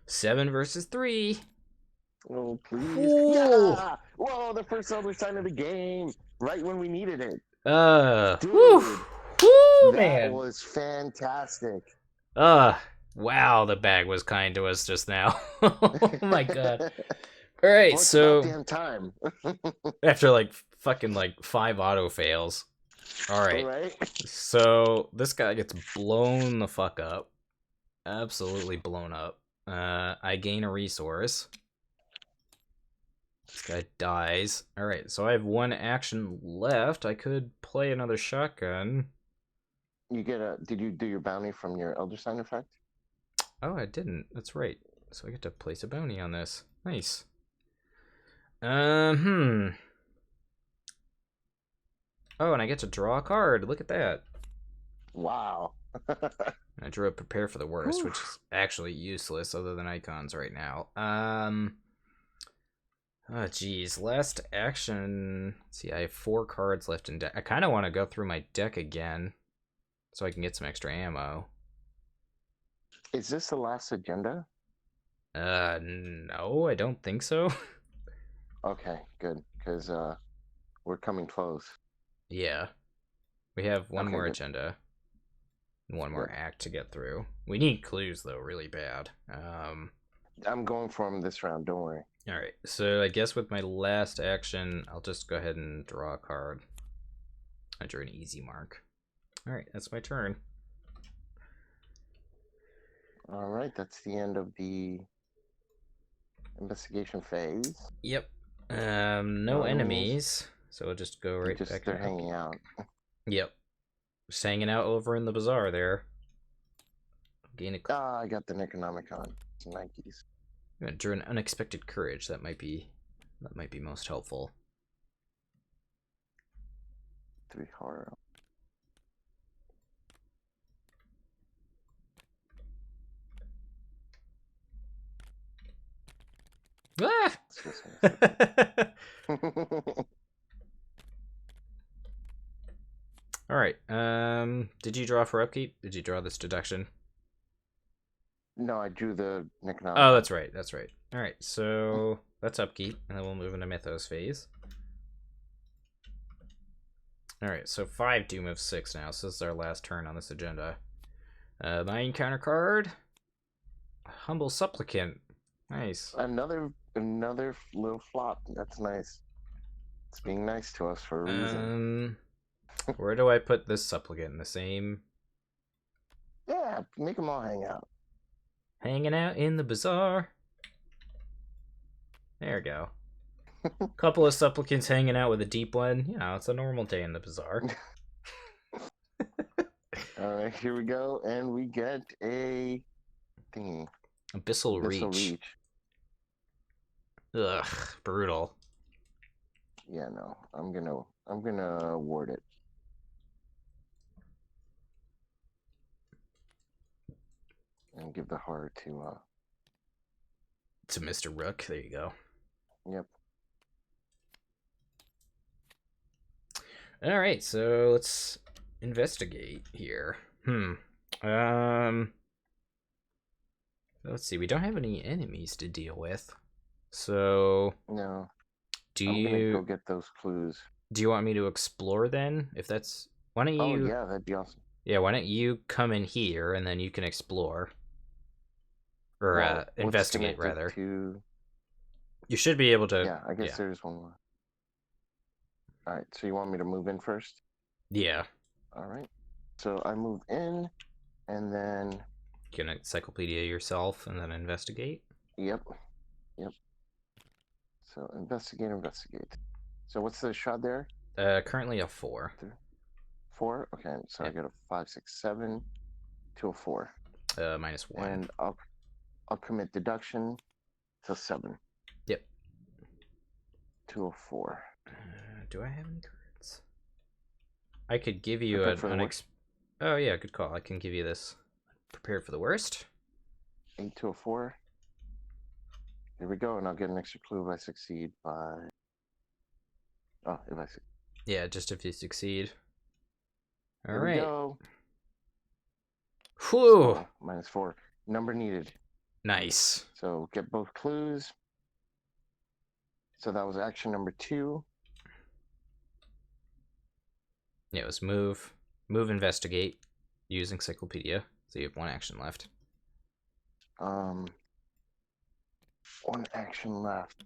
7 versus 3. Oh, please. Ooh. Yeah! Whoa, the first other sign of the game! Right when we needed it. Dude, whew, man. That was fantastic. Wow, the bag was kind to us just now. Oh my god. Alright, Well, so... damn time. After, like, fucking, like, 5 auto fails. Alright. Right? So, this guy gets blown the fuck up. Absolutely blown up. I gain a resource. This guy dies. Alright, so I have 1 action left. I could play another shotgun. You get a... Did you do your bounty from your Elder Sign effect? Oh, I didn't. That's right. So I get to place a bounty on this. Nice. Oh, and I get to draw a card. Look at that. Wow. I drew a Prepare for the Worst, which is actually useless other than icons right now. Oh, geez. Last action. Let's see, I have 4 cards left in deck. I kind of want to go through my deck again so I can get some extra ammo. Is this the last agenda? No, I don't think so. Okay, good. Because we're coming close. Yeah. We have one more good. agenda. And 1 more act to get through. We need clues, though, really bad. I'm going for him this round, don't worry. Alright, so I guess with my last action, I'll just go ahead and draw a card. I drew an easy mark. Alright, that's my turn. Alright, that's the end of the investigation phase. Yep. No enemies, so we'll just go right back. They're hanging out. Yep. Just hanging out over in the bazaar there. Gain a... I got the Necronomicon. Some Nikes. Drew an unexpected courage. That might be most helpful. 3 horror. Ah! All right. Did you draw for upkeep? Did you draw this deduction? No, I drew the Necronomicon. Oh, that's right. That's right. All right. So that's upkeep, and then we'll move into Mythos Phase. All right. So 5 Doom of 6 now. So this is our last turn on this agenda. My encounter card. Humble Supplicant. Nice. Another little flop. That's nice. It's being nice to us for a reason. Where do I put this supplicant? In the same? Yeah, make them all hang out. Hanging out in the bazaar. There we go. Couple of supplicants hanging out with a deep one. You know, it's a normal day in the bazaar. All right, here we go, and we get a thingy. Abyssal Abyssal Reach. Reach. Ugh, brutal. Yeah, no, I'm gonna award it. And give the heart To Mr. Rook. There you go. Yep. All right, so let's investigate here. Let's see. We don't have any enemies to deal with. So No. I'm gonna go get those clues. Do you want me to explore then? If that's why don't you? Oh yeah, that'd be awesome. Yeah, why don't you come in here and then you can explore or investigate rather. To... You should be able to. Yeah, I guess there's one more. All right, so you want me to move in first? Yeah. All right. So I move in, and then you can encyclopedia yourself and then investigate. Yep. So investigate. So what's the shot there? Currently a 4. 4. Okay, so I got a 5, 6, 7 to a 4. -1. And I'll commit deduction to 7. Yep. To a 4. Do I have any cards? I could give you Oh yeah, good call. I can give you this. Prepared for the worst. 8 to a 4. Here we go, and I'll get an extra clue if I succeed by... Oh, if I succeed. Yeah, just if you succeed. All Here right. we go. Whew. So, -4. Number needed. Nice. So get both clues. So that was action number 2. Yeah, it was move, investigate, use encyclopedia. So you have 1 action left. 1 action left.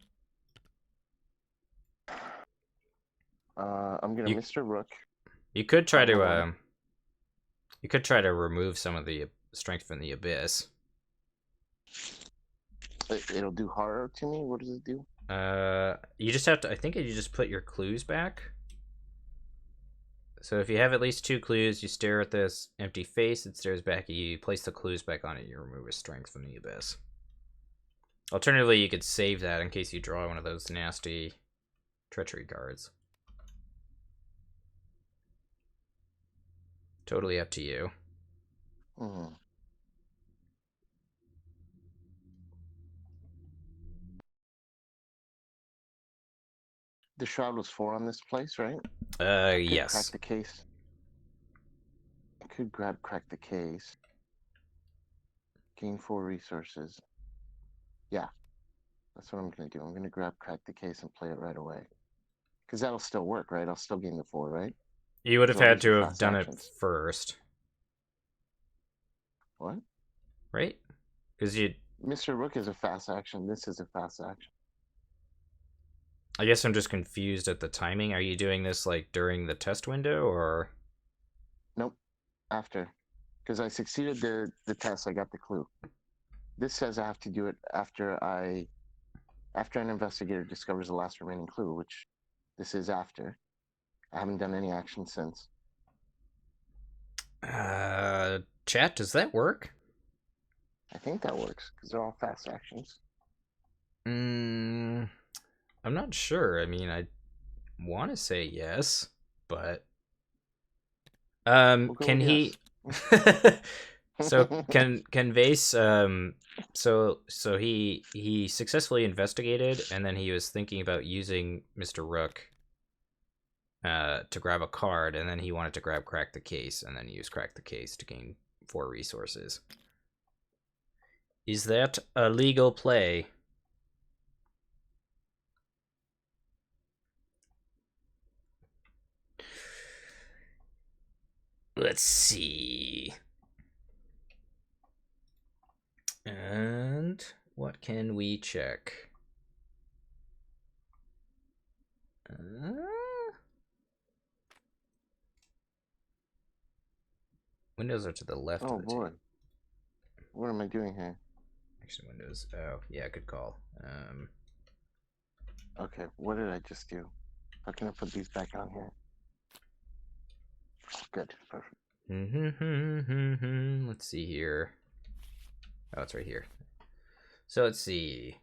I'm gonna Mr. Rook. You could try to you could try to remove some of the strength from the abyss. It'll do horror to me. What does it do? You just have to. I think you just put your clues back. So if you have at least 2 clues, you stare at this empty face. It stares back at you. You place the clues back on it. You remove a strength from the abyss. Alternatively, you could save that in case you draw one of those nasty treachery cards. Totally up to you. The shroud was 4 on this place, right? Yes. Crack the case. I could crack the case. Gain 4 resources. Yeah. That's what I'm going to do. I'm going to crack the case and play it right away. Because that'll still work, right? I'll still gain the 4, right? You would have had to have done it first. What? Right? Because you... Mr. Rook is a fast action. This is a fast action. I guess I'm just confused at the timing. Are you doing this, like, during the test window, or...? Nope. After. Because I succeeded the test, I got the clue. This says I have to do it after an investigator discovers the last remaining clue, which this is after. I haven't done any action since. Chat, does that work? I think that works, because they're all fast actions. I'm not sure. I mean, I want to say yes, but... can he... So can Vase so he successfully investigated, and then he was thinking about using Mr. Rook to grab a card, and then he wanted to grab Crack the Case, and then use Crack the Case to gain 4 resources. Is that a legal play? Let's see. And what can we check? Windows are to the left. Oh of the boy. What am I doing here? Action windows. Oh, yeah, good call. Okay, what did I just do? How can I put these back on here? Good, perfect. Let's see here. Oh, it's right here. So let's see.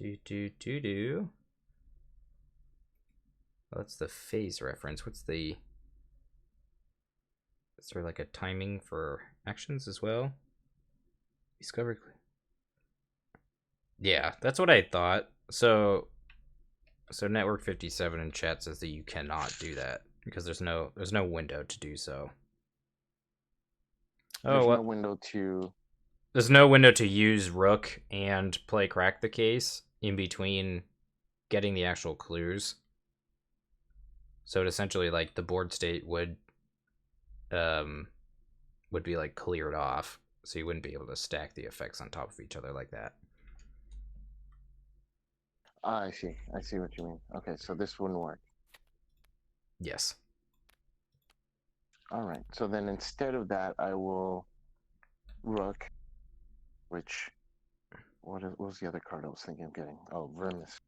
Do. That's the phase reference. What's the... Is there like a timing for actions as well? Discover... Yeah, that's what I thought. So Network 57 in chat says that you cannot do that because there's no window to do so. There's no window to... There's no window to use Rook and play Crack the Case in between getting the actual clues. So it essentially, like, the board state would be like cleared off, so you wouldn't be able to stack the effects on top of each other like that. I see what you mean. Okay, so this wouldn't work. Yes. All right, so then instead of that, I will Rook, which... What was the other card I was thinking of getting? Oh, Vermis.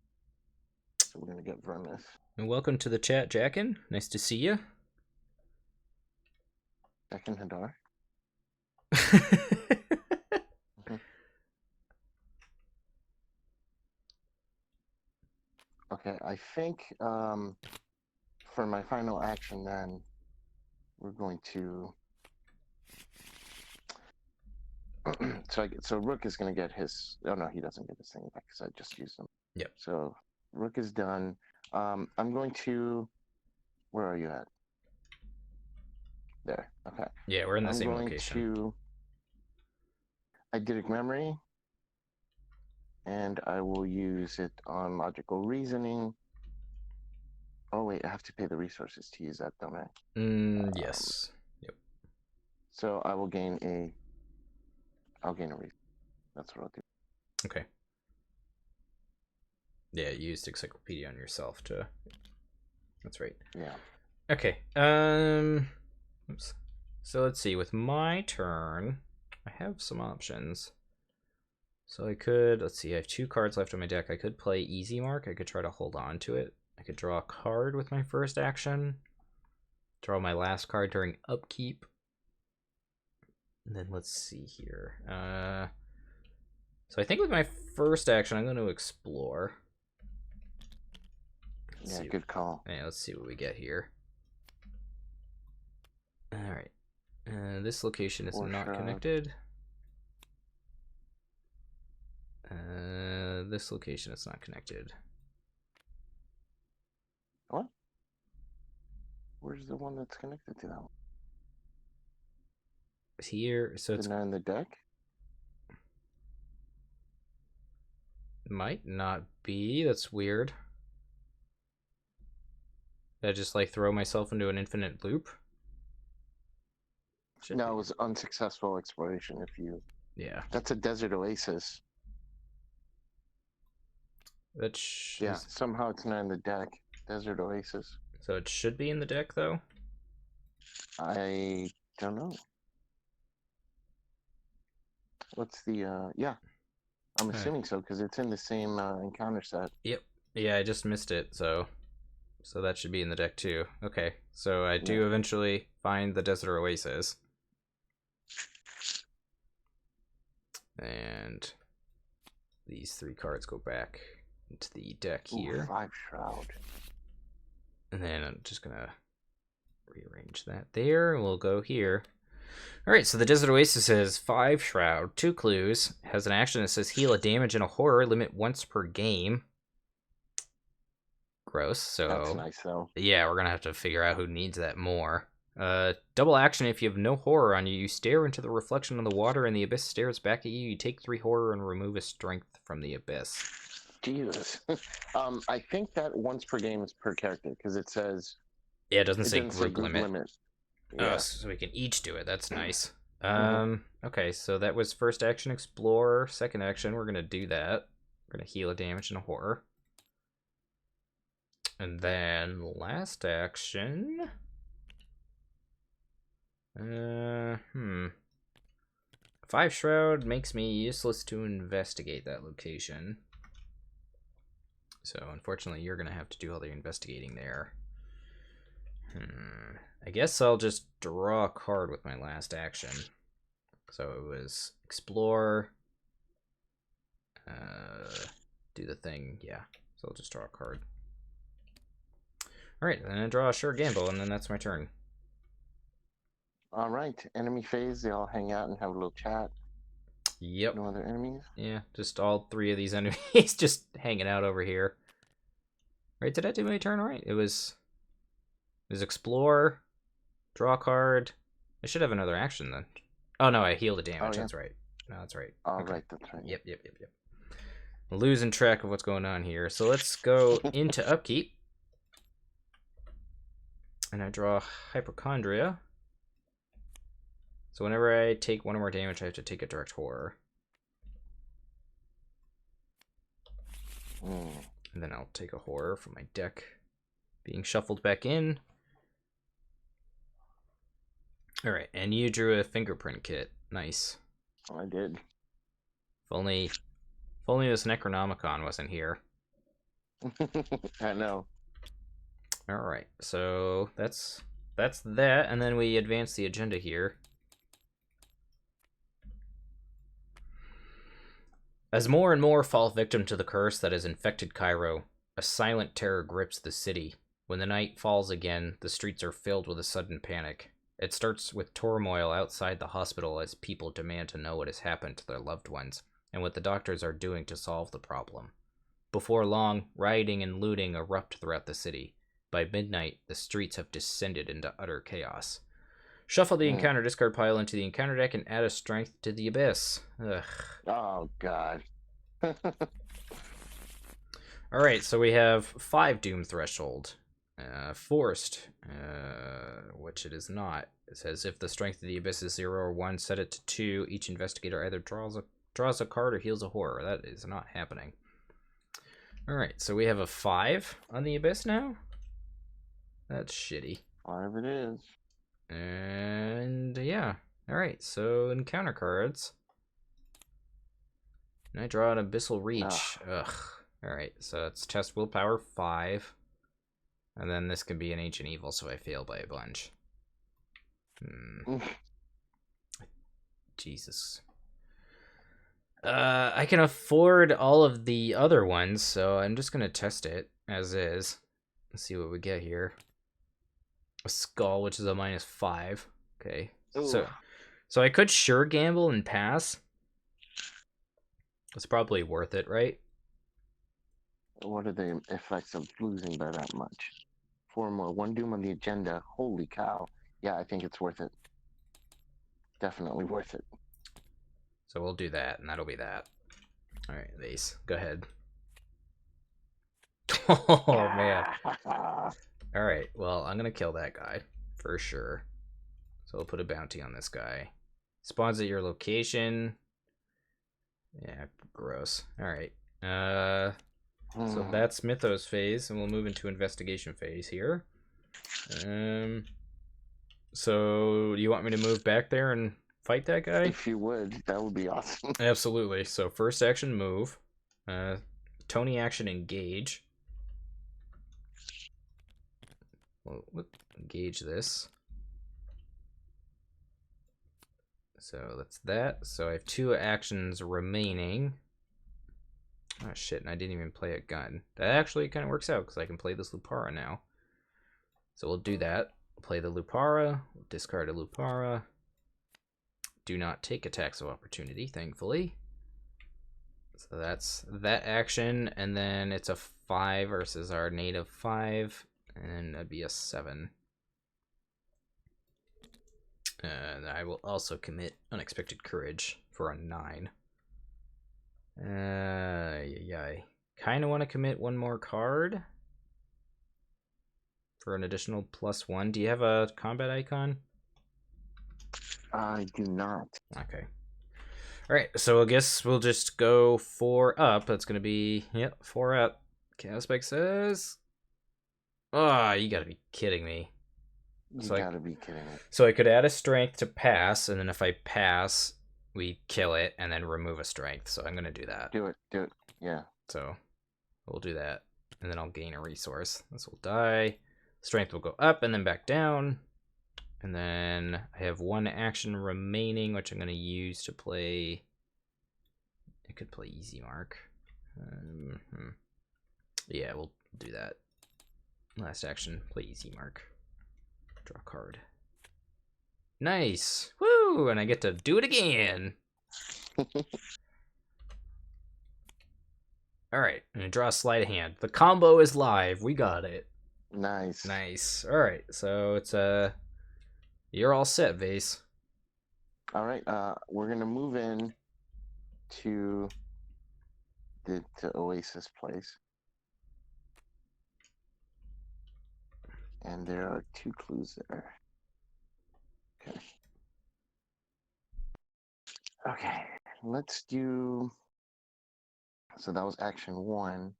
So we're going to get Vermis. And welcome to the chat, Jackin. Nice to see you. Second Hadar. Okay, I think for my final action then, we're going to... so Rook is going to get his... Oh, no, he doesn't get his thing back because I just used him. Yep. So Rook is done. I'm going to... Where are you at? There, okay. Yeah, we're in the same location. Eidetic Memory, and I will use it on Logical Reasoning. Oh wait, I have to pay the resources to use that, don't I? Yes. Yep. So I will gain a... I'll gain a reason. That's what I'll do. Okay. Yeah, you used Encyclopedia on yourself to... That's right. Yeah. Okay. Oops. So let's see. With my turn, I have some options. So I could... Let's see. I have 2 cards left on my deck. I could play Easy Mark. I could try to hold on to it. I could draw a card with my first action. Draw my last card during Upkeep. And then let's see here. So I think with my first action, I'm going to explore. Yeah, good call. Yeah, let's see what we get here. Alright. This location is not connected. This location is not connected. What? Where's the one that's connected to that one? Here, so it's not in the deck? Might not be. That's weird. Did I just like throw myself into an infinite loop? No, it was unsuccessful exploration. If you... Yeah. That's a desert oasis. Yeah, somehow it's not in the deck. Desert oasis. So it should be in the deck, though? I don't know. What's the... Yeah. I'm assuming so, because it's in the same encounter set. Yep. Yeah, I just missed it, so that should be in the deck, too. Okay, so I do eventually find the desert oasis. And these 3 cards go back into the deck here. 5 Shroud. And then I'm just gonna rearrange that there. We'll go here. Alright, so the Desert Oasis has 5 Shroud, 2 clues, has an action that says heal a damage and a horror, limit once per game. Gross. So that's nice, though. Yeah, we're gonna have to figure out who needs that more. Double action, if you have no horror on you, you stare into the reflection of the water and the abyss stares back at you. You take 3 horror and remove a strength from the abyss. Jesus. I think that once per game is per character, because it says... Yeah, it doesn't say group limit. Yeah. Oh, so we can each do it. That's nice. Okay, so that was first action, explore. Second action, we're gonna do that. We're gonna heal a damage and a horror. And then last action... 5 Shroud makes me useless to investigate that location. So, unfortunately, you're going to have to do all the investigating there. I guess I'll just draw a card with my last action. So it was explore, do the thing, yeah. So I'll just draw a card. Alright, then I draw a sure gamble, and then that's my turn. Alright, enemy phase, they all hang out and have a little chat. Yep. No other enemies? Yeah, just all 3 of these enemies just hanging out over here. Right, did I do my turn right? It was explore, draw a card. I should have another action then. Oh no, I heal the damage, that's right. No, that's right. Alright, that's right. Yep. I'm losing track of what's going on here. So let's go into Upkeep. And I draw Hypochondria. So whenever I take 1 or more damage, I have to take a direct horror. And then I'll take a horror from my deck being shuffled back in. Alright, and you drew a fingerprint kit. Nice. I did. If only this Necronomicon wasn't here. I know. Alright, so that's that, and then we advance the agenda here. As more and more fall victim to the curse that has infected Cairo, a silent terror grips the city. When the night falls again, the streets are filled with a sudden panic. It starts with turmoil outside the hospital as people demand to know what has happened to their loved ones, and what the doctors are doing to solve the problem. Before long, rioting and looting erupt throughout the city. By midnight, the streets have descended into utter chaos. Shuffle the encounter discard pile into the encounter deck and add a strength to the abyss. Ugh. Oh, God. Alright, so we have 5 Doom Threshold. Forced, which it is not. It says if the strength of the abyss is 0 or 1, set it to 2. Each investigator either draws a card or heals a horror. That is not happening. Alright, so we have a 5 on the abyss now. That's shitty. 5 it is. And yeah. Alright, so encounter cards. And I draw an Abyssal Reach. Ugh. Alright, so it's test willpower 5. And then this can be an Ancient Evil, so I fail by a bunch. Jesus. I can afford all of the other ones, so I'm just going to test it as is. Let's see what we get here. A Skull, which is a -5. Okay. Ooh. So I could sure gamble and pass. It's probably worth it, right? What are the effects of losing by that much? 4 more. 1 Doom on the agenda. Holy cow. Yeah, I think it's worth it. Definitely worth it. So we'll do that, and that'll be that. Alright, Ace, go ahead. Oh, man. Alright, well, I'm gonna kill that guy, for sure. So we'll put a bounty on this guy. Spawns at your location. Yeah, gross. Alright. So that's Mythos Phase, and we'll move into Investigation Phase here. So you want me to move back there and fight that guy? If you would, that would be awesome. Absolutely. So first action, move. Tony action, engage. Well, engage this. So that's that. So I have 2 actions remaining. Oh shit, and I didn't even play a gun. That actually kind of works out because I can play this Lupara now. So we'll do that. We'll play the Lupara. We'll discard a Lupara. Do not take attacks of opportunity, thankfully. So that's that action, and then it's a 5 versus our native 5, and that'd be a 7. And I will also commit Unexpected Courage for a 9. Yeah, I kind of want to commit 1 more card for an additional +1. Do you have a combat icon? I do not. Okay. Alright, so I guess we'll just go 4 up. That's going to be, yep, 4 up. Chaos Spike says... Oh, you gotta be kidding me. You gotta be kidding me. So I could add a strength to pass, and then if I pass, we kill it and then remove a strength. So I'm gonna do that. Do it. Yeah. So we'll do that, and then I'll gain a resource. This will die. Strength will go up and then back down. And then I have one action remaining, which I'm going to use to play. I could play Easy Mark. Yeah, we'll do that. Last action, play Easy Mark. Draw a card. Nice! Woo! And I get to do it again! Alright, I'm going to draw a sleight of hand. The combo is live. We got it. Nice. Nice. Alright, so it's you're all set, Vase. All right, we're gonna move in to the Oasis place, and there are 2 clues there. Okay. Okay, let's do. So that was action 1.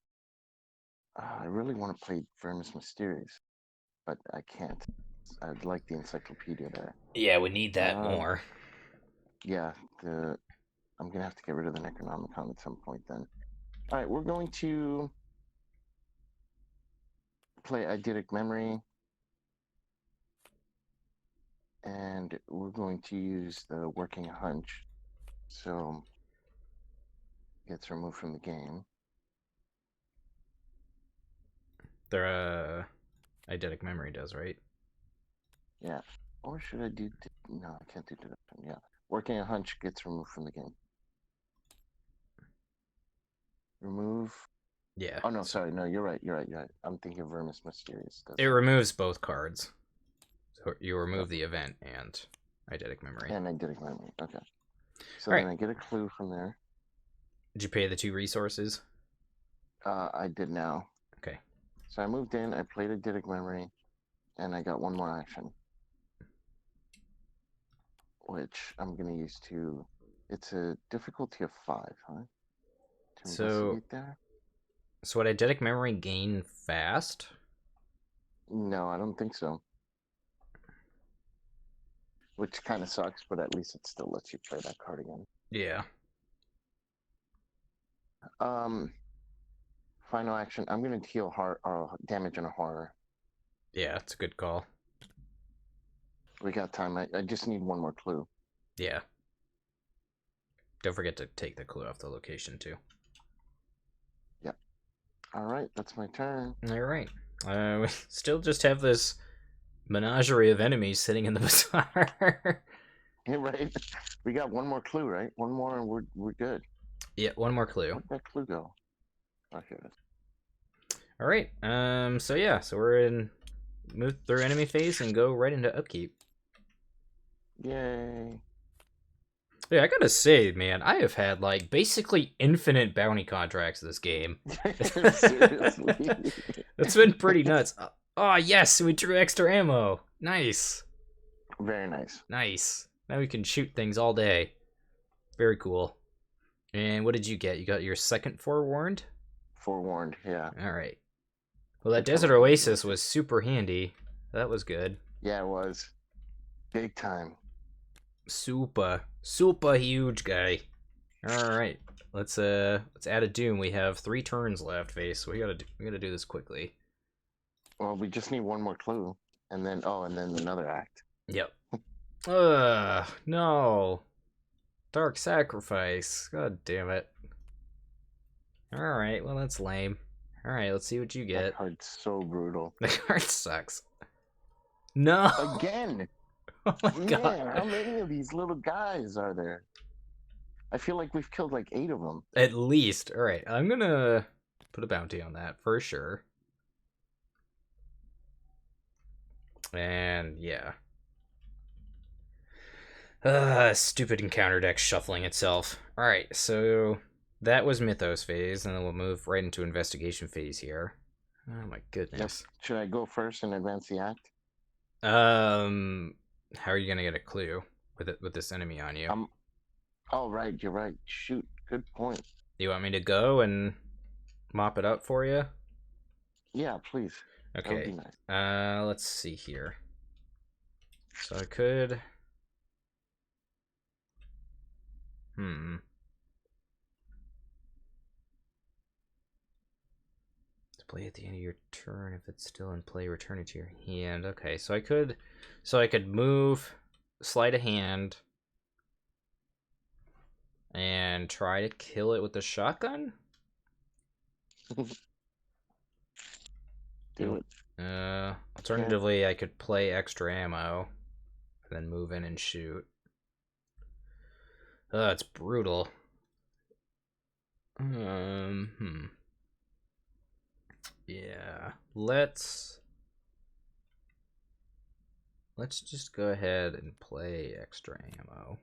I really want to play Vermis Mysterious, but I can't. I'd like the encyclopedia there. Yeah, we need that more. Yeah, I'm gonna have to get rid of the Necronomicon at some point then. All right, we're going to play Eidetic Memory, and we're going to use the Working Hunch, so it gets removed from the game. Their Eidetic Memory does, right? Yeah. Or should I do... No, I can't do deduction. Yeah. Working a hunch gets removed from the game. Remove... Yeah. Oh, no, sorry. No, you're right. I'm thinking of Vermis Mysterious. It removes both cards. So you remove the event and Eidetic Memory. And Eidetic Memory. Okay. So All then I get a clue from there. Did you pay the 2 resources? I did now. Okay. So I moved in, I played Eidetic Memory, and I got 1 more action, which I'm going to use to... It's a difficulty of 5, huh? To investigate there? So would Eidetic Memory gain fast? No, I don't think so. Which kind of sucks, but at least it still lets you play that card again. Yeah. Final action. I'm going to heal damage on a horror. Yeah, it's a good call. We got time. I just need 1 more clue. Yeah. Don't forget to take the clue off the location, too. Yep. All right, that's my turn. All right. We still just have this menagerie of enemies sitting in the bazaar. Yeah, right. We got 1 more clue, right? 1 more and we're good. Yeah, 1 more clue. Where'd that clue go? Oh, here it is. All right. So we're move through enemy phase and go right into upkeep. Yay. Yeah, I gotta say, man, I have had like basically infinite bounty contracts this game. Seriously. It's been pretty nuts. Oh yes, we drew extra ammo. Nice. Very nice. Nice. Now we can shoot things all day. Very cool. And what did you get? You got your 2nd forewarned? Forewarned, yeah. All right. Well, that Desert Oasis was super handy. That was good. Yeah, it was. Big time. Super huge guy. All right. Let's add a doom. We have 3 turns left, Face. We gotta do this quickly. Well, we just need 1 more clue, and then another act. Yep. No. Dark Sacrifice. God damn it. Alright, well that's lame. Alright, let's see what you get. That card's so brutal. The card sucks. No! Again! Oh my god. Man, how many of these little guys are there? I feel like we've killed like 8 of them. At least. Alright, I'm gonna put a bounty on that for sure. And yeah. Stupid encounter deck shuffling itself. Alright, so that was Mythos Phase, and then we'll move right into Investigation Phase here. Oh my goodness. Yep. Should I go first and advance the act? How are you gonna get a clue with this enemy on you? Oh, right, you're right. Shoot, good point. You want me to go and mop it up for you? Yeah, please. Okay. That would be nice. Let's see here. So I could... Play at the end of your turn. If it's still in play, return it to your hand. Okay, so I could move, sleight of hand, and try to kill it with the shotgun. Do it. Alternatively, I could play extra ammo, and then move in and shoot. It's brutal. Yeah, let's just go ahead and play extra ammo.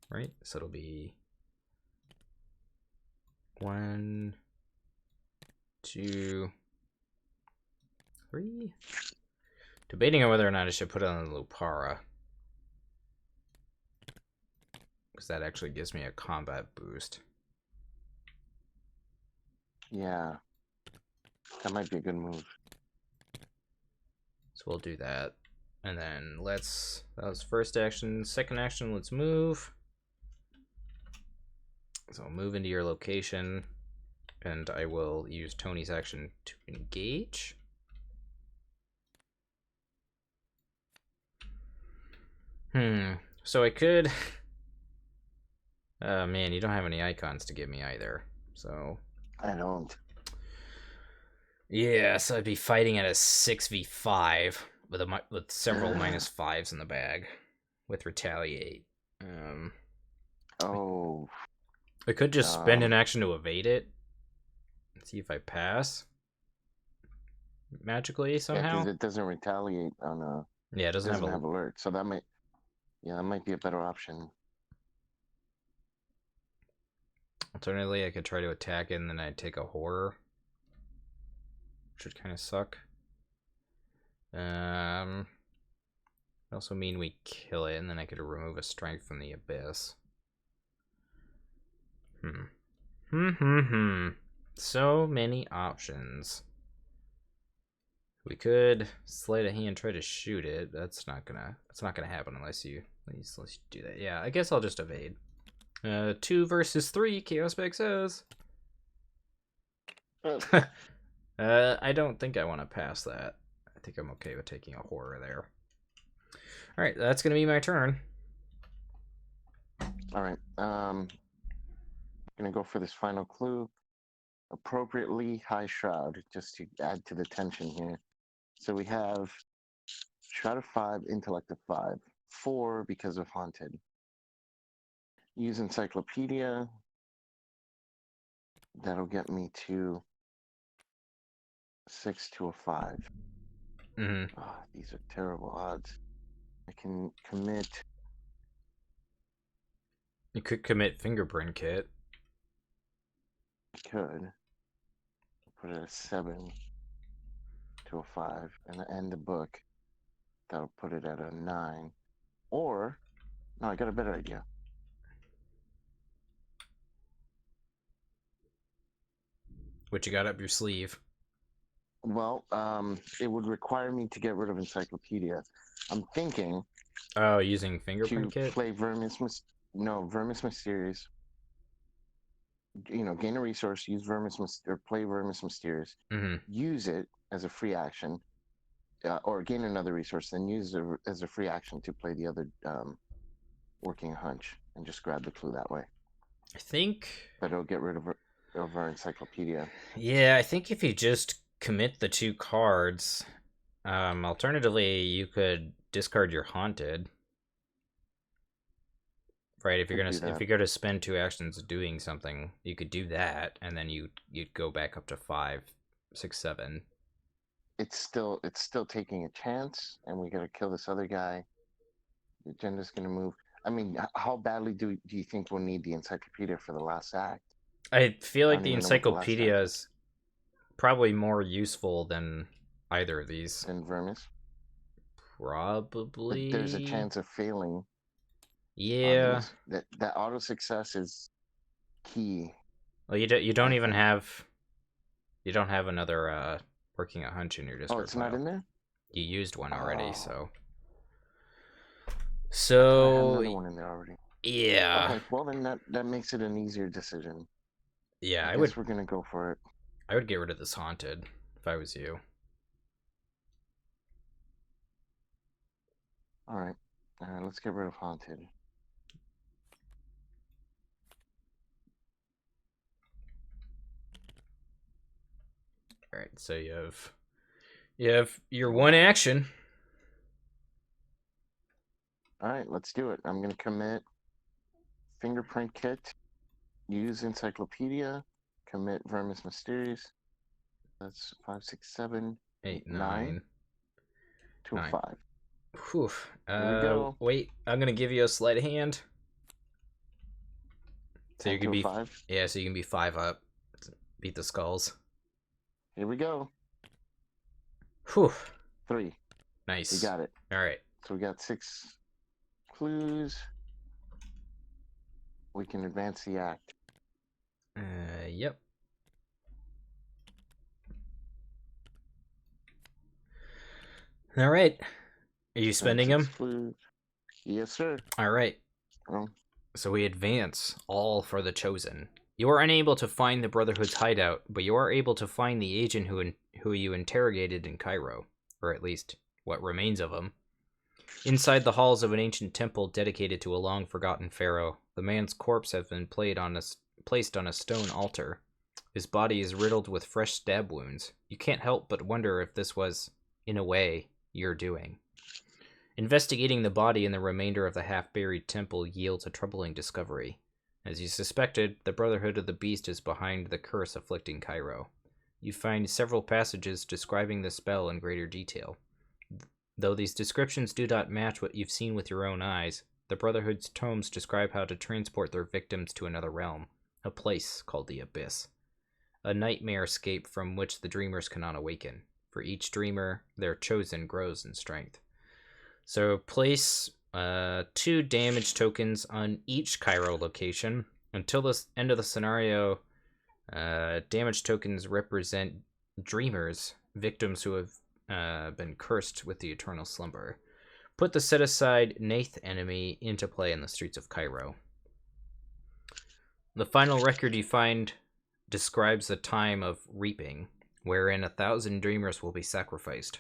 Right? So it'll be 1, 2, 3. Debating on whether or not I should put it on the Lupara, because that actually gives me a combat boost. Yeah. That might be a good move. So we'll do that. And then that was first action. Second action, let's move. So move into your location, and I will use Tony's action to engage. So I could... Oh man, you don't have any icons to give me either. So... I don't. Yeah, so I'd be fighting at a 6v5 with several -5s in the bag with retaliate. Oh. I could just spend an action to evade it. See if I pass magically somehow. Yeah, because it doesn't retaliate on a. Yeah, it doesn't have alert. So that might. Yeah, that might be a better option. Alternatively, I could try to attack it and then I'd take a horror, which would kind of suck. Also mean we kill it and then I could remove a strength from the abyss. So many options. We could sleight of hand, try to shoot it. That's not gonna happen unless you do that. Yeah, I guess I'll just evade. 2 versus 3, Chaos Bag says. I don't think I want to pass that. I think I'm okay with taking a horror there. Alright, that's gonna be my turn. Alright, gonna go for this final clue. Appropriately high shroud, just to add to the tension here. So we have shroud of 5, intellect of 5, 4 because of haunted. Use encyclopedia. That'll get me to 6 to a 5. Oh, these are terrible odds. I can commit. You could commit fingerprint kit. I could put it at 7 to a 5 and end the book. That'll put it at a 9. Or no, I got a better idea. What you got up your sleeve? Well, it would require me to get rid of encyclopedia. I'm thinking. Oh, using fingerprint kit? Play Vermis Mysterious. Gain a resource, use play Vermis Mysterious. Use it as a free action, or gain another resource, then use it as a free action to play the other working a hunch, and just grab the clue that way. I think. But it'll get rid of our encyclopedia. Yeah, I think if you just commit the 2 cards, alternatively you could discard your haunted. Right, if you're gonna spend 2 actions doing something, you could do that, and then you'd go back up to 5, 6, 7. It's still taking a chance, and we gotta kill this other guy. The agenda's gonna move. I mean, how badly do you think we'll need the encyclopedia for the last act? I feel like the encyclopedia is probably more useful than either of these. Than Vermis? Probably. But there's a chance of failing. Yeah. That auto success is key. Well, you don't even have. You don't have another working a hunch in your discard. Oh, it's not in there? You used one already, so. I had another one in there already. Yeah. Okay, well then that makes it an easier decision. Yeah, I I would guess we're gonna go for it. get rid of this haunted if I was you. All right, let's get rid of haunted. All right, so you have your one action. All right, let's do it. I'm gonna commit fingerprint kit, use encyclopedia, commit vermis mysterious. That's 5, 6, 7, 8, 9 9, to 9. 5. Whew. Here we go. Wait, I'm gonna give you a sleight of hand. So 10 you can to a be 5. yeah, so you can be 5 up. Beat the skulls. Here we go. Whew. 3. Nice. You got it. All right. So we got 6 clues. We can advance the act. Yep. All right. Are you spending them? Clues. Yes, sir. All right. Oh. So we advance, all for the chosen. You are unable to find the Brotherhood's hideout, but you are able to find the agent who you interrogated in Cairo, or at least what remains of him. Inside the halls of an ancient temple dedicated to a long-forgotten pharaoh, the man's corpse has been placed on a stone altar. His body is riddled with fresh stab wounds. You can't help but wonder if this was, in a way, your doing. Investigating the body and the remainder of the half-buried temple yields a troubling discovery. As you suspected, the Brotherhood of the Beast is behind the curse afflicting Cairo. You find several passages describing the spell in greater detail. Though these descriptions do not match what you've seen with your own eyes, the Brotherhood's tomes describe how to transport their victims to another realm, a place called the Abyss. A nightmare-scape from which the dreamers cannot awaken. For each dreamer, their chosen grows in strength. So place 2 damage tokens on each Cairo location. Until the end of the scenario, damage tokens represent dreamers, victims who have been cursed with the eternal slumber. Put the set-aside Nath enemy into play in the streets of Cairo. The final record you find describes a time of reaping, wherein 1,000 dreamers will be sacrificed.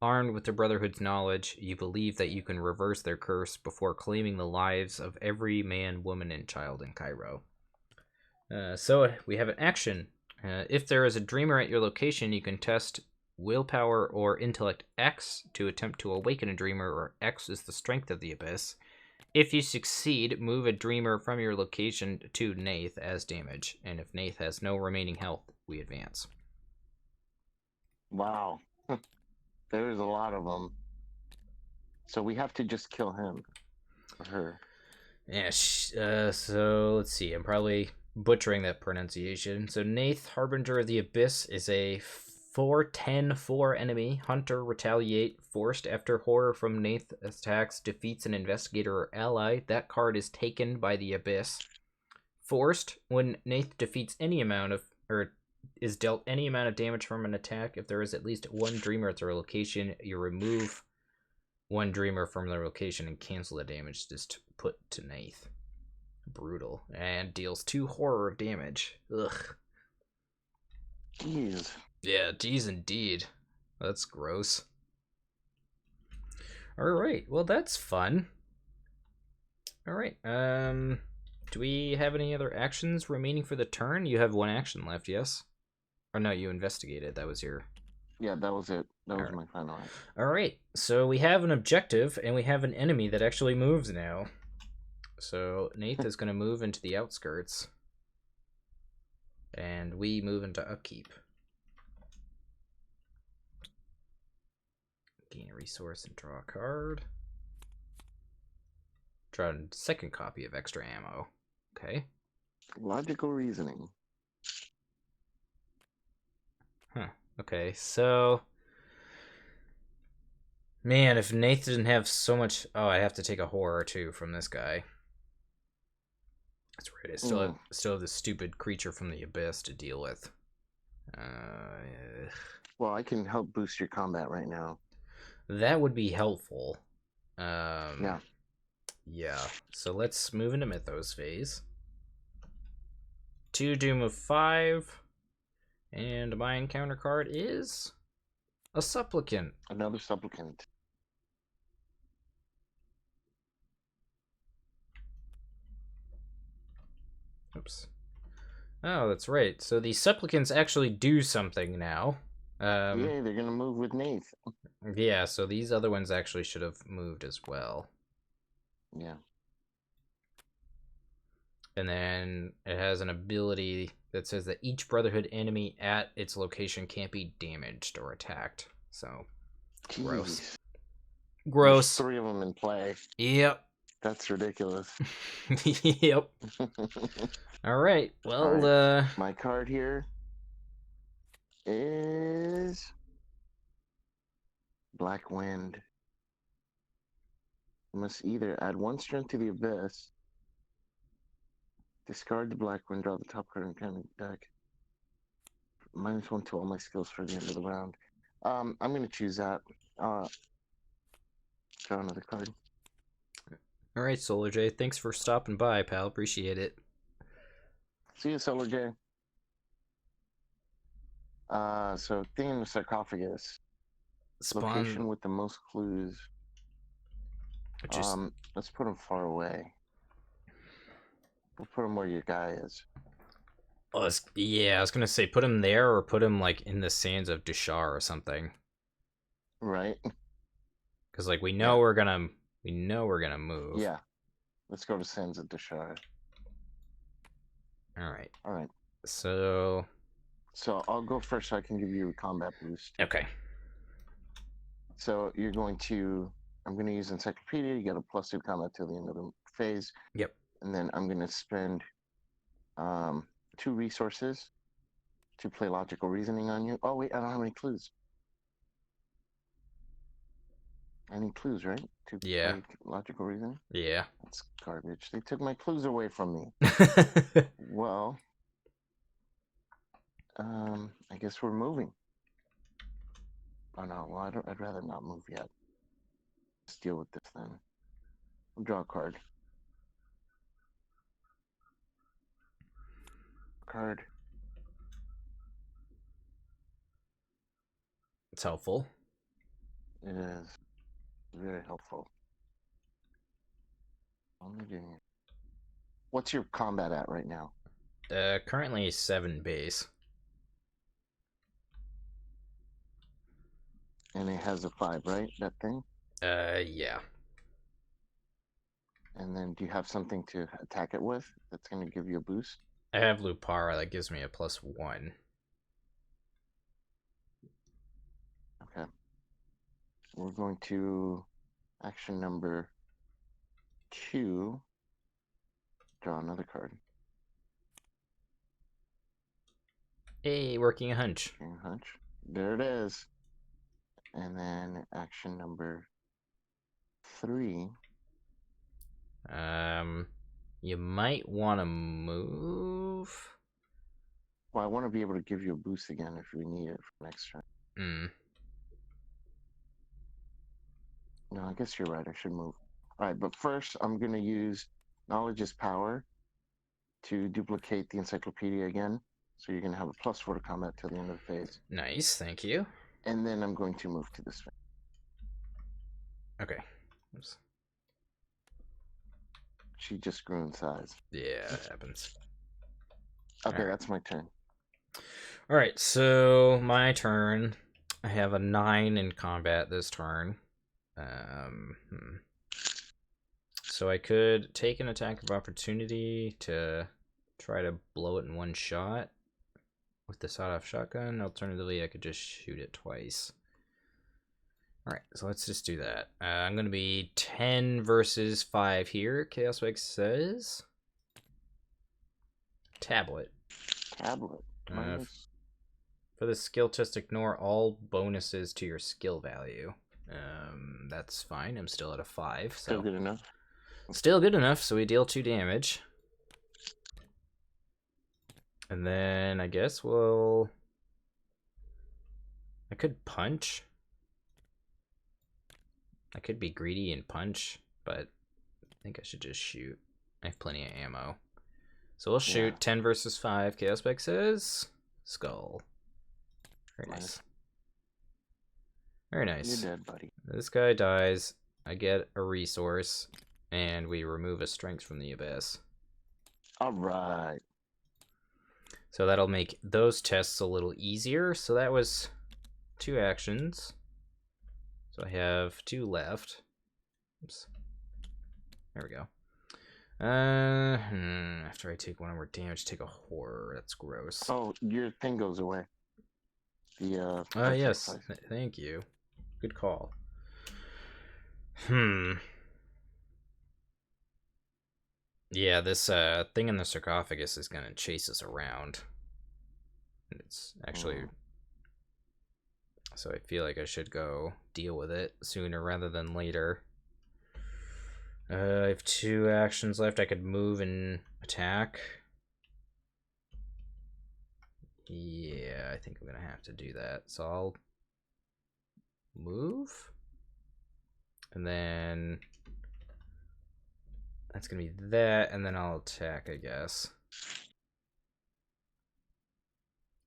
Armed with the Brotherhood's knowledge, you believe that you can reverse their curse before claiming the lives of every man, woman, and child in Cairo. So we have an action. If there is a dreamer at your location, you can test willpower or intellect X to attempt to awaken a dreamer, or X is the strength of the abyss. If you succeed, move a dreamer from your location to Nath as damage, and if Nath has no remaining health, we advance. Wow. There's a lot of them. So we have to just kill him or her. Yeah, so let's see. I'm probably butchering that pronunciation. So Nath, Harbinger of the Abyss, is a 4/10/4 enemy. Hunter, retaliate, forced after horror from Nath attacks, defeats an investigator or ally. That card is taken by the Abyss. Forced, when Nath defeats any amount of, or is dealt any amount of damage from an attack, if there is at least one dreamer at their location, you remove one dreamer from their location and cancel the damage just put to Nath. Brutal. And deals 2 horror of damage. Ugh. Jeez. Yeah, geez indeed. That's gross. Alright, well that's fun. Alright, do we have any other actions remaining for the turn? You have 1 action left, yes? Or no, you investigated. That was your... Yeah, that was it. That was my final act. Alright, so we have an objective, and we have an enemy that actually moves now. So Nath is going to move into the outskirts. And we move into Upkeep. Gain a resource and draw a card. Draw a second copy of extra ammo. Okay. Logical reasoning. Huh. Okay, so... Man, if Nath didn't have so much... Oh, I have to take a horror, too, from this guy. That's right, I still have this stupid creature from the Abyss to deal with. Well, I can help boost your combat right now. That would be helpful. Yeah. Yeah. So let's move into Mythos Phase. 2 Doom of 5. And my encounter card is a Supplicant. Another Supplicant. Oops. Oh, that's right. So the Supplicants actually do something now. Yay, they're gonna move with Nath. Yeah, so these other ones actually should have moved as well. Yeah. And then it has an ability that says that each Brotherhood enemy at its location can't be damaged or attacked. So, gross. Jeez. Gross. There's 3 of them in play. Yep. That's ridiculous. Yep. All right. Well, All right. My card here is Black Wind. You must either add 1 strength to the Abyss, discard the Black Wind, draw the top card and kind of deck. -1 to all my skills for the end of the round. I'm gonna choose that. Draw another card. all right, Solar J. Thanks for stopping by, pal. Appreciate it. See you, Solar J. So thing in the sarcophagus. Location with the most clues. Let's put him far away. We'll put him where your guy is. Oh, yeah, I was gonna say put him there or put him like in the sands of Dushar or something. Right. Because like we know we're gonna move. Yeah. Let's go to sands of Dushar. All right. All right. So I'll go first so I can give you a combat boost. Okay. So you're going to, I'm going to use Encyclopedia. You get a +2 combat till the end of the phase. Yep. And then I'm going to spend 2 resources to play Logical Reasoning on you. Oh, wait, I don't have any clues. I need clues, right? To play Logical Reasoning? Yeah. That's garbage. They took my clues away from me. Well, I guess we're moving. Oh, no. Well, I'd rather not move yet. Let's deal with this then. I'll draw a card. Card. It's helpful. It is very helpful. What's your combat at right now? Currently 7 base. And it has a 5, right? That thing? Yeah. And then do you have something to attack it with that's going to give you a boost? I have Lupara that gives me a +1. Okay. We're going to action number 2. Draw another card. Hey, working a hunch. Working a hunch. There it is. And then action number 3. You might want to move. Well, I want to be able to give you a boost again if we need it for next turn. No, I guess you're right. I should move. All right, but first I'm going to use Knowledge is Power to duplicate the encyclopedia again. So you're going to have a +4 to combat till the end of the phase. Nice, thank you. And then I'm going to move to this one. Okay. Oops. She just grew in size. Yeah, it happens. Okay, that's my turn. All right, so my turn. I have a 9 in combat this turn. So I could take an attack of opportunity to try to blow it in one shot with the sawed-off shotgun. Alternatively, I could just shoot it twice. All right, so let's just do that. I'm going to be 10 versus 5 here. Chaos Spike says tablet. Tablet. For the skill test, ignore all bonuses to your skill value. That's fine. I'm still at a 5. So still good enough. Still good enough. So we deal 2 damage, and then I guess I could punch. I could be greedy and punch, but think I should just shoot. I have plenty of ammo. So we'll shoot. Yeah. 10 versus 5. Chaos Spike says skull. Very nice. Very nice. You're dead, buddy. This guy dies. I get a resource, and we remove a strength from the abyss. All right. So that'll make those tests a little easier. So that was 2 actions. So I have 2 left. Oops. There we go. After I take 1 more damage, take a horror. That's gross. Oh, your thing goes away. The yes. Thank you. Good call. Yeah, this thing in the sarcophagus is gonna chase us around. It's actually... So I feel like I should go deal with it sooner rather than later. I have 2 actions left. I could move and attack. Yeah, I think I'm gonna have to do that. So I'll move. And then that's gonna be that, and then I'll attack, I guess.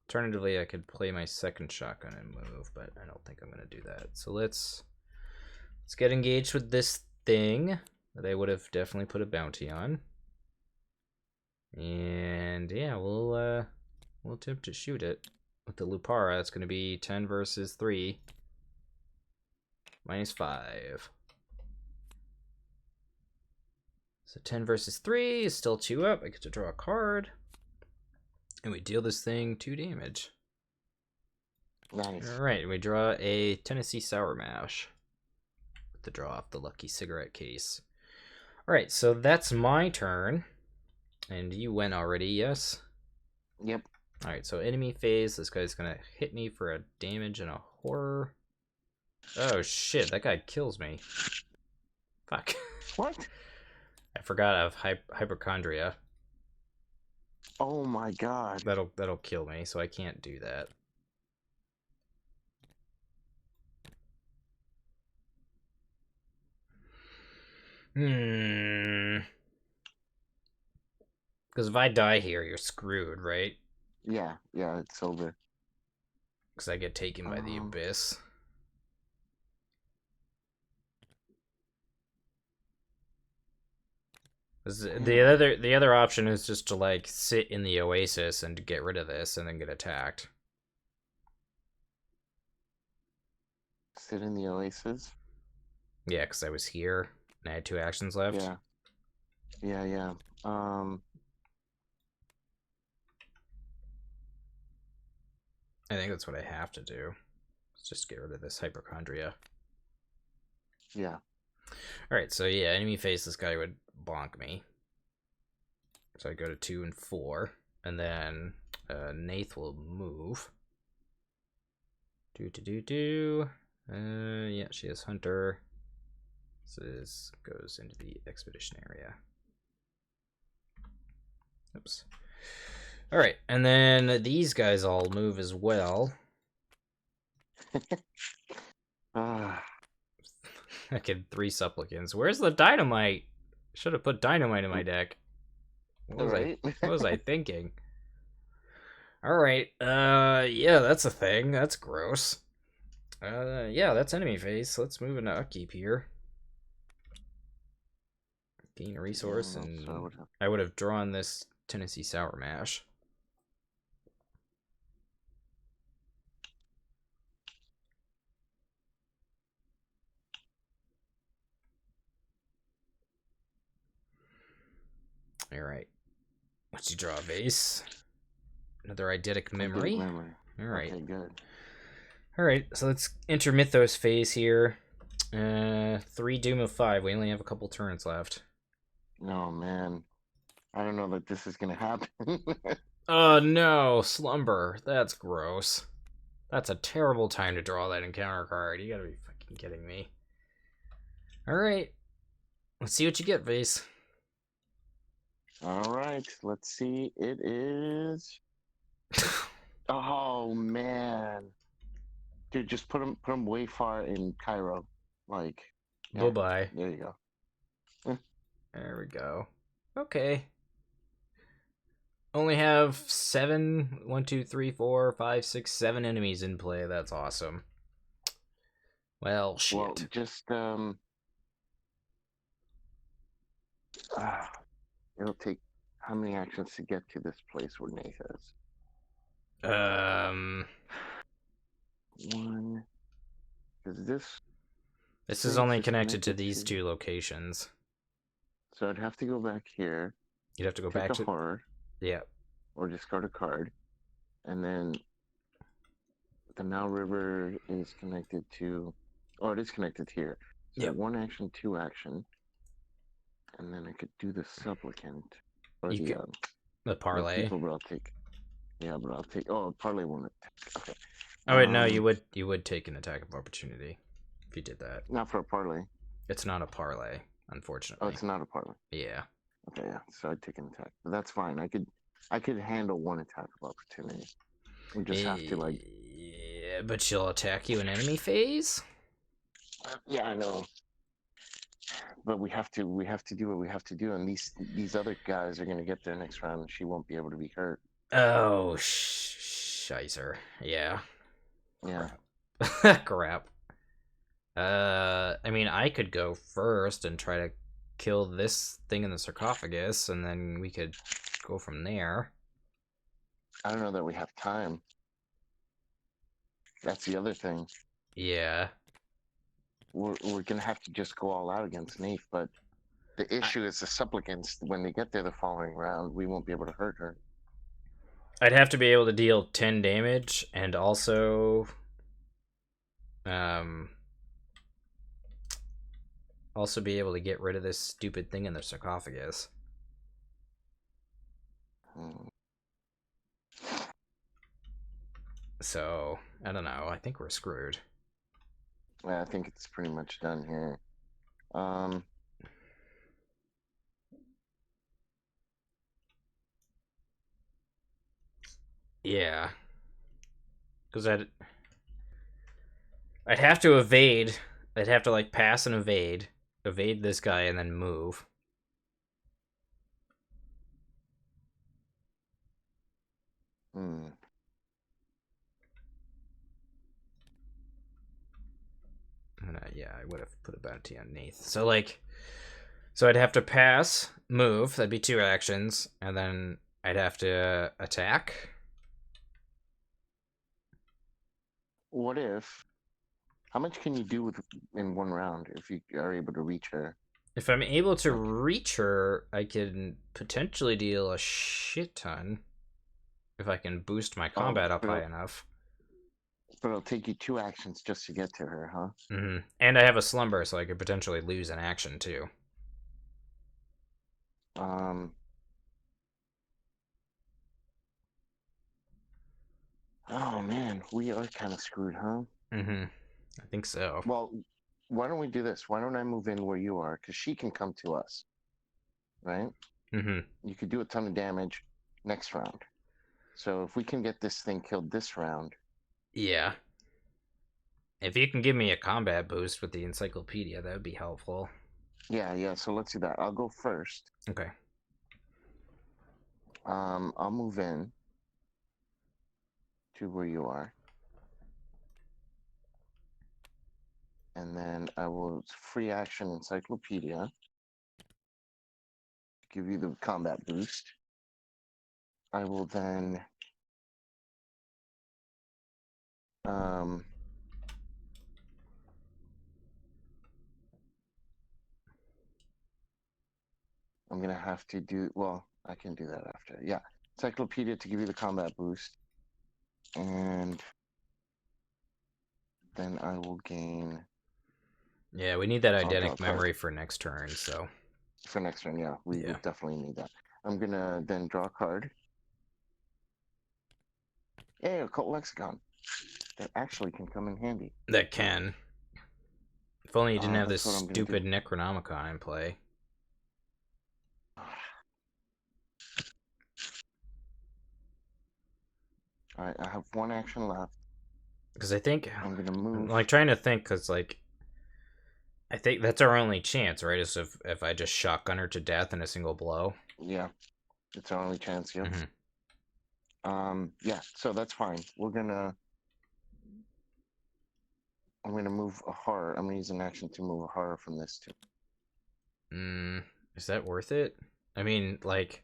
Alternatively, I could play my second shotgun and move, but I don't think I'm gonna do that. So let's get engaged with this thing that I would have definitely put a bounty on. And yeah, we'll attempt to shoot it with the Lupara. It's gonna be 10 versus 3. -5. So 10 versus 3 is still 2 up. I get to draw a card. And we deal this thing 2 damage. Nice. Alright, we draw a Tennessee Sour Mash. To draw off the lucky cigarette case. Alright, so that's my turn. And you went already, yes? Yep. Alright, so enemy phase. This guy's gonna hit me for a damage and a horror. Oh shit, that guy kills me. Fuck. What? I forgot I have hypochondria. Oh my god. That'll kill me, so I can't do that. Because if I die here, you're screwed, right? Yeah, it's over. Because I get taken by the abyss. The other option is just to like sit in the oasis and get rid of this and then get attacked. Sit in the oasis? Yeah, because I was here and I had 2 actions left. Yeah. I think that's what I have to do. Let's just get rid of this hypochondria. Yeah. Alright, so yeah, enemy phase, this guy would bonk me. So I go to 2 and 4. And then Nath will move. Yeah, she has Hunter. So this goes into the expedition area. Oops. Alright, and then these guys all move as well. I get 3 supplicants. Where's the dynamite? Should have put dynamite in my deck. What was I thinking? Alright, yeah, that's a thing. That's gross. Yeah, that's enemy phase. Let's move into Upkeep here. Gain a resource, and I would have drawn this Tennessee Sour Mash. Alright. Once you draw a vase. Another eidetic memory. Alright. Okay, good. Alright, so let's enter Mythos Phase here. 3 Doom of 5. We only have a couple turns left. No, man. I don't know that this is gonna happen. Oh no, Slumber. That's gross. That's a terrible time to draw that encounter card. You gotta be fucking kidding me. Alright. Let's see what you get, Vase. Alright, let's see. It is... Oh, man. Dude, just put him way far in Cairo. Like... Yeah, bye-bye. There you go. There we go. Okay. Only have 7, 1, 2, 3, 4, 5, 6, 7 enemies in play. That's awesome. Well, shit. Well, just it'll take how many actions to get to this place where Nate is? One. Because this is only connected to these two locations. So I'd have to go back here. You'd have to go take back a to horror. Yeah. Or discard a card. And then the Nile River is connected to it is connected here. So Yep. 1 action, 2 action. And then I could do the supplicant. Or the parlay. People, but I'll take. Yeah, but I'll take. Oh, parlay won't attack. Okay. Oh wait, no, you would take an attack of opportunity if you did that. Not for a parlay. It's not a parlay, unfortunately. Oh, it's not a parlay. Yeah. Okay, yeah. So I'd take an attack, but that's fine. I could handle 1 attack of opportunity. We just have to Yeah, but she'll attack you in enemy phase. Yeah, I know. But we have to do what we have to do, and these other guys are going to get there next round, and she won't be able to be hurt. Oh, shizer. Yeah. Yeah. Crap. I mean, I could go first and try to kill this thing in the sarcophagus, and then we could go from there. I don't know that we have time. That's the other thing. Yeah. We're going to have to just go all out against Neith, but the issue is the supplicants, when they get there the following round, we won't be able to hurt her. I'd have to be able to deal 10 damage, and also be able to get rid of this stupid thing in the sarcophagus. So, I don't know. I think we're screwed. Yeah, I think it's pretty much done here. Yeah. Because I'd have to evade. I'd have to, like, pass and evade this guy, and then move. Yeah, I would have put a bounty on Neith. So, like, I'd have to pass, move. That'd be 2 actions, and then I'd have to attack. What if? How much can you do in 1 round if you are able to reach her? If I'm able to reach her, I can potentially deal a shit ton. If I can boost my combat up high enough. But it'll take you 2 actions just to get to her, huh? Mm-hmm. And I have a slumber, so I could potentially lose an action too. Oh man, we are kind of screwed, huh? Mm-hmm. I think so. Well, why don't we do this? Why don't I move in where you are? Because she can come to us, right? Mm-hmm. You could do a ton of damage next round. So if we can get this thing killed this round. Yeah. If you can give me a combat boost with the encyclopedia, that would be helpful. Yeah, so let's do that. I'll go first. Okay. I'll move in to where you are. And then I will free action encyclopedia. Give you the combat boost. I will then I'm gonna have to do, well, I can do that after. Yeah. Encyclopedia to give you the combat boost. And then I will gain. Yeah, we need that eidetic memory for next turn, so. For next turn, yeah. We will definitely need that. I'm gonna then draw a card. Hey, Occult Lexicon. That actually can come in handy. That can. If only you didn't have this stupid Necronomicon in play. Alright, I have 1 action left. Because I think... I'm gonna move. I'm, like, trying to think, because, like... I think that's our only chance, right? Is if I just shotgun her to death in a single blow. Yeah, it's our only chance. Yep. Mm-hmm. Yeah. So that's fine. I'm gonna move a horror. I'm gonna use an action to move a horror from this too. Is that worth it? I mean, like,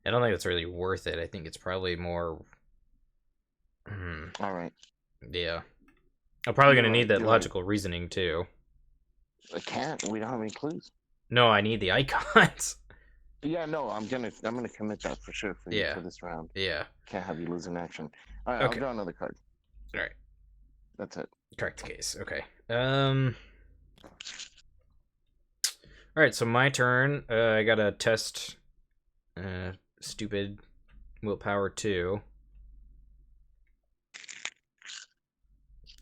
I don't think it's really worth it. I think it's probably more. All right. Yeah. I'm probably You're gonna need right, that you're right. logical reasoning too. I can't. We don't have any clues. No, I need the icons. Yeah, no, I'm gonna commit that for sure for you Yeah. for this round. Yeah. Can't have you lose an action. All right, Okay. I'll draw another card. All right. That's it. Correct case. Okay. All right. So my turn. I gotta test. Stupid willpower 2.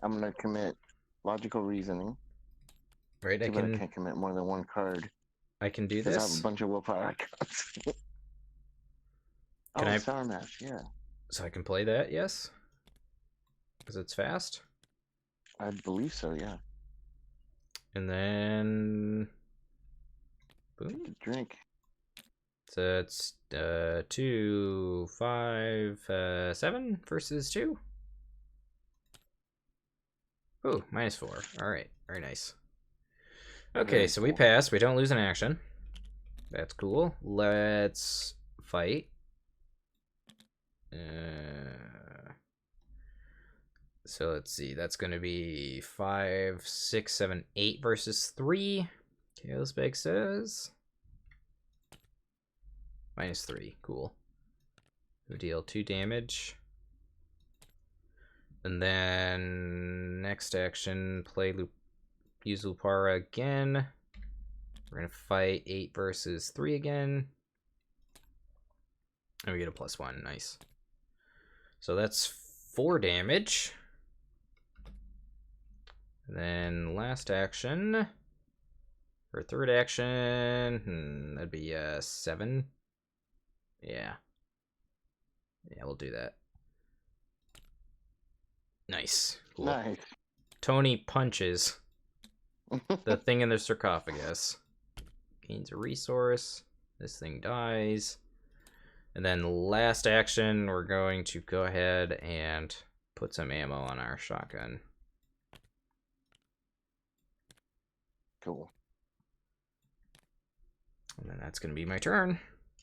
I'm gonna commit logical reasoning. Right. I can't commit more than one card. I can do because I have this. a bunch of willpower icons. Sour Mash, yeah. So I can play that, yes? Because it's fast? I believe so, yeah. And then... boom. Drink. So it's 2, 5, 7 versus 2. Ooh, -4. Alright, very nice. Okay, Very so cool. we pass. We don't lose an action. That's cool. Let's fight. So let's see. That's going to be 5, 6, 7, 8 versus 3. Chaos Bag says -3. Cool. We deal 2 damage. And then next action, use Lupara again. We're going to fight 8 versus 3 again. And we get a +1. Nice. So that's 4 damage. And then last action, or third action, that'd be 7. Yeah. Yeah, we'll do that. Nice. Cool. Nice. Tony punches the thing in the sarcophagus. Gains a resource. This thing dies. And then last action, we're going to go ahead and put some ammo on our shotgun. Cool. And then that's going to be my turn.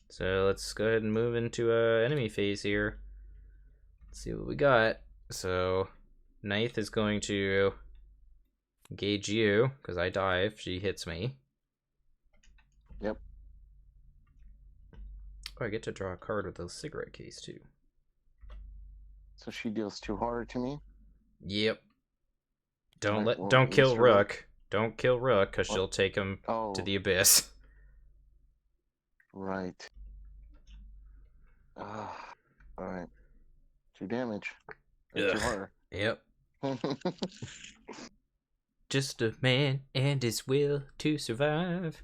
So let's go ahead and move into enemy phase here. Let's see what we got. So Ninth is going to engage you, because I die if she hits me. Yep. Oh, I get to draw a card with a cigarette case, too. So she deals 2 horror to me? Yep. Don't kill Rook. Don't kill Rook, because she'll take him to the abyss. Right. Alright. 2 damage. 2 horror. Yep. Just a man and his will to survive.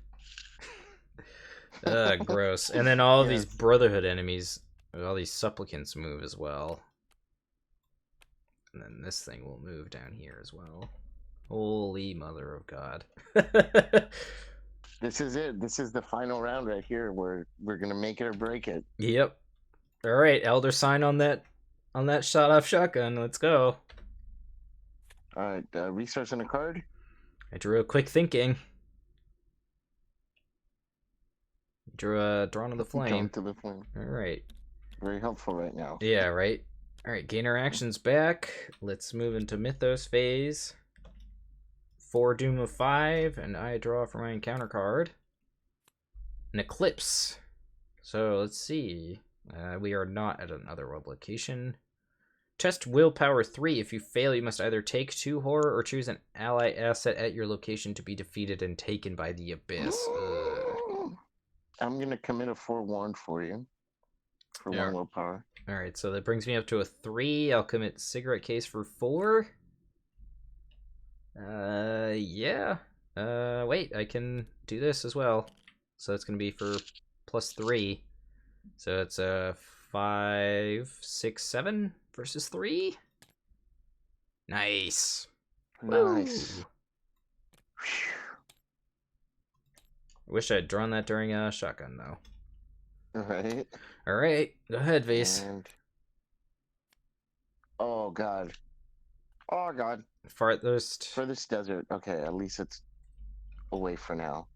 Gross. And then all of these Brotherhood enemies, all these supplicants move as well. And then this thing will move down here as well. Holy mother of God. This is it. This is the final round right here where we're going to make it or break it. Yep. All right, Elder Sign on that shot-off shotgun. Let's go. All right, resource and a card. I drew a quick thinking. Drew a Drawn to the Flame. Drawn to the Flame. All right. Very helpful right now. Yeah, right. All right, gain our actions back. Let's move into Mythos Phase. 4 Doom of 5, and I draw for my encounter card. An Eclipse. So let's see. We are not at another web location. Test Willpower 3. If you fail, you must either take 2 horror or choose an ally asset at your location to be defeated and taken by the abyss. I'm going to commit a forewarned for you. For 1 willpower. Alright, so that brings me up to a 3. I'll commit cigarette case for 4. Yeah. Wait, I can do this as well. So it's going to be for +3. So it's 5, 6, 7 versus 3. Nice. Nice. Woo. I wish I had drawn that during a shotgun, though. Right. All right, go ahead, Vase. And oh god. Oh god. Farthest. Furthest desert. Okay, at least it's away for now.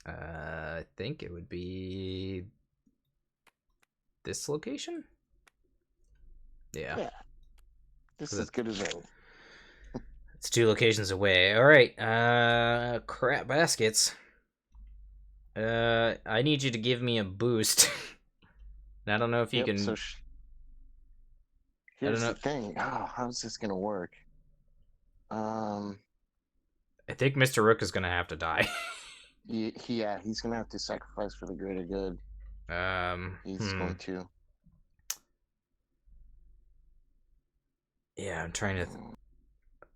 I think it would be this location. Yeah. Yeah. This is as good as any. It's 2 locations away. All right. Crap baskets. I need you to give me a boost. I don't know if you can. So here's the thing. Oh, how's this gonna work? I think Mr. Rook is gonna have to die. Yeah, he's gonna have to sacrifice for the greater good. He's going to. Yeah, I'm trying to.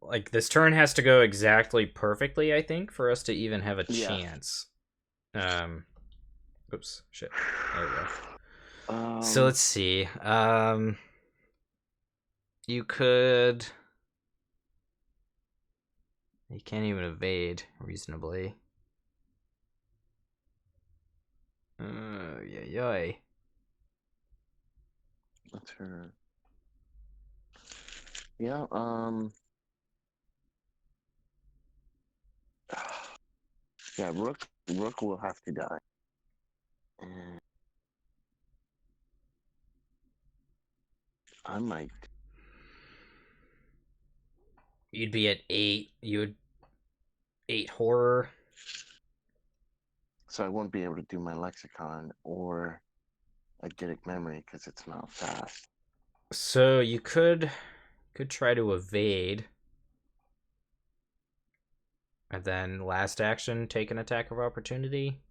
Like, this turn has to go exactly perfectly, I think, for us to even have a chance. Oops, shit. There we go. So let's see. You could. You can't even evade reasonably. Yay. That's her. Yeah, yeah, Rook will have to die. And I might. You'd be at 8. You would 8 horror. So I won't be able to do my lexicon or eidetic memory because it's not fast. So you could try to evade. And then last action, take an attack of opportunity.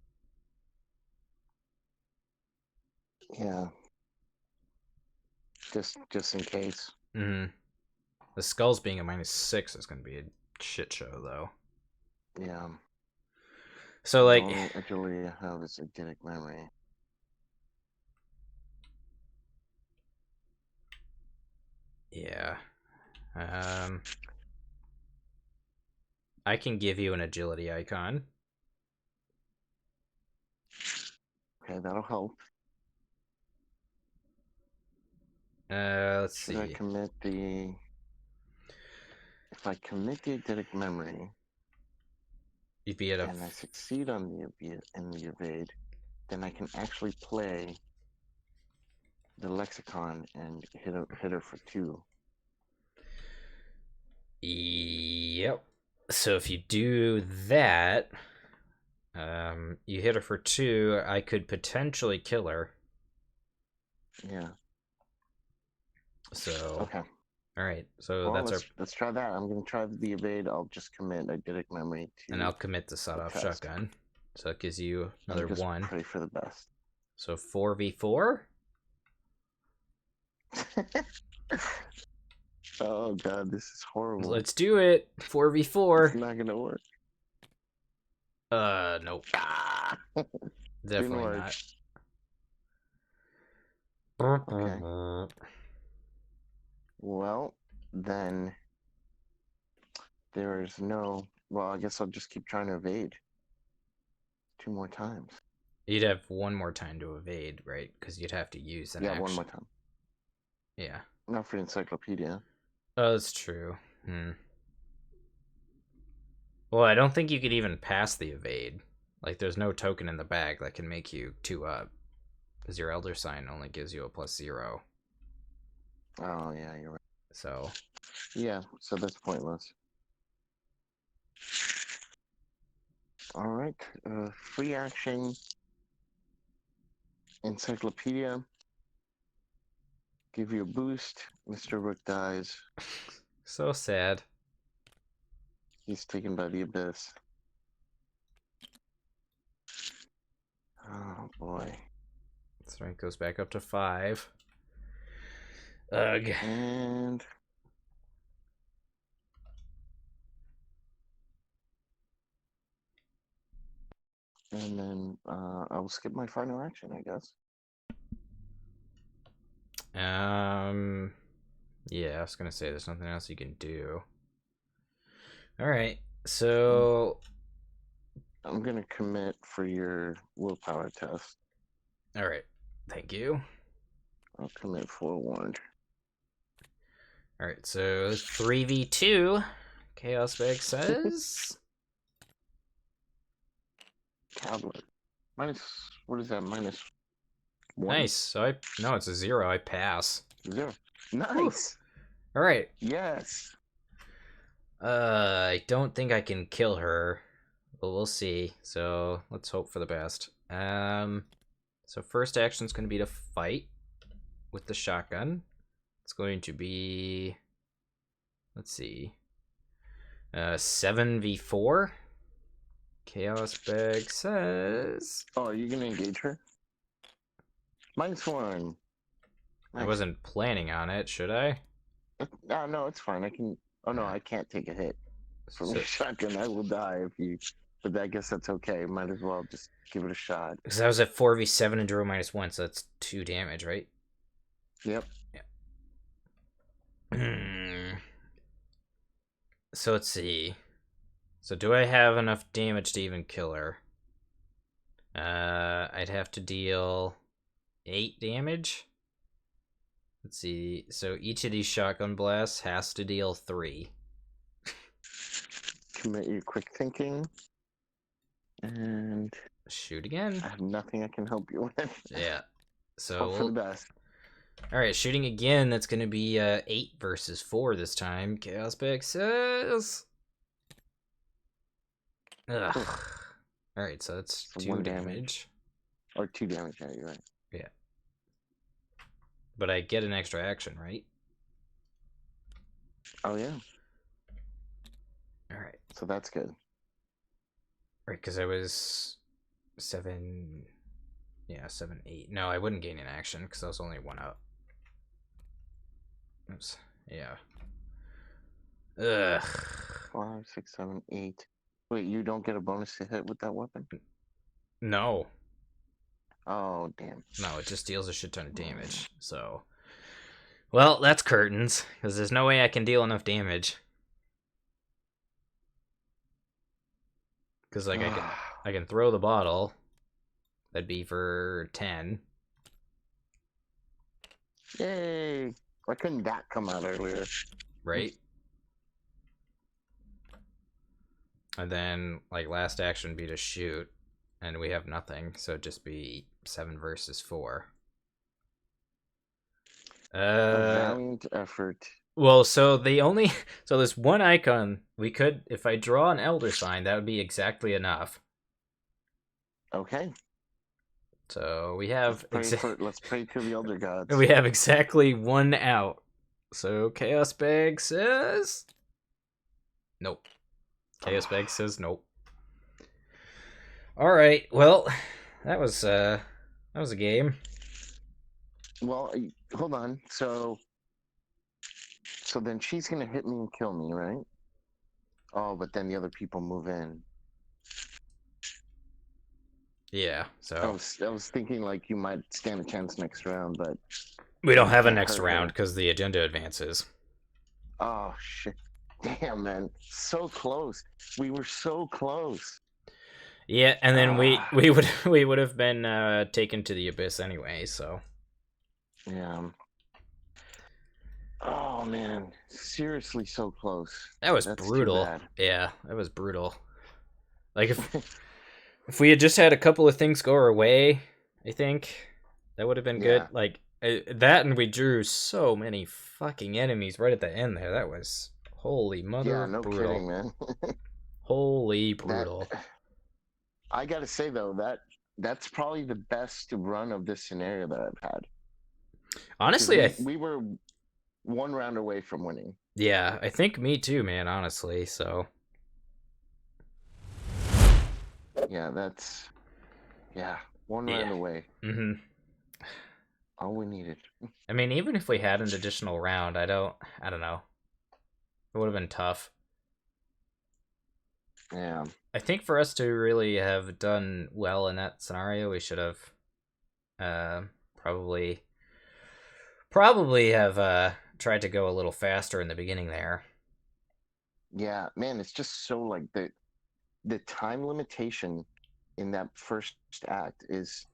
Yeah. Just in case. The skulls being a -6 is going to be a shit show, though. Yeah. So, like... The only agility I have is eidetic memory. Yeah. I can give you an agility icon. Okay, that'll help. Let's see. Should I commit the... If I commit the eidetic memory... You'd be at a... And I succeed on the evade, then I can actually play the lexicon and hit her for 2. Yep. So if you do that, you hit her for 2, I could potentially kill her. Yeah. So... Okay. All right, so well, let's try that. I'm gonna try the evade. I'll just commit eidetic memory to. And I'll commit the sawed-off shotgun. So it gives you another 1. Pray for the best. So 4v4. Oh god, this is horrible. Let's do it. 4v4. It's not gonna work. Nope. Definitely not. Okay. Well, then there is no... Well, I guess I'll just keep trying to evade. 2 more times. You'd have 1 more time to evade, right? Because you'd have to use an action. 1 more time. Yeah. Not for encyclopedia. Oh, that's true. Well, I don't think you could even pass the evade. Like, there's no token in the bag that can make you 2 up. Because your Elder Sign only gives you a +0. Oh, yeah, you're right. So... Yeah, so that's pointless. Alright, free action. Encyclopedia. Give you a boost. Mr. Rook dies. So sad. He's taken by the abyss. Oh, boy. Strength goes back up to 5. Ugh. And then I'll skip my final action, I guess. Yeah, I was gonna say there's nothing else you can do. All right, So, I'm gonna commit for your willpower test. all right. Thank you. I'll commit forewarned. All right. So 3v2. Chaos Bag says. Tablet. Minus, what is that? Minus 1? Nice. So no, it's a 0. I pass. 0. Nice. All right. Yes. I don't think I can kill her, but we'll see. So let's hope for the best. So first action is going to be to fight with the shotgun. It's going to be, let's see, 7v4. Chaos Bag says. Oh, are you gonna engage her? Minus 1. Nice. I wasn't planning on it, should I? No, it's fine. I can. Oh no, I can't take a hit from the shotgun. I will die if you. But I guess that's okay. Might as well just give it a shot. Because I was at 4v7 and drew -1, so that's 2 damage, right? Yep. Yeah. So let's see. So do I have enough damage to even kill her? I'd have to deal 8 damage. Let's see. So each of these shotgun blasts has to deal 3. Commit your quick thinking. And shoot again. I have nothing I can help you with. Yeah. So hope for the best. All right, shooting again. That's going to be 8 versus 4 this time. Chaos Bag says. Ugh. All right, so that's 2 damage. Or 2 damage, yeah, you're right. Yeah. But I get an extra action, right? Oh, yeah. All right. So that's good. Right, because I was 7... Yeah, 7, 8. No, I wouldn't gain an action because I was only 1 up. Oops. Yeah. Ugh. 5, 6, 7, 8. Wait, you don't get a bonus to hit with that weapon? No. Oh, damn. No, it just deals a shit ton of damage. So, well, that's curtains because there's no way I can deal enough damage. Because like I can throw the bottle. That'd be for 10. Yay! Why couldn't that come out earlier? Right? And then, like, last action would be to shoot. And we have nothing, so it'd just be 7 versus 4. A valiant effort. Well, so there's one icon we could, if I draw an Elder Sign, that would be exactly enough. Okay. So we have... Let's pray to the Elder Gods. We have exactly 1 out. So Chaos Bag says... Nope. Chaos Bag says nope. Alright, well, that was a game. Well, hold on. So then she's gonna hit me and kill me, right? Oh, but then the other people move in. Yeah, so I was thinking like you might stand a chance next round, but we don't have a next round because the agenda advances. Oh shit! Damn, man, so close. We were so close. Yeah, and then we would have been taken to the abyss anyway. So yeah. Oh man, seriously, so close. That's brutal. Yeah, that was brutal. Like if we had just had a couple of things go our way, I think that would have been good. Like that, and we drew so many fucking enemies right at the end there. That was holy mother. Yeah, no brutal. kidding, man. Holy brutal. I gotta say though, that's probably the best run of this scenario that I've had. Honestly, we were 1 round away from winning. Yeah, I think me too, man, honestly, so. Yeah, that's... Yeah, 1 round away. Mm-hmm. All we needed. I mean, even if we had an additional round, I don't know. It would have been tough. Yeah. I think for us to really have done well in that scenario, we should have probably have tried to go a little faster in the beginning there. Yeah, man, it's just so like the time limitation in that first act is,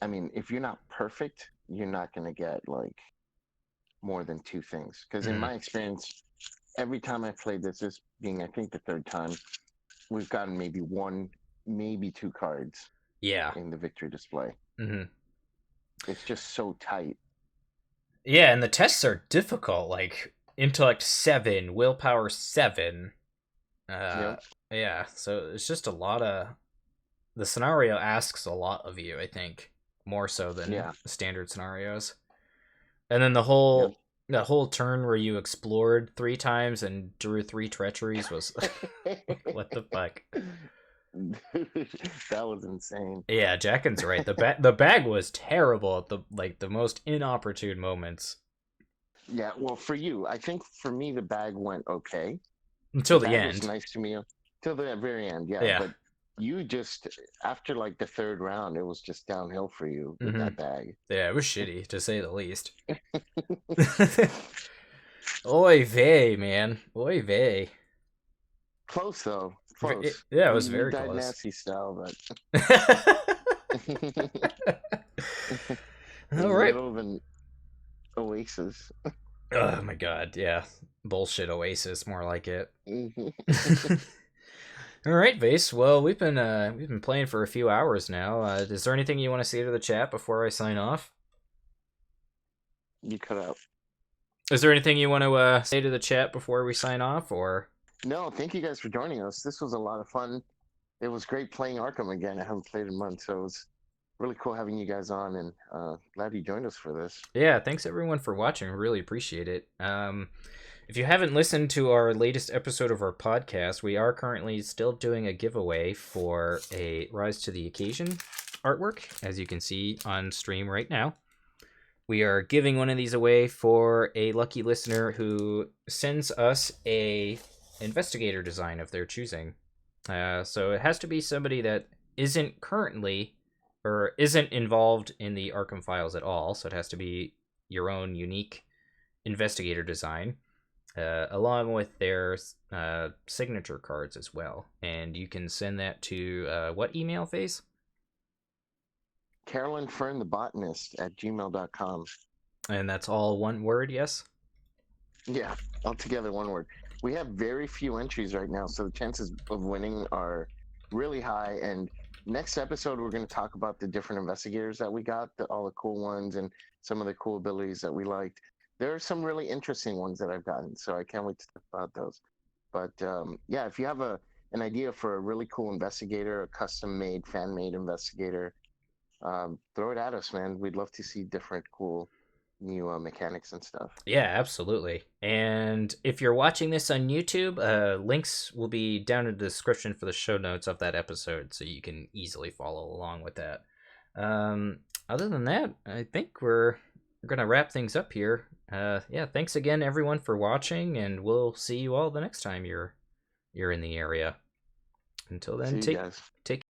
I mean, if you're not perfect, you're not gonna get like more than two things. Because in Mm, my experience, every time I played this being I think the third time, we've gotten maybe one, maybe two cards yeah. in the victory display. Hmm. It's just so tight. Yeah, and the tests are difficult. Like intellect 7, willpower 7. Uh, Yep. yeah. So it's just a lot of the scenario asks a lot of you. I think more so than Yeah. standard scenarios. And then Yep. the whole turn where you explored 3 times and drew 3 treacheries was what the fuck. That was insane. Yeah, Jackin's right. The bag was terrible at the most inopportune moments Yeah, well, for you, I think for me the bag went okay. The until the bag was end. nice to me till the very end, yeah. Yeah. But you just after like the third round, it was just downhill for you with Hmm. that bag. Yeah, it was shitty to say the least. Oy vey, man. Oy vey. Close though, close. Yeah, it was We very died close. nasty style, but in All the right. middle of an oasis. Oh my god, yeah. Bullshit Oasis, more like it. All right, Vase. Well, we've been playing for a few hours now. Is there anything you want to say to the chat before I sign off? You cut out. Is there anything you want to say to the chat before we sign off, or? No, thank you guys for joining us. This was a lot of fun. It was great playing Arkham again. I haven't played in months, so it was really cool having you guys on, and glad you joined us for this. Yeah, thanks everyone for watching. Really appreciate it. If you haven't listened to our latest episode of our podcast, we are currently still doing a giveaway for a Rise to the Occasion artwork, as you can see on stream right now. We are giving one of these away for a lucky listener who sends us a investigator design of their choosing. So it has to be somebody that isn't currently or isn't involved in the Arkham files at all. So it has to be your own unique investigator design, along with their signature cards as well. And you can send that to what email, Face? Carolyn Fern, the botanist at gmail.com. And that's all one word, yes? Yeah, altogether one word. We have very few entries right now, so the chances of winning are really high. And next episode, we're going to talk about the different investigators that we got, all the cool ones, and some of the cool abilities that we liked. There are some really interesting ones that I've gotten, so I can't wait to talk about those. But yeah, if you have an idea for a really cool investigator, a custom-made, fan-made investigator, throw it at us, man. We'd love to see different, cool, new mechanics and stuff. Yeah, absolutely. And if you're watching this on YouTube, links will be down in the description for the show notes of that episode, so you can easily follow along with that. Other than that, I think we're gonna wrap things up here. Yeah, thanks again, everyone, for watching, and we'll see you all the next time you're in the area. Until then, See you guys. take